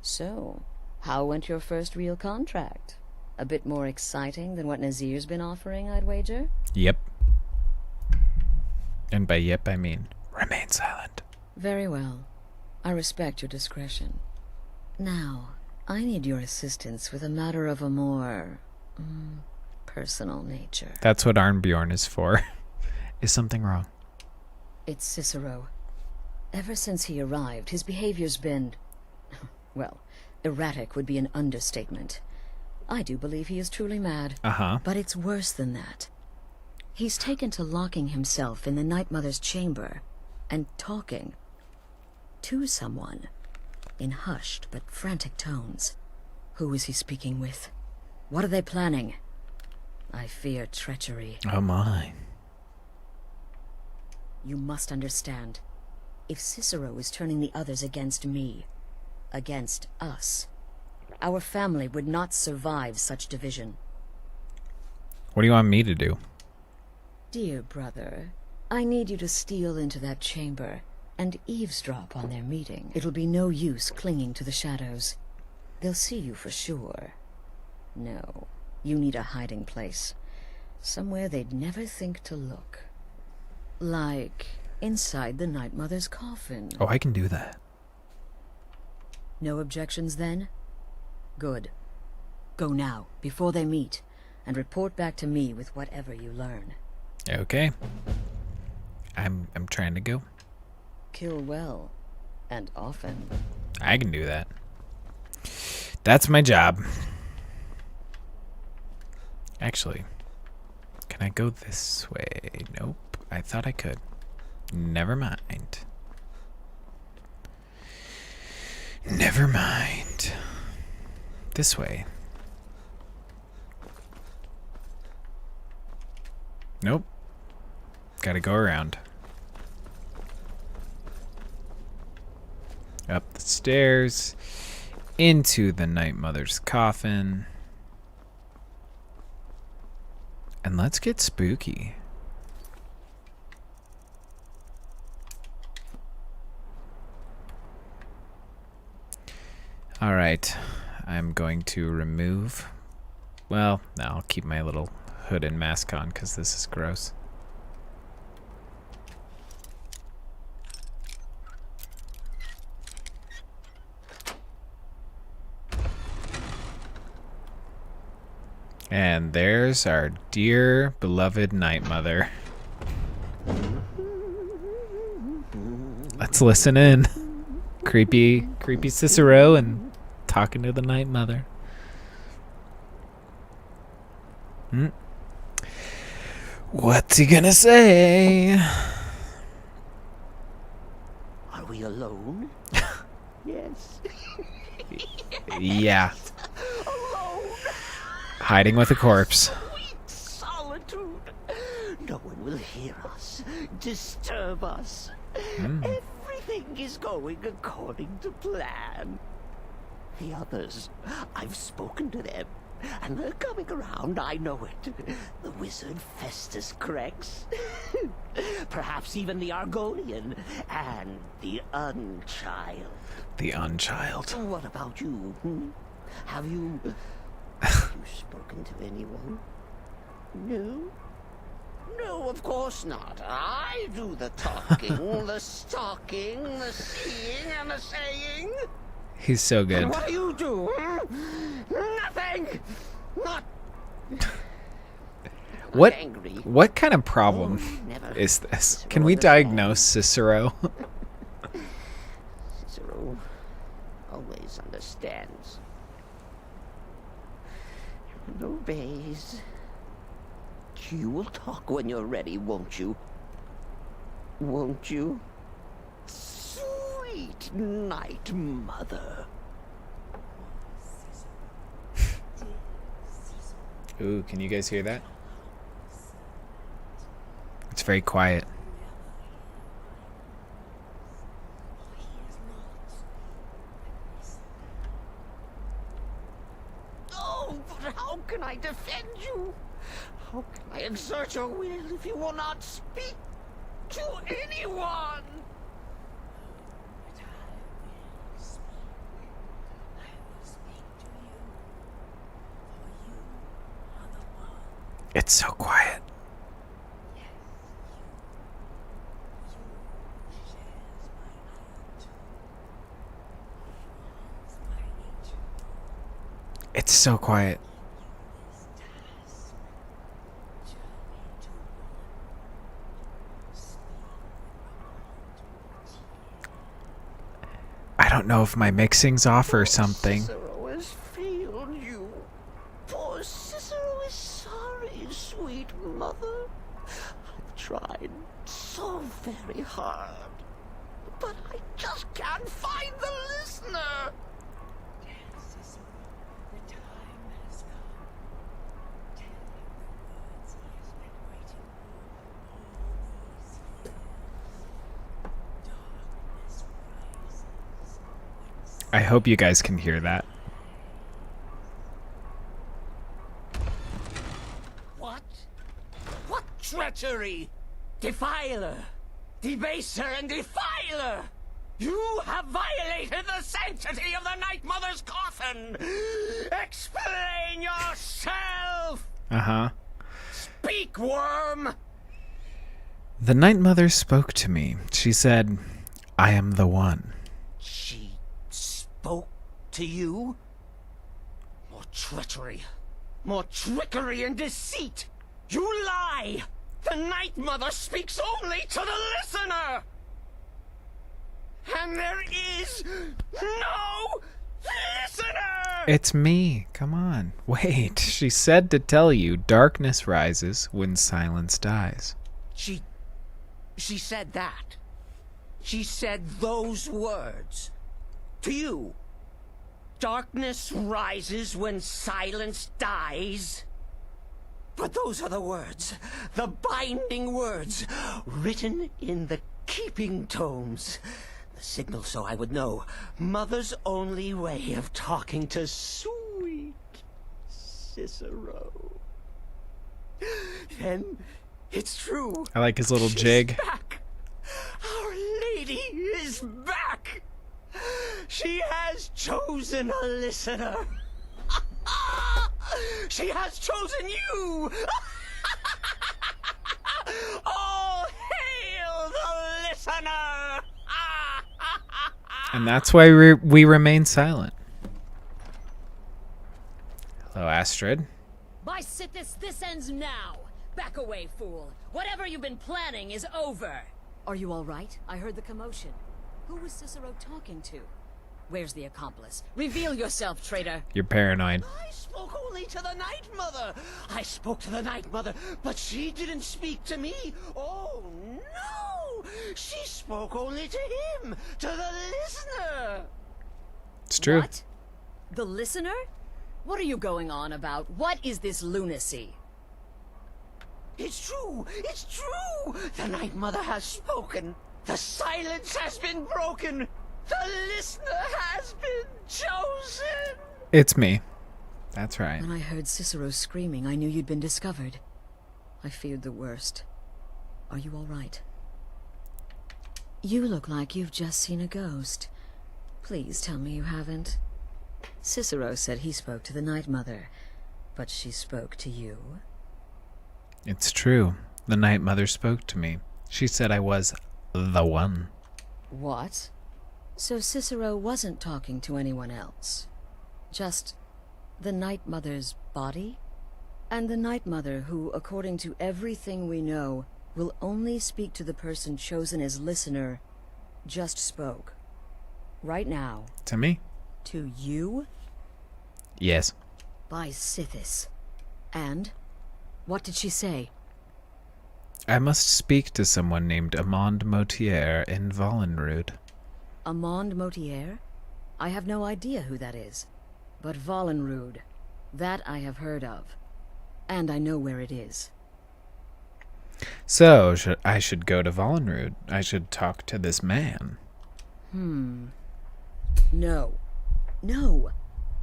So, how went your first real contract? A bit more exciting than what Nazir's been offering, I'd wager? Yep. And by yep, I mean remain silent. Very well. I respect your discretion. Now, I need your assistance with a matter of a more personal nature. That's what Arnbjorn is for. Is something wrong? It's Cicero. Ever since he arrived, his behavior's been... well, erratic would be an understatement. I do believe he is truly mad. Uh-huh. But it's worse than that. He's taken to locking himself in the Night Mother's chamber and talking to someone in hushed but frantic tones. Who is he speaking with? What are they planning? I fear treachery. Oh my. You must understand. If Cicero is turning the others against me, against us, our family would not survive such division. What do you want me to do? Dear brother, I need you to steal into that chamber and eavesdrop on their meeting. It'll be no use clinging to the shadows. They'll see you for sure. No, you need a hiding place. Somewhere they'd never think to look. Like inside the Night Mother's coffin. Oh, I can do that. No objections then? Good. Go now, before they meet, and report back to me with whatever you learn. Okay. I'm trying to go. Kill well, and often. I can do that. That's my job. Actually, can I go this way? Nope. I thought I could. Never mind. Never mind. This way. Nope. Gotta go around. Up the stairs. Into the Night Mother's coffin. And let's get spooky. Alright. I'm going to remove... Well, no, I'll keep my little hood and mask on because this is gross. And there's our dear, beloved Night Mother. Let's listen in. Creepy Cicero and talking to the Night Mother. What's he gonna say? Are we alone? Yes. Yeah. Hiding with a corpse. Sweet solitude. No one will hear us, disturb us. Everything is going according to plan. The others, I've spoken to them, and they're coming around, I know it. The wizard Festus Crex. Perhaps even the Argonian, and the Unchild. The Unchild. What about you? Have you spoken to anyone? No? No, of course not. I do the talking, the stalking, the seeing, and the saying. He's so good. And what do you do? Nothing! Not... What angry. What kind of problem is this? Can we diagnose Cicero? Cicero always understands. And obeys. You will talk when you're ready, won't you? Won't you? Sweet Night Mother. Ooh, can you guys hear that? It's very quiet. Oh, but how can I defend you? How can I exert your will if you will not speak to anyone? It's so quiet. It's so quiet. I don't know if my mixing's off or something. Cicero has failed you. Poor Cicero is sorry, sweet mother. I've tried so very hard, but I just can't find the listener. I hope you guys can hear that. What? What treachery? Defiler! Debaser and defiler! You have violated the sanctity of the Night Mother's coffin! Explain yourself! Uh-huh. Speak, worm! The Night Mother spoke to me. She said, I am the one. She spoke to you? More treachery. More trickery and deceit! You lie! The Night Mother speaks only to the listener! And there is no listener! It's me. Come on. Wait. She said to tell you darkness rises when silence dies. She said that. She said those words. To you. Darkness rises when silence dies. But those are the words, the binding words, written in the keeping tomes. The signal so I would know. Mother's only way of talking to sweet Cicero. Then it's true. I like his little She's jig. Back. Our Lady is back. She has chosen a listener. She has chosen you. All hail the listener. And that's why we remain silent. Hello, Astrid. By Sithis, this ends now. Back away, fool. Whatever you've been planning is over. Are you all right? I heard the commotion. Who was Cicero talking to? Where's the accomplice? Reveal yourself, traitor. You're paranoid. I spoke only to the Night Mother. I spoke to the Night Mother, but she didn't speak to me. Oh, no. She spoke only to him, to the listener. It's true. What? The listener? What are you going on about? What is this lunacy? It's true. It's true. The Night Mother has spoken. The silence has been broken. The listener has been chosen. It's me. That's right. When I heard Cicero screaming, I knew you'd been discovered. I feared the worst. Are you all right? You look like you've just seen a ghost. Please tell me you haven't. Cicero said he spoke to the Night Mother, but she spoke to you. It's true. The Night Mother spoke to me. She said I was the one. What? So Cicero wasn't talking to anyone else? Just the Night Mother's body? And the Night Mother who, according to everything we know, will only speak to the person chosen as listener, just spoke. Right now. To me? To you? Yes. By Sithis. And? What did she say? I must speak to someone named Amaund Motierre in Vollenrud. Amaund Motierre? I have no idea who that is. But Vollenrud, that I have heard of. And I know where it is. So, I should go to Vollenrud. I should talk to this man. No. No.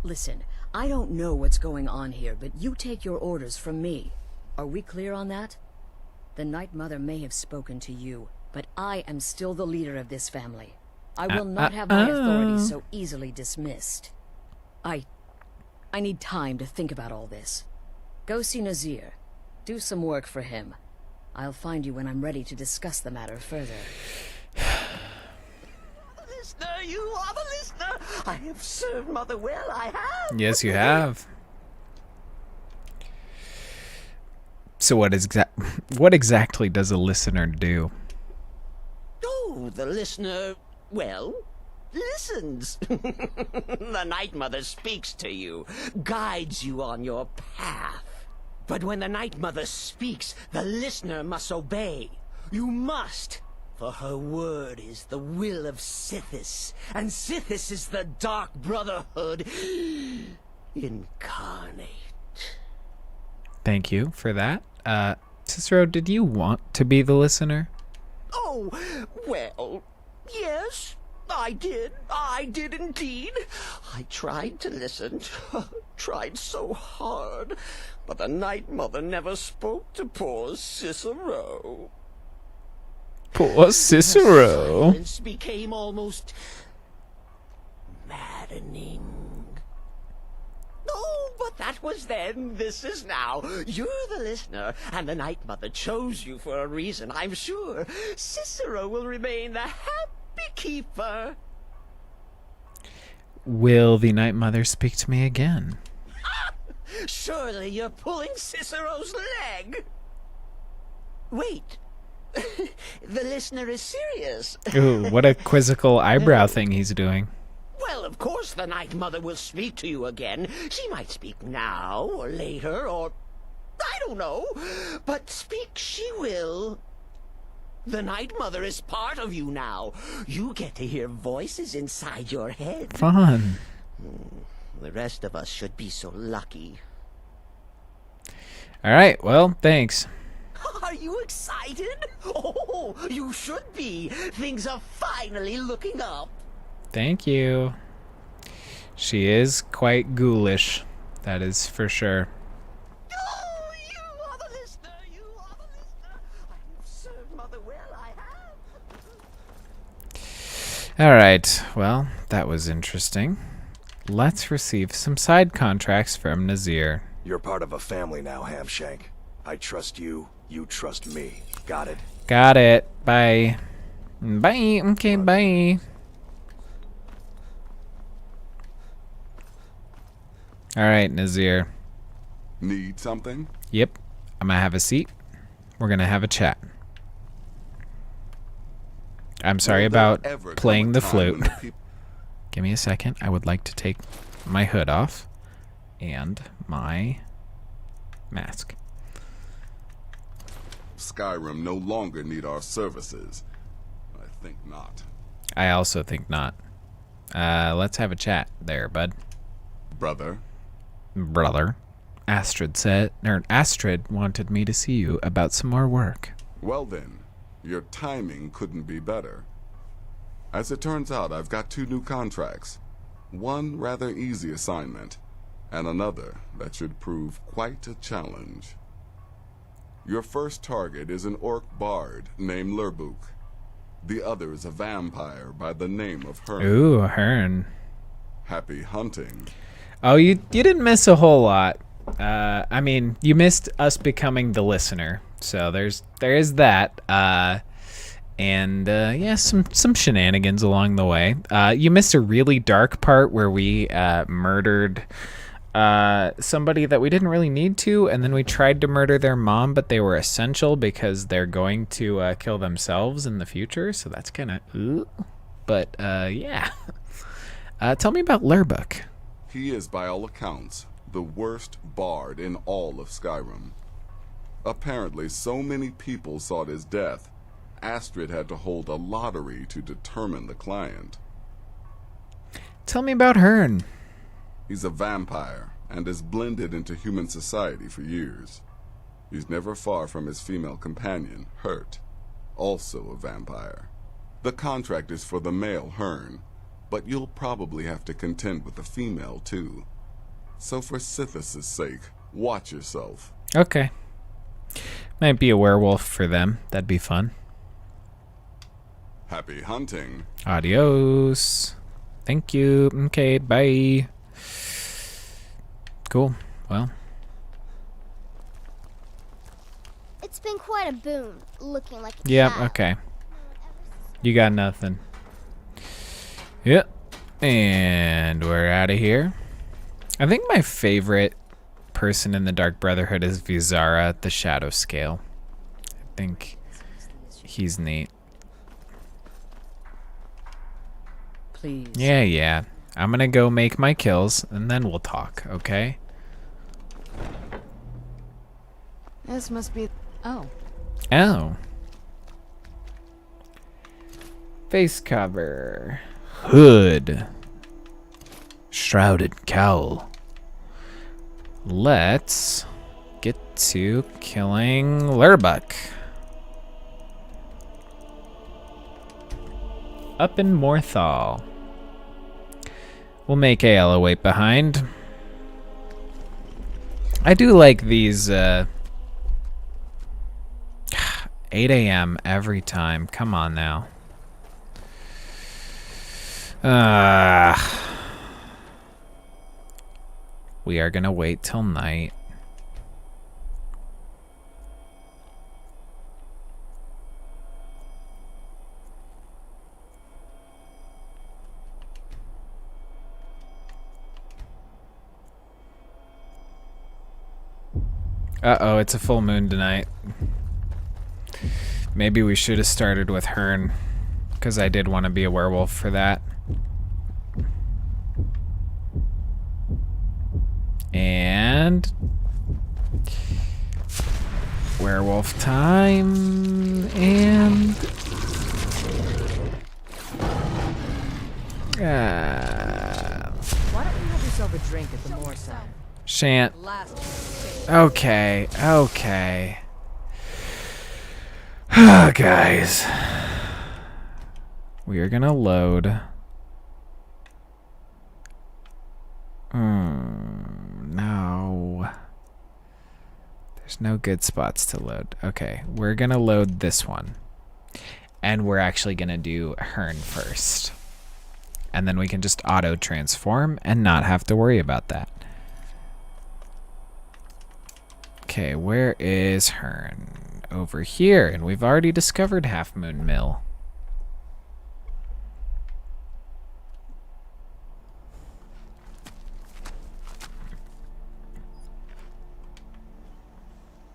Listen, I don't know what's going on here, but you take your orders from me. Are we clear on that? The Night Mother may have spoken to you, but I am still the leader of this family. I will not have my authority so easily dismissed. I need time to think about all this. Go see Nazir. Do some work for him. I'll find you when I'm ready to discuss the matter further. Listener, you are the listener! I have served Mother well, I have! Yes, you have. So what exactly does a listener do? Oh, the listener, well, listens. The Night Mother speaks to you, guides you on your path. But when the Night Mother speaks, the listener must obey. You must, for her word is the will of Sithis, and Sithis is the Dark Brotherhood incarnate. Thank you for that. Cicero, did you want to be the listener? Oh, well, yes, I did. I did indeed. I tried to listen, tried so hard, but the Night Mother never spoke to poor Cicero. Poor Cicero. The silence became almost maddening. Oh, but that was then, this is now. You're the listener, and the Night Mother chose you for a reason, I'm sure. Cicero will remain the happy keeper. Will the Night Mother speak to me again? Surely you're pulling Cicero's leg. Wait. The listener is serious. Ooh, what a quizzical eyebrow thing he's doing. Well, of course the Night Mother will speak to you again. She might speak now, or later, or... I don't know. But speak she will. The Night Mother is part of you now. You get to hear voices inside your head. Fun. The rest of us should be so lucky. Alright, well, thanks. Are you excited? Oh, you should be. Things are finally looking up. Thank you. She is quite ghoulish. That is for sure. Oh, you are the listener. You are the listener. I have served Mother well, I have. Alright, well, that was interesting. Let's receive some side contracts from Nazir. You're part of a family now, Hamshank. I trust you, you trust me. Got it? Got it. Bye. Bye. Okay, bye. Alright, Nazir. Need something? Yep. I'm gonna have a seat. We're gonna have a chat. I'm sorry about playing the flute. Give me a second. I would like to take my hood off and my mask. Skyrim no longer need our services. I think not. I also think not. Let's have a chat there, bud. Brother. Astrid wanted me to see you about some more work. Well then, your timing couldn't be better. As it turns out, I've got 2 new contracts. One rather easy assignment, and another that should prove quite a challenge. Your first target is an orc bard named Lerbuk. The other is a vampire by the name of Hearn. Ooh, Hearn. Happy hunting. Oh, you didn't miss a whole lot. I mean, you missed us becoming the listener. So there is that. And yeah, some shenanigans along the way. You missed a really dark part where we murdered somebody that we didn't really need to, and then we tried to murder their mom, but they were essential because they're going to kill themselves in the future. So that's kind of but yeah. Tell me about Lerbuk. He is, by all accounts, the worst bard in all of Skyrim. Apparently, so many people sought his death, Astrid had to hold a lottery to determine the client. Tell me about Hearn. He's a vampire and has blended into human society for years. He's never far from his female companion, Hurt, also a vampire. The contract is for the male Hearn, but you'll probably have to contend with the female too. So for Sithis' sake, watch yourself. Okay. Might be a werewolf for them. That'd be fun. Happy hunting. Adios. Thank you. Okay, bye. Cool. Well. been quite a boon, looking like a Yep, child. okay. You got nothing. Yep. And we're out of here. I think my favorite person in the Dark Brotherhood is Vizara at the Shadow Scale. I think he's neat. Please. Yeah. I'm gonna go make my kills, and then we'll talk, okay? This must be... Oh. Oh. Face cover. Hood. Shrouded cowl. Let's get to killing Lurbuck. Up in Morthal. We'll make Ayala wait behind. I do like these 8 a.m. every time. Come on now. We are gonna wait till night. Uh-oh, it's a full moon tonight. Maybe we should have started with Hearn, because I did want to be a werewolf for that. And werewolf time, and Why don't you have yourself a drink at the Moor Center? Shan't. Okay. Guys. We are gonna load. No. There's no good spots to load. Okay, we're gonna load this one. And we're actually gonna do Hearn first. And then we can just auto transform and not have to worry about that. Okay, where is Hearn? Over here, and we've already discovered Half Moon Mill.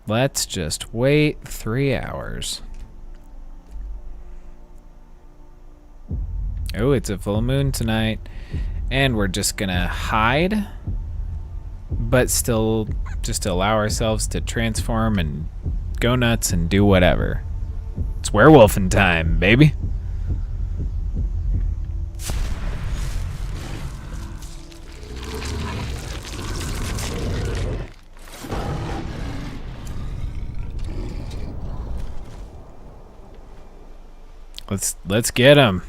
Let's just wait 3 hours. Oh, it's a full moon tonight. And we're just gonna hide, but still just allow ourselves to transform and go nuts and do whatever. It's werewolfing time, baby. Let's get him.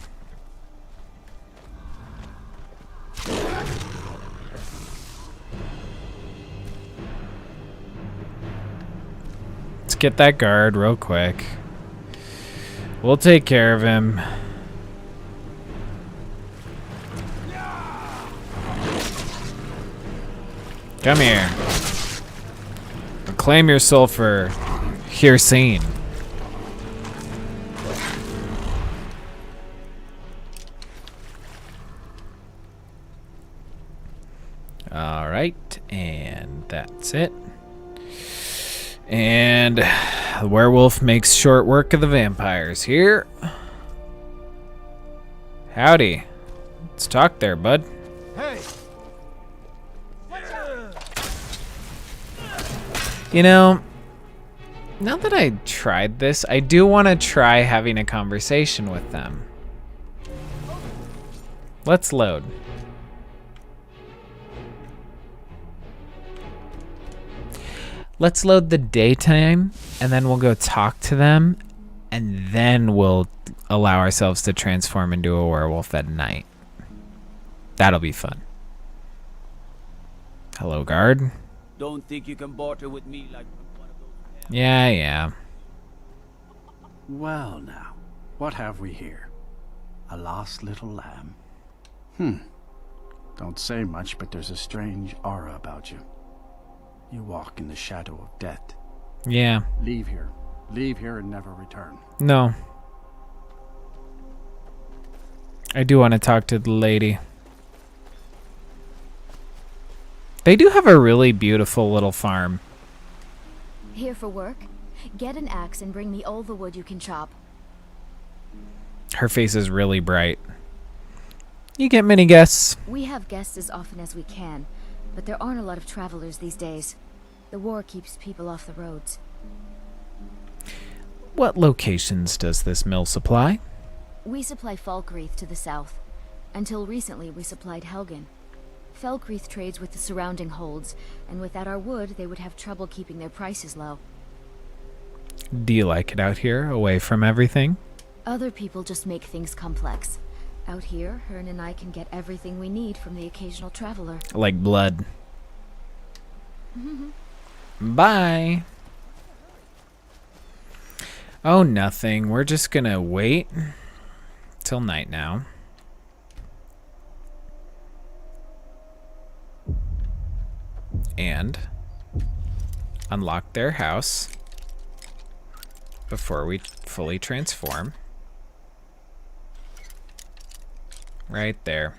Let's get that guard real quick. We'll take care of him. Come here. Reclaim your sulfur. Here seen. All right, and that's it. And the werewolf makes short work of the vampires here. Howdy. Let's talk there, bud. Hey. You know, now that I tried this, I do want to try having a conversation with them. Let's load. Let's load the daytime, and then we'll go talk to them, and then we'll allow ourselves to transform into a werewolf at night. That'll be fun. Hello, guard. Don't think you can barter with me like one of those. Yeah. Well now, what have we here? A lost little lamb. Don't say much, but there's a strange aura about you. You walk in the shadow of death. Yeah. Leave here, Leave here and never return. No. I do want to talk to the lady. They do have a really beautiful little farm. Here for work? Get an axe and bring me all the wood you can chop. Her face is really bright. You get many guests. We have guests as often as we can, but there aren't a lot of travelers these days. The war keeps people off the roads. What locations does this mill supply? We supply Falkreath to the south. Until recently, we supplied Helgen. Falkreath trades with the surrounding holds, and without our wood, they would have trouble keeping their prices low. Do you like it out here, away from everything? Other people just make things complex. Out here, Hearn and I can get everything we need from the occasional traveler. Like blood. Bye. Oh, nothing. We're just gonna wait till night now. And unlock their house before we fully transform. Right there.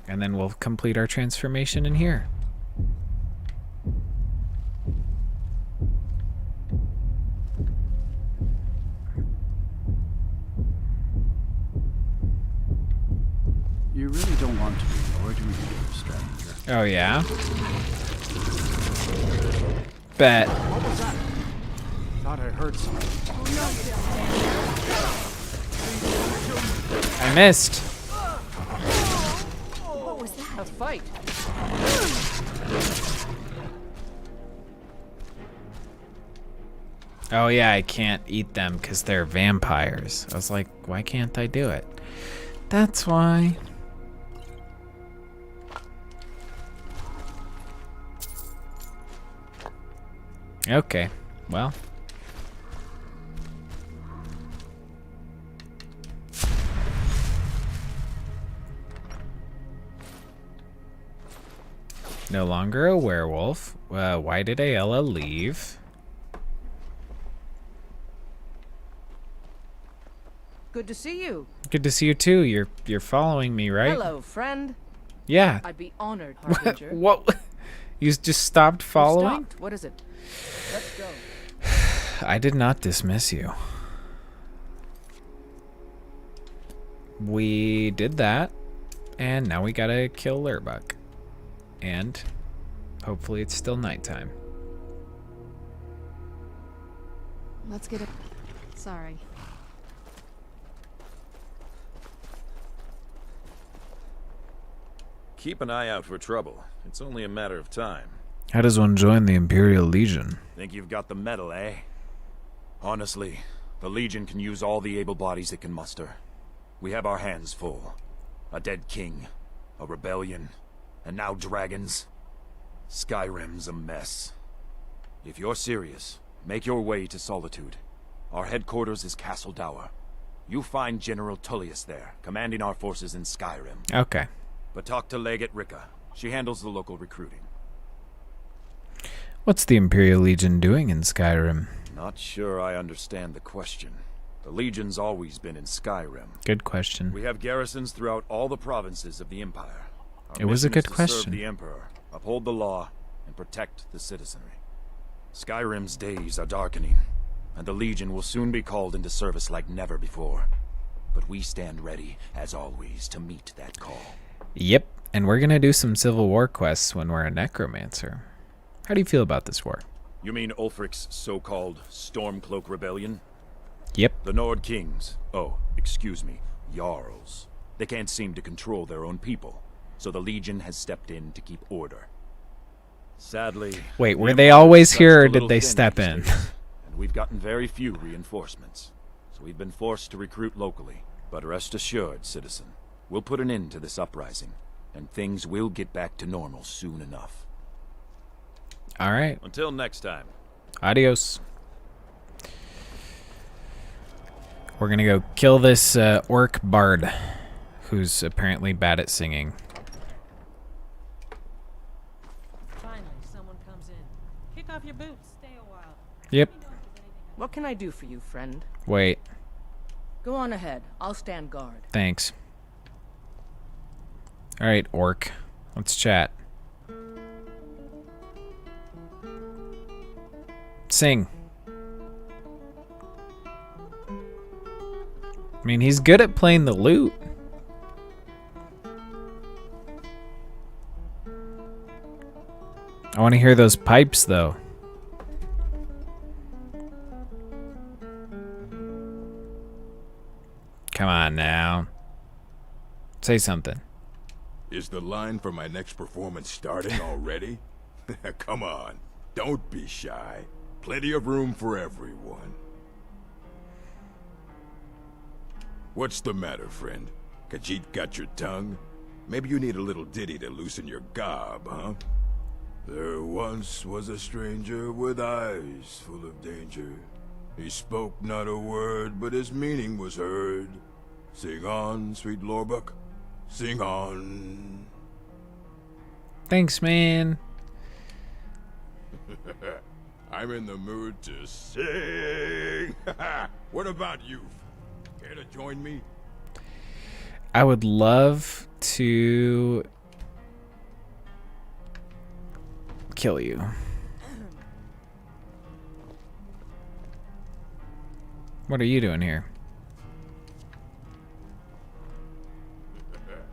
And then we'll complete our transformation in here. You really don't want to be lured in here, stranger. Oh, yeah? Bet. What was that? Thought I heard something. I missed. What was that? A fight. Oh, yeah, I can't eat them because they're vampires. I was like, why can't I do it? That's why. Okay, well. No longer a werewolf. Why did Ayala leave? Good to see you. Good to see you too. You're following me, right? Hello, friend. Yeah. I'd be honored, Harbinger. What? You just stopped following? Stopped. What is it? Let's go. I did not dismiss you. We did that, and now we gotta kill Lurbuck. And hopefully it's still nighttime. Let's get it. Sorry. Keep an eye out for trouble. It's only a matter of time. How does one join the Imperial Legion? Think you've got the metal, eh? Honestly, the Legion can use all the able bodies it can muster. We have our hands full. A dead king, a rebellion, and now dragons. Skyrim's a mess. If you're serious, make your way to Solitude. Our headquarters is Castle Dower. You find General Tullius there, commanding our forces in Skyrim. Okay. But talk to Legate Rika. She handles the local recruiting. What's the Imperial Legion doing in Skyrim? Not sure I understand the question. The Legion's always been in Skyrim. Good question. We have garrisons throughout all the provinces of the Empire. It was a good question. Serve the Emperor, uphold the law, and protect the citizenry. Skyrim's days are darkening, and the Legion will soon be called into service like never before. But we stand ready, as always, to meet that call. Yep, and we're gonna do some Civil War quests when we're a necromancer. How do you feel about this war? You mean Ulfric's so-called Stormcloak Rebellion? Yep. The Nord Kings, excuse me, Jarls. They can't seem to control their own people, so the Legion has stepped in to keep order. Sadly... Wait, were they always here or did they step in? And we've gotten very few reinforcements, so we've been forced to recruit locally. But rest assured, citizen, we'll put an end to this uprising, and things will get back to normal soon enough. Alright. Until next time. Adios. We're gonna go kill this orc bard, who's apparently bad at singing. Finally, someone comes in. Kick off your boots. Stay a while. Yep. What can I do for you, friend? Wait. Go on ahead. I'll stand guard. Thanks. Alright, orc. Let's chat. Sing. I mean, he's good at playing the lute. I want to hear those pipes, though. Come on now. Say something. Is the line for my next performance starting already? Come on, don't be shy. Plenty of room for everyone. What's the matter, friend? Khajiit got your tongue? Maybe you need a little ditty to loosen your gob, huh? There once was a stranger with eyes full of danger. He spoke not a word, but his meaning was heard. Sing on, sweet Lorbuck. Sing on. Thanks, man. I'm in the mood to sing. What about you? Care to join me? I would love to kill you. What are you doing here?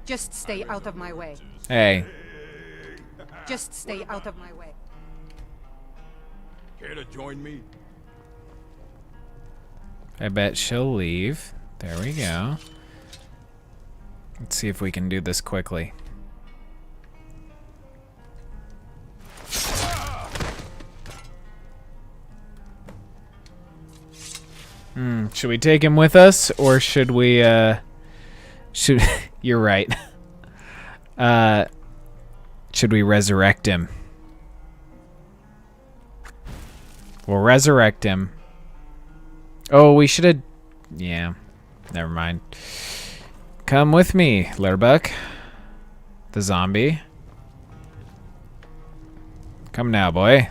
Just stay out of my way. Hey. Just stay out of my way. Care to join me? I bet she'll leave. There we go. Let's see if we can do this quickly. Should we take him with us, or should we, you're right. Should we resurrect him? We'll resurrect him. Oh, we should have... Yeah, never mind. Come with me, Lurbuck. The zombie. Come now, boy.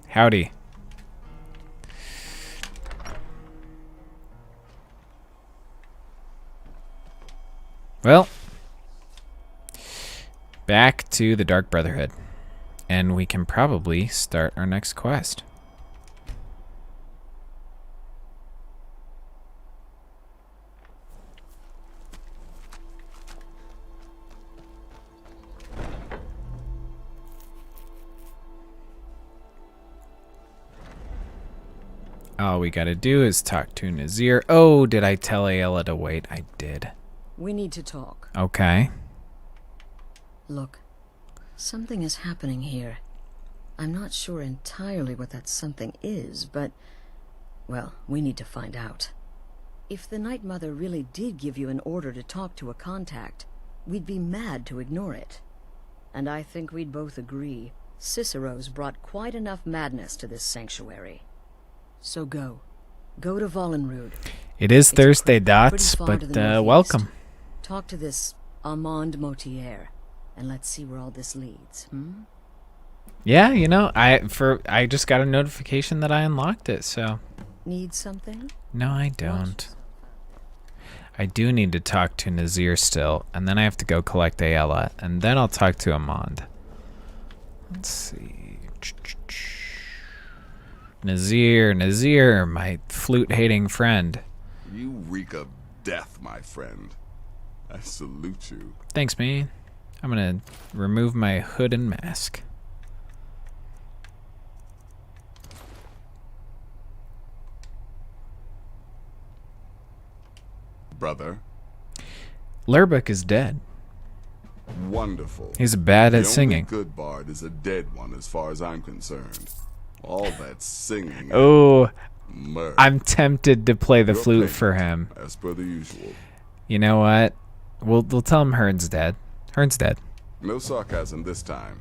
Howdy. Well, back to the Dark Brotherhood. And we can probably start our next quest. All we gotta do is talk to Nazir. Oh, did I tell Ayala to wait? I did. We need to talk. Okay. Look, something is happening here. I'm not sure entirely what that something is, but... well, we need to find out. If the Night Mother really did give you an order to talk to a contact, we'd be mad to ignore it. And I think we'd both agree, Cicero's brought quite enough madness to this sanctuary. So go. Go to Vollenrude. It is Thursday, Dots, but welcome. Talk to this Amaund Motierre, and let's see where all this leads, Yeah, you know, I just got a notification that I unlocked it, so... Need something? No, I don't. I do need to talk to Nazir still, and then I have to go collect Ayala, and then I'll talk to Amaund. Let's see... Nazir, my flute-hating friend. You reek of death, my friend. I salute you. Thanks, man. I'm gonna remove my hood and mask. Brother. Lurbuck is dead. Wonderful. He's bad at singing. The only good bard is a dead one as far as I'm concerned. All that singing. Oh, murder. I'm tempted to play the flute for him. As per the usual. You know what? We'll tell him Hearn's dead. Hearn's dead. No sarcasm this time.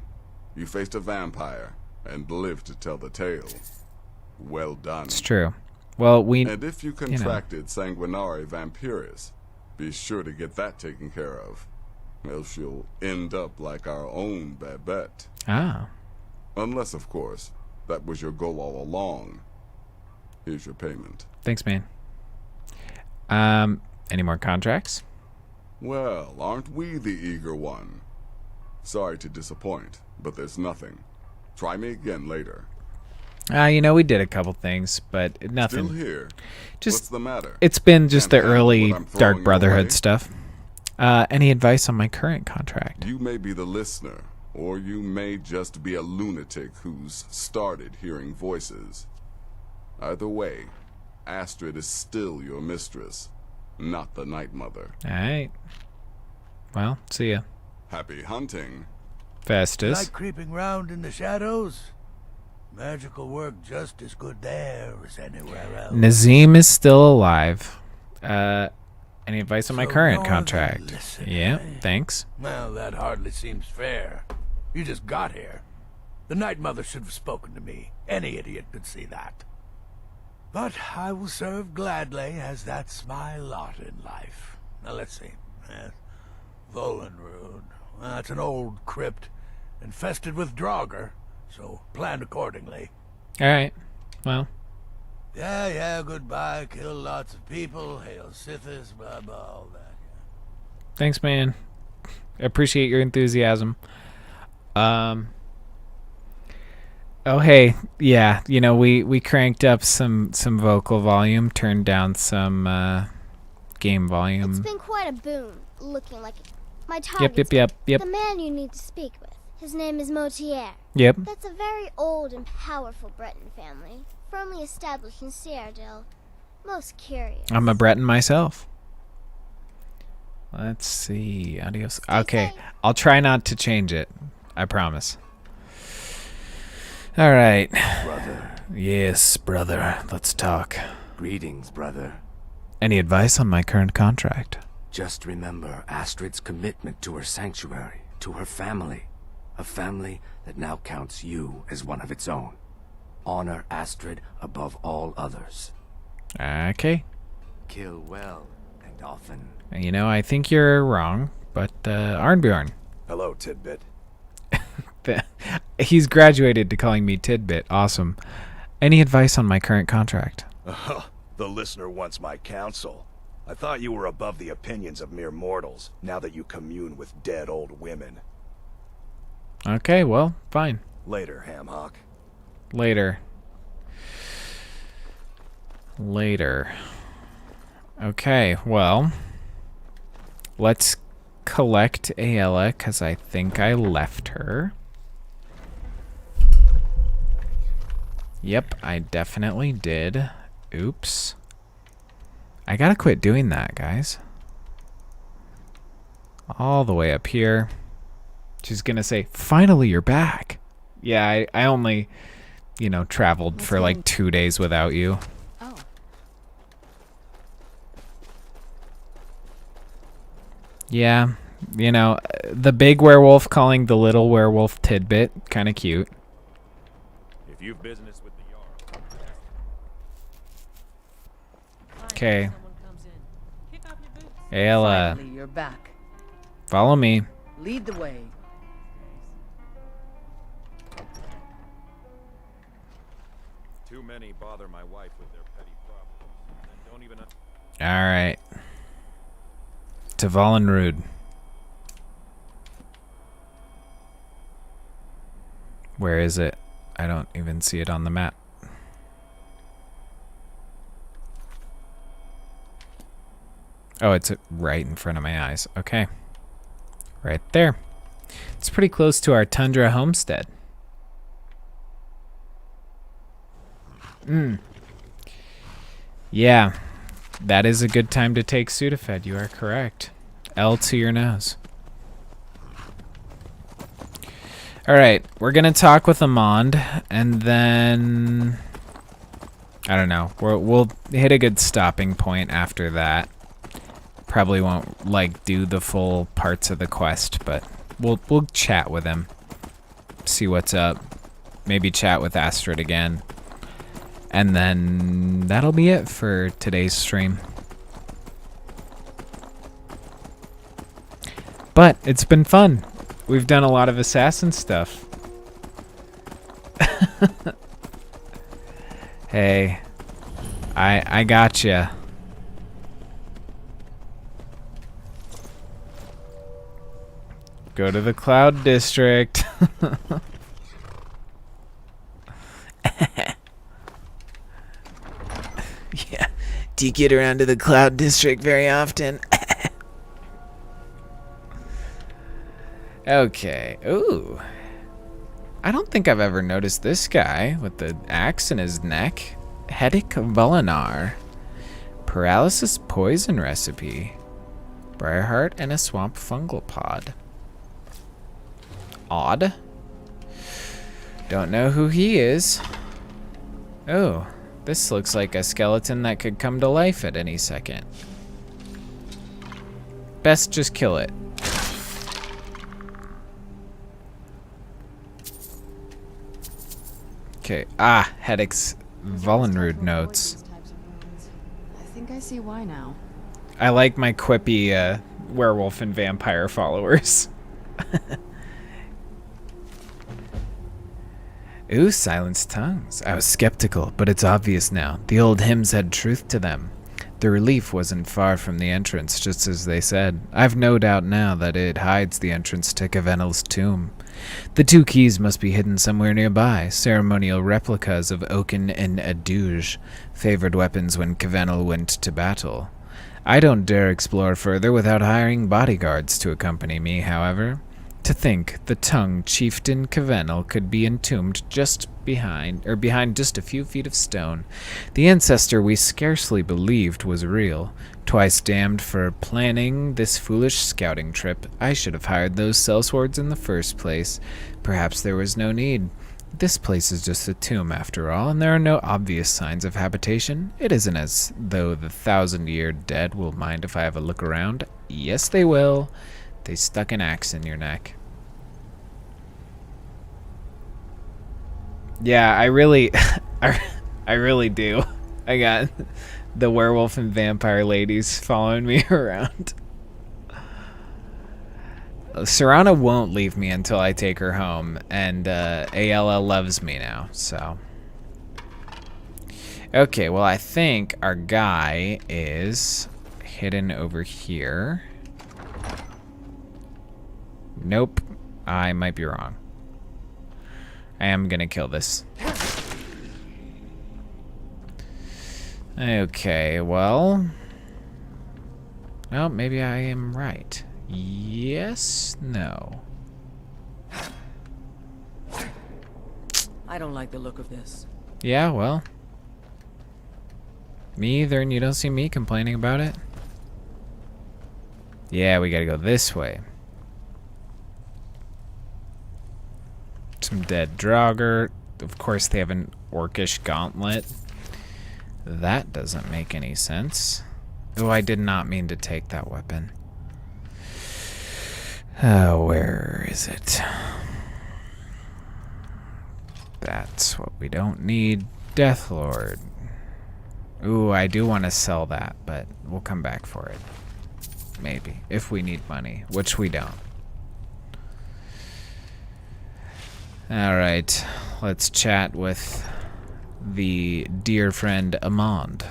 You faced a vampire and lived to tell the tale. Well done. It's true. Well, and if you contracted sanguinare vampiris, be sure to get that taken care of. Else you'll end up like our own Babette. Ah. Unless, of course, that was your goal all along. Here's your payment. Thanks, man. Any more contracts? Well, aren't we the eager one? Sorry to disappoint, but there's nothing. Try me again later. You know, we did a couple things, but nothing. Still here? Just, what's the matter? It's been just Can't the handle early what I'm throwing Dark your Brotherhood way? stuff. Any advice on my current contract? You may be the listener, or you may just be a lunatic who's started hearing voices. Either way, Astrid is still your mistress, not the Night Mother. Alright. Well, see ya. Happy hunting. Festus. Like creeping round in the shadows? Magical work just as good there as anywhere else. Nazim is still alive. Any advice on my current you're contract? the listener, Yeah, eh? thanks. Well, that hardly seems fair. You just got here. The Night Mother should have spoken to me. Any idiot could see that. But I will serve gladly, as that's my lot in life. Now let's see. Volenrud. Well, it's an old crypt, infested with Draugr, so plan accordingly. Alright. Well. Yeah, goodbye. Kill lots of people. Hail Sithis, blah, blah, all that. Thanks, man. I appreciate your enthusiasm. Oh, hey. Yeah, you know, we cranked up some vocal volume, turned down some game volume. It's been quite a boon, looking like my target. Yep. The man you need to speak with. His name is Motierre. Yep. That's a very old and powerful Breton family, firmly established in Cyrodiil. Most curious. I'm a Breton myself. Let's see. Adios. Okay. I'll try not to change it. I promise. All right. Brother. Yes, brother. Let's talk. Greetings, brother. Any advice on my current contract? Just remember Astrid's commitment to her sanctuary, to her family. A family that now counts you as one of its own. Honor Astrid above all others. Okay. Kill well and often. You know, I think you're wrong, but Arnbjorn. Hello, Tidbit. He's graduated to calling me Tidbit. Awesome. Any advice on my current contract? The listener wants my counsel. I thought you were above the opinions of mere mortals, now that you commune with dead old women. Okay, well, fine. Later, Hamhock. Later. Okay, well, let's collect Aella, because I think I left her. Yep, I definitely did. Oops. I gotta quit doing that, guys. All the way up here. She's gonna say, finally you're back. Yeah, I only, you know, traveled for like 2 days without you. Oh. Yeah, you know, the big werewolf calling the little werewolf Tidbit, kind of cute. If you've business with the Jarl. Okay. Aella, Finally, you're back. follow me. Lead the way. Too many bother my wife with their petty problems. And don't even. All right. To Volenrud. Where is it? I don't even see it on the map. Oh, it's right in front of my eyes. Okay. Right there. It's pretty close to our Tundra homestead. Yeah. That is a good time to take Sudafed. You are correct. L to your nose. Alright, we're going to talk with Amaund, and then... I don't know. We'll hit a good stopping point after that. Probably won't, like, do the full parts of the quest, but we'll chat with him. See what's up. Maybe chat with Astrid again. And then that'll be it for today's stream. But it's been fun. We've done a lot of assassin stuff. Hey, I gotcha. Go to the Cloud District. Yeah. Do you get around to the Cloud District very often? Okay. Ooh. I don't think I've ever noticed this guy with the axe in his neck. Headache Volinar. Paralysis poison recipe. Briarheart and a swamp fungal pod. Odd. Don't know who he is. Oh, this looks like a skeleton that could come to life at any second. Best just kill it. Okay. Ah, Headache's Vollenrude notes. I think I see why now. I like my quippy werewolf and vampire followers. Ooh, silenced tongues. I was skeptical, but it's obvious now. The old hymns had truth to them. The relief wasn't far from the entrance, just as they said. I've no doubt now that it hides the entrance to Cavenel's tomb. The two keys must be hidden somewhere nearby, ceremonial replicas of Oaken and Adouge, favored weapons when Cavenel went to battle. I don't dare explore further without hiring bodyguards to accompany me, however. To think the tongue chieftain Cavenel could be entombed just behind just a few feet of stone. The ancestor we scarcely believed was real. Twice damned for planning this foolish scouting trip. I should have hired those sellswords in the first place. Perhaps there was no need. This place is just a tomb after all, and there are no obvious signs of habitation. It isn't as though the 1,000-year dead will mind if I have a look around. Yes, they will. They stuck an axe in your neck. Yeah, I really do. I got the werewolf and vampire ladies following me around. Serana won't leave me until I take her home, and ALL loves me now, so. Okay, well, I think our guy is hidden over here. Nope, I might be wrong. I am gonna kill this. Okay, well. Oh, maybe I am right. Yes, no. I don't like the look of this. Yeah, well. Me either, and you don't see me complaining about it. Yeah, we gotta go this way. Some dead Draugr. Of course, they have an orcish gauntlet. That doesn't make any sense. Oh, I did not mean to take that weapon. Where is it? That's what we don't need. Deathlord. Ooh, I do want to sell that, but we'll come back for it. Maybe. If we need money, which we don't. Alright, let's chat with the dear friend Amaund.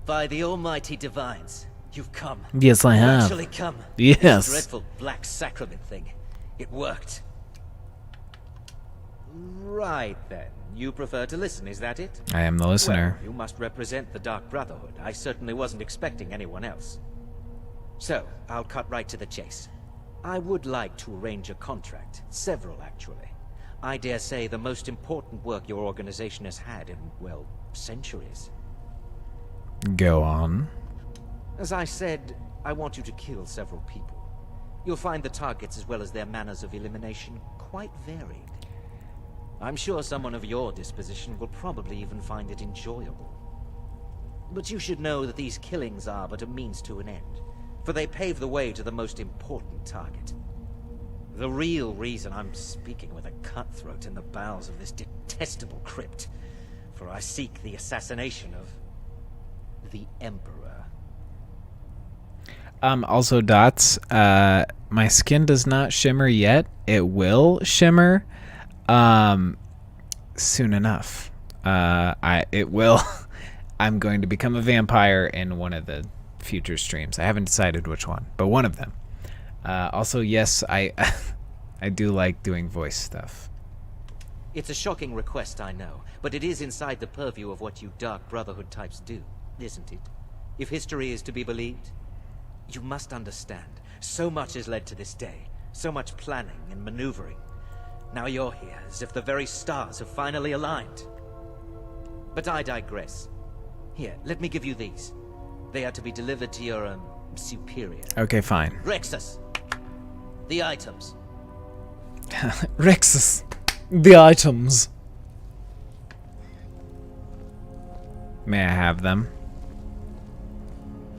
By the almighty divines, you've come. Yes, I have. Actually come. Yes. This dreadful black sacrament thing. It worked. Right then. You prefer to listen, is that it? I am the listener. Well, you must represent the Dark Brotherhood. I certainly wasn't expecting anyone else. So, I'll cut right to the chase. I would like to arrange a contract. Several, actually. I dare say the most important work your organization has had in, well, centuries. Go on. As I said, I want you to kill several people. You'll find the targets as well as their manners of elimination quite varied. I'm sure someone of your disposition will probably even find it enjoyable. But you should know that these killings are but a means to an end, for they pave the way to the most important target. The real reason I'm speaking with a cutthroat in the bowels of this detestable crypt, for I seek the assassination of the Emperor. Also, Dots, my skin does not shimmer yet. It will shimmer soon enough. It will. I'm going to become a vampire in one of the future streams. I haven't decided which one, but one of them. Also, yes, I I do like doing voice stuff. It's a shocking request, I know, but it is inside the purview of what you Dark Brotherhood types do, isn't it? If history is to be believed, you must understand, so much has led to this day, so much planning and maneuvering. Now you're here, as if the very stars have finally aligned. But I digress. Here, let me give you these. They are to be delivered to your, superior. Okay, fine. Rexus. The items. Rexus. The items. May I have them?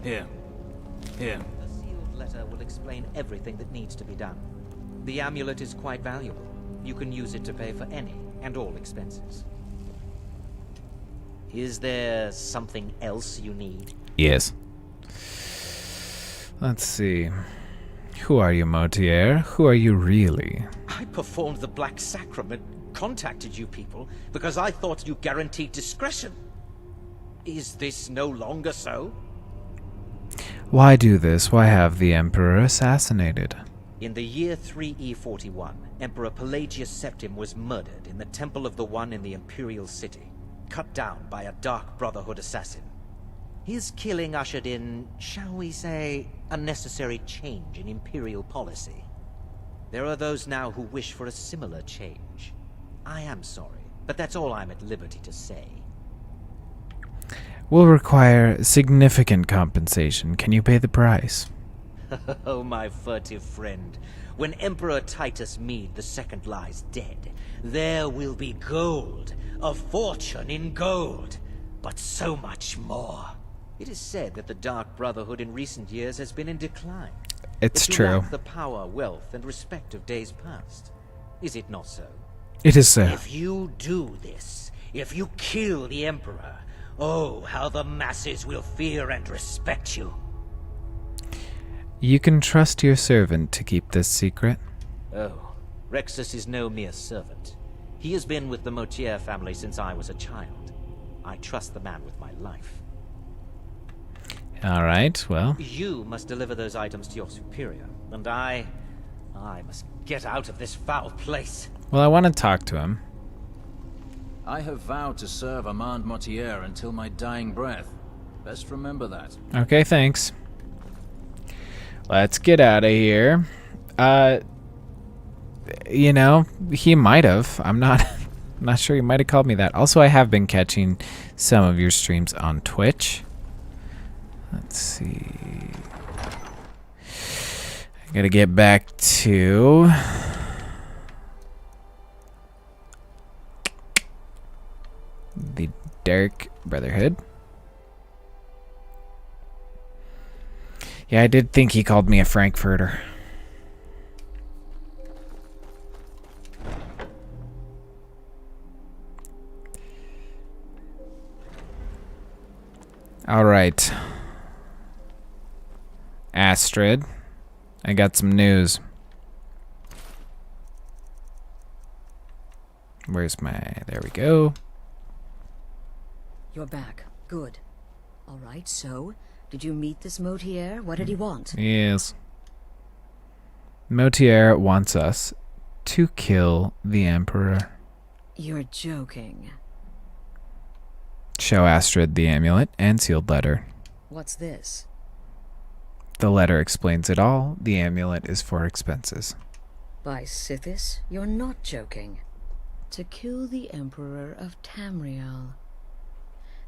Here. Here. A sealed letter will explain everything that needs to be done. The amulet is quite valuable. You can use it to pay for any and all expenses. Is there something else you need? Yes. Let's see. Who are you, Motierre? Who are you really? I performed the Black Sacrament, contacted you people, because I thought you guaranteed discretion. Is this no longer so? Why do this? Why have the Emperor assassinated? In the year 3E41, Emperor Pelagius Septim was murdered in the Temple of the One in the Imperial City, cut down by a Dark Brotherhood assassin. His killing ushered in, shall we say, a necessary change in Imperial policy. There are those now who wish for a similar change. I am sorry, but that's all I'm at liberty to say. Will require significant compensation. Can you pay the price? Oh, my furtive friend. When Emperor Titus Mead II lies dead, there will be gold, a fortune in gold, but so much more. It is said that the Dark Brotherhood in recent years has been in decline. It's But you true. lack the power, wealth, and respect of days past. Is it not so? It is so. If you do this, if you kill the Emperor, oh, how the masses will fear and respect you. You can trust your servant to keep this secret. Oh, Rexus is no mere servant. He has been with the Motierre family since I was a child. I trust the man with my life. All right, well. You must deliver those items to your superior, and I must get out of this foul place. Well, I want to talk to him. I have vowed to serve Amaund Motierre until my dying breath. Best remember that. Okay, thanks. Let's get out of here. You know, he might have. I'm not sure. He might have called me that. Also, I have been catching some of your streams on Twitch. Let's see. I gotta get back to the Dark Brotherhood. Yeah, I did think he called me a Frankfurter. All right. Astrid, I got some news. Where's my... There we go. You're back. Good. All right, so, did you meet this Motierre? What did he want? Yes. Motierre wants us to kill the Emperor. You're joking. Show Astrid the amulet and sealed letter. What's this? The letter explains it all. The amulet is for expenses. By Sithis, you're not joking. To kill the Emperor of Tamriel.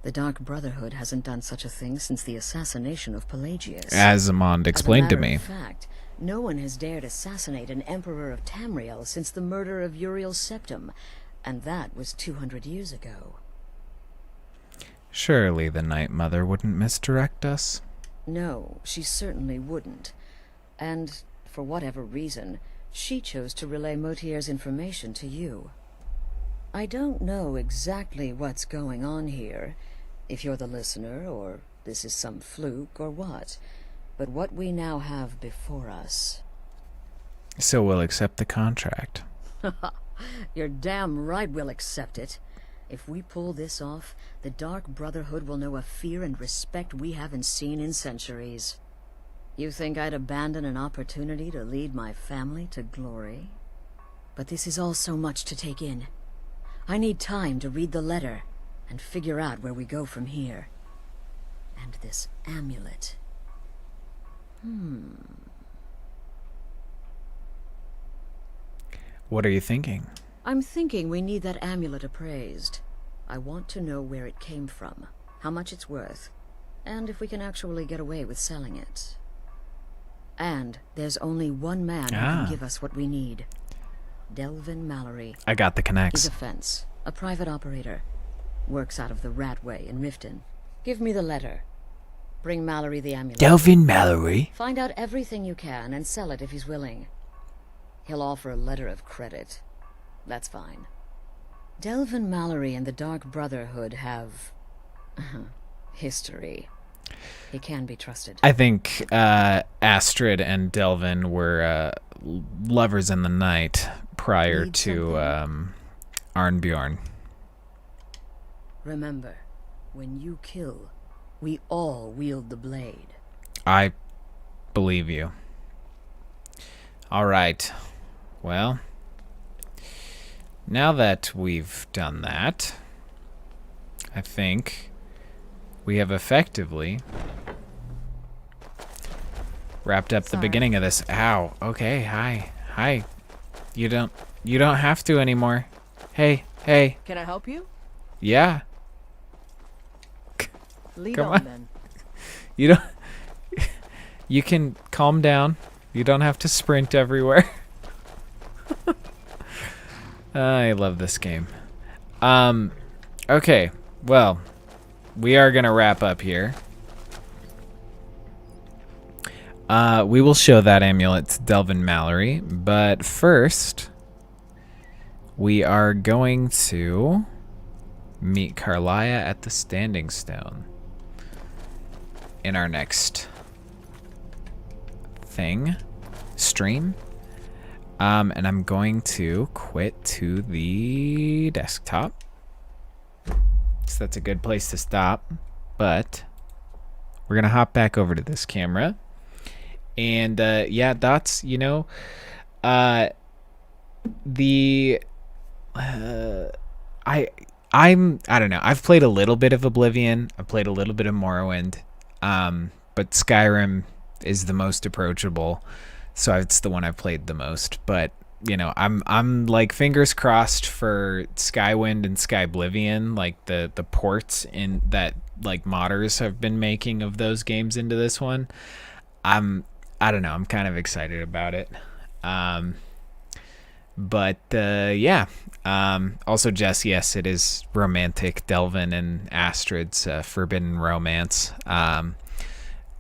The Dark Brotherhood hasn't done such a thing since the assassination of Pelagius. As Amaund explained to me. As a matter of fact, no one has dared assassinate an Emperor of Tamriel since the murder of Uriel Septim, and that was 200 years ago. Surely the Night Mother wouldn't misdirect us. No, she certainly wouldn't. And, for whatever reason, she chose to relay Motierre's information to you. I don't know exactly what's going on here, if you're the listener, or this is some fluke, or what. But what we now have before us... So we'll accept the contract. You're damn right we'll accept it. If we pull this off, the Dark Brotherhood will know a fear and respect we haven't seen in centuries. You think I'd abandon an opportunity to lead my family to glory? But this is all so much to take in. I need time to read the letter and figure out where we go from here. And this amulet. What are you thinking? I'm thinking we need that amulet appraised. I want to know where it came from, how much it's worth, and if we can actually get away with selling it. And there's only one man who can give us what we need. Delvin Mallory. I got the connects. He's a fence, a private operator. Works out of the Ratway in Riften. Give me the letter. Bring Mallory the amulet. Delvin Mallory? Find out everything you can and sell it if he's willing. He'll offer a letter of credit. That's fine. Delvin Mallory and the Dark Brotherhood have... history. He can be trusted. I think Astrid and Delvin were lovers in the night prior to Arnbjorn. Remember, when you kill, we all wield the blade. I believe you. All right. Well, now that we've done that, I think we have effectively wrapped up the beginning of this. Ow. Okay. Hi. You don't have to anymore. Hey. Can I help you? Yeah. Lead Come on, on. then. You don't. You can calm down. You don't have to sprint everywhere. I love this game. Okay. Well, we are gonna wrap up here. We will show that amulet to Delvin Mallory, but first, we are going to meet Carlia at the Standing Stone in our next stream. And I'm going to quit to the desktop. So that's a good place to stop. But we're going to hop back over to this camera. And yeah, Dots, you know, I don't know. I've played a little bit of Oblivion. I've played a little bit of Morrowind. But Skyrim is the most approachable. So it's the one I've played the most. But, you know, I'm like fingers crossed for Skywind and Skyblivion, like the ports in that like modders have been making of those games into this one. I don't know. I'm kind of excited about it. But yeah. Also, Jess, yes, it is romantic. Delvin and Astrid's forbidden romance.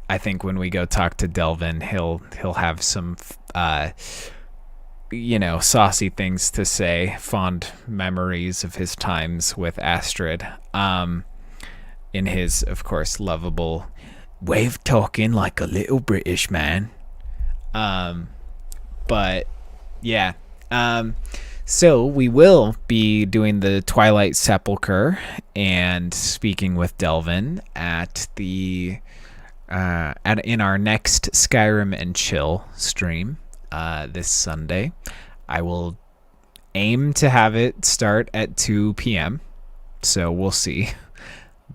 I think when we go talk to Delvin, he'll have some, you know, saucy things to say, fond memories of his times with Astrid, in his, of course, lovable way of talking like a little British man. But yeah, so we will be doing the Twilight Sepulchre and speaking with Delvin at the in our next Skyrim and Chill stream this Sunday. I will aim to have it start at 2 p.m. So we'll see.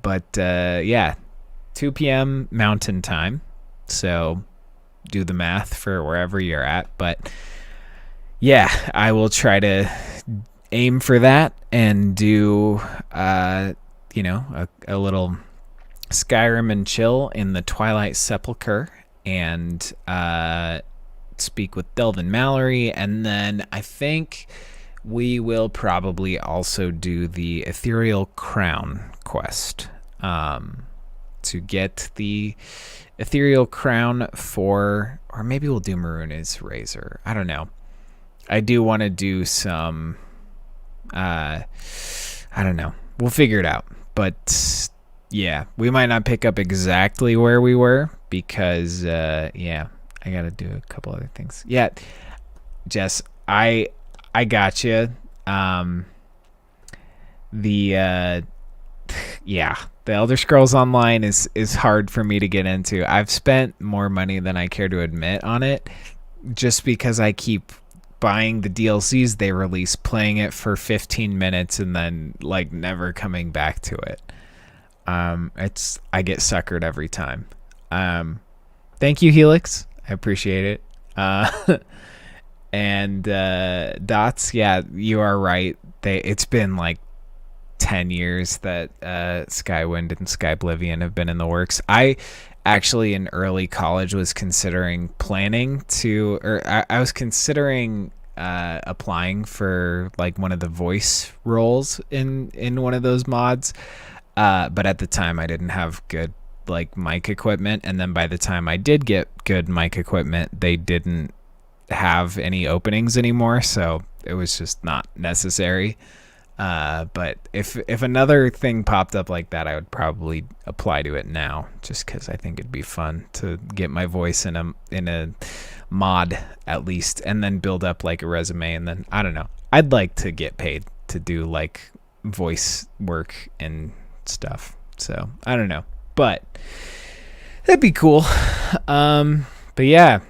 But yeah, 2 p.m. Mountain Time. So do the math for wherever you're at. But yeah, I will try to aim for that and do, you know, a little Skyrim and Chill in the Twilight Sepulchre and speak with Delvin Mallory. And then I think we will probably also do the Ethereal Crown quest to get the Ethereal Crown for, or maybe we'll do Maruna's Razor. I don't know. I do want to do some, I don't know. We'll figure it out. But yeah, we might not pick up exactly where we were, because yeah, I gotta do a couple other things. Yeah, Jess, I got you. Yeah, the Elder Scrolls Online is hard for me to get into. I've spent more money than I care to admit on it, just because I keep buying the DLCs they release, playing it for 15 minutes, and then like never coming back to it. I get suckered every time. Thank you, Helix. I appreciate it. And Dots, yeah, you are right. It's been like 10 years that Skywind and Skyblivion have been in the works. I actually in early college was considering I was considering applying for like one of the voice roles in one of those mods, but at the time I didn't have good like mic equipment, and then by the time I did get good mic equipment, they didn't have any openings anymore, so it was just not necessary. But if another thing popped up like that, I would probably apply to it now, just because I think it'd be fun to get my voice in a mod at least, and then build up like a resume, and then I don't know. I'd like to get paid to do like voice work and stuff. So I don't know, but that'd be cool. But yeah,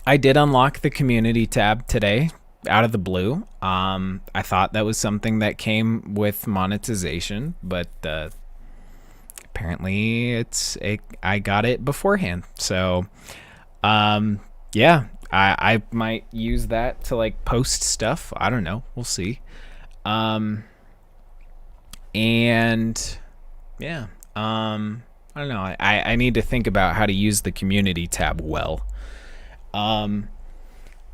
I did unlock the community tab today out of the blue. I thought that was something that came with monetization, but apparently I got it beforehand. So yeah, I might use that to like post stuff. I don't know, we'll see. And yeah, I don't know. I need to think about how to use the community tab well.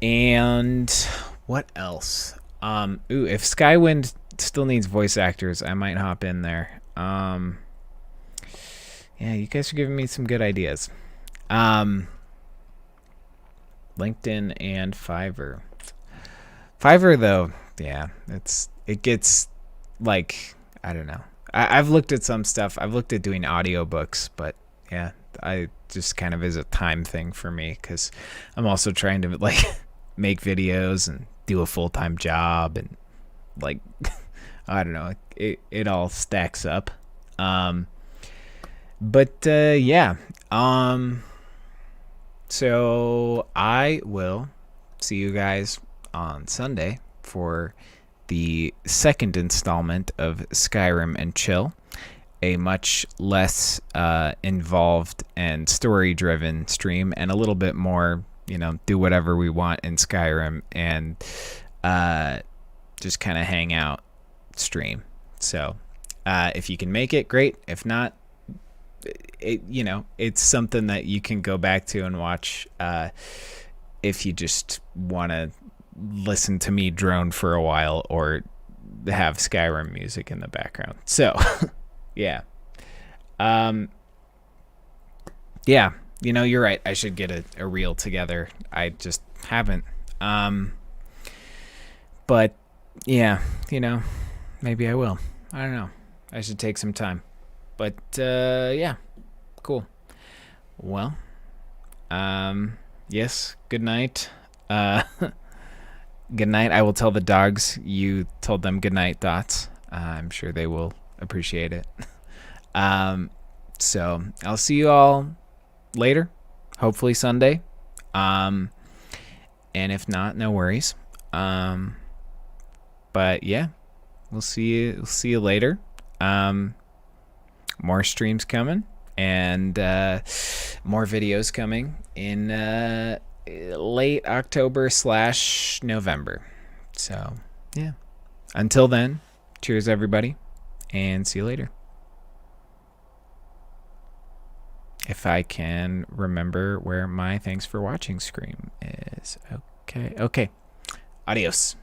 And what else? If Skywind still needs voice actors, I might hop in there. Yeah, you guys are giving me some good ideas. LinkedIn and Fiverr. Fiverr though, yeah, it gets like, I don't know. I've looked at some stuff. I've looked at doing audiobooks, but yeah, I just kind of is a time thing for me, because I'm also trying to like make videos and do a full-time job, and like I don't know, it all stacks up. But yeah, so I will see you guys on Sunday for the second installment of Skyrim and Chill, a much less involved and story-driven stream, and a little bit more, you know, do whatever we want in Skyrim and just kind of hang out stream. So if you can make it, great. If not, you know, it's something that you can go back to and watch if you just want to listen to me drone for a while or have Skyrim music in the background. So yeah. Yeah, you know, you're right. I should get a reel together. I just haven't. But yeah, you know, maybe I will. I don't know. I should take some time. But yeah, cool. Well, yes, good night. Good night. I will tell the dogs you told them good night, Dots. I'm sure they will appreciate it. So I'll see you all later, hopefully Sunday. And if not, no worries. But yeah, we'll see you later. More streams coming, and more videos coming in late October / November. So yeah, until then, cheers everybody, and see you later. If I can remember where my thanks for watching screen is. Okay. Adios.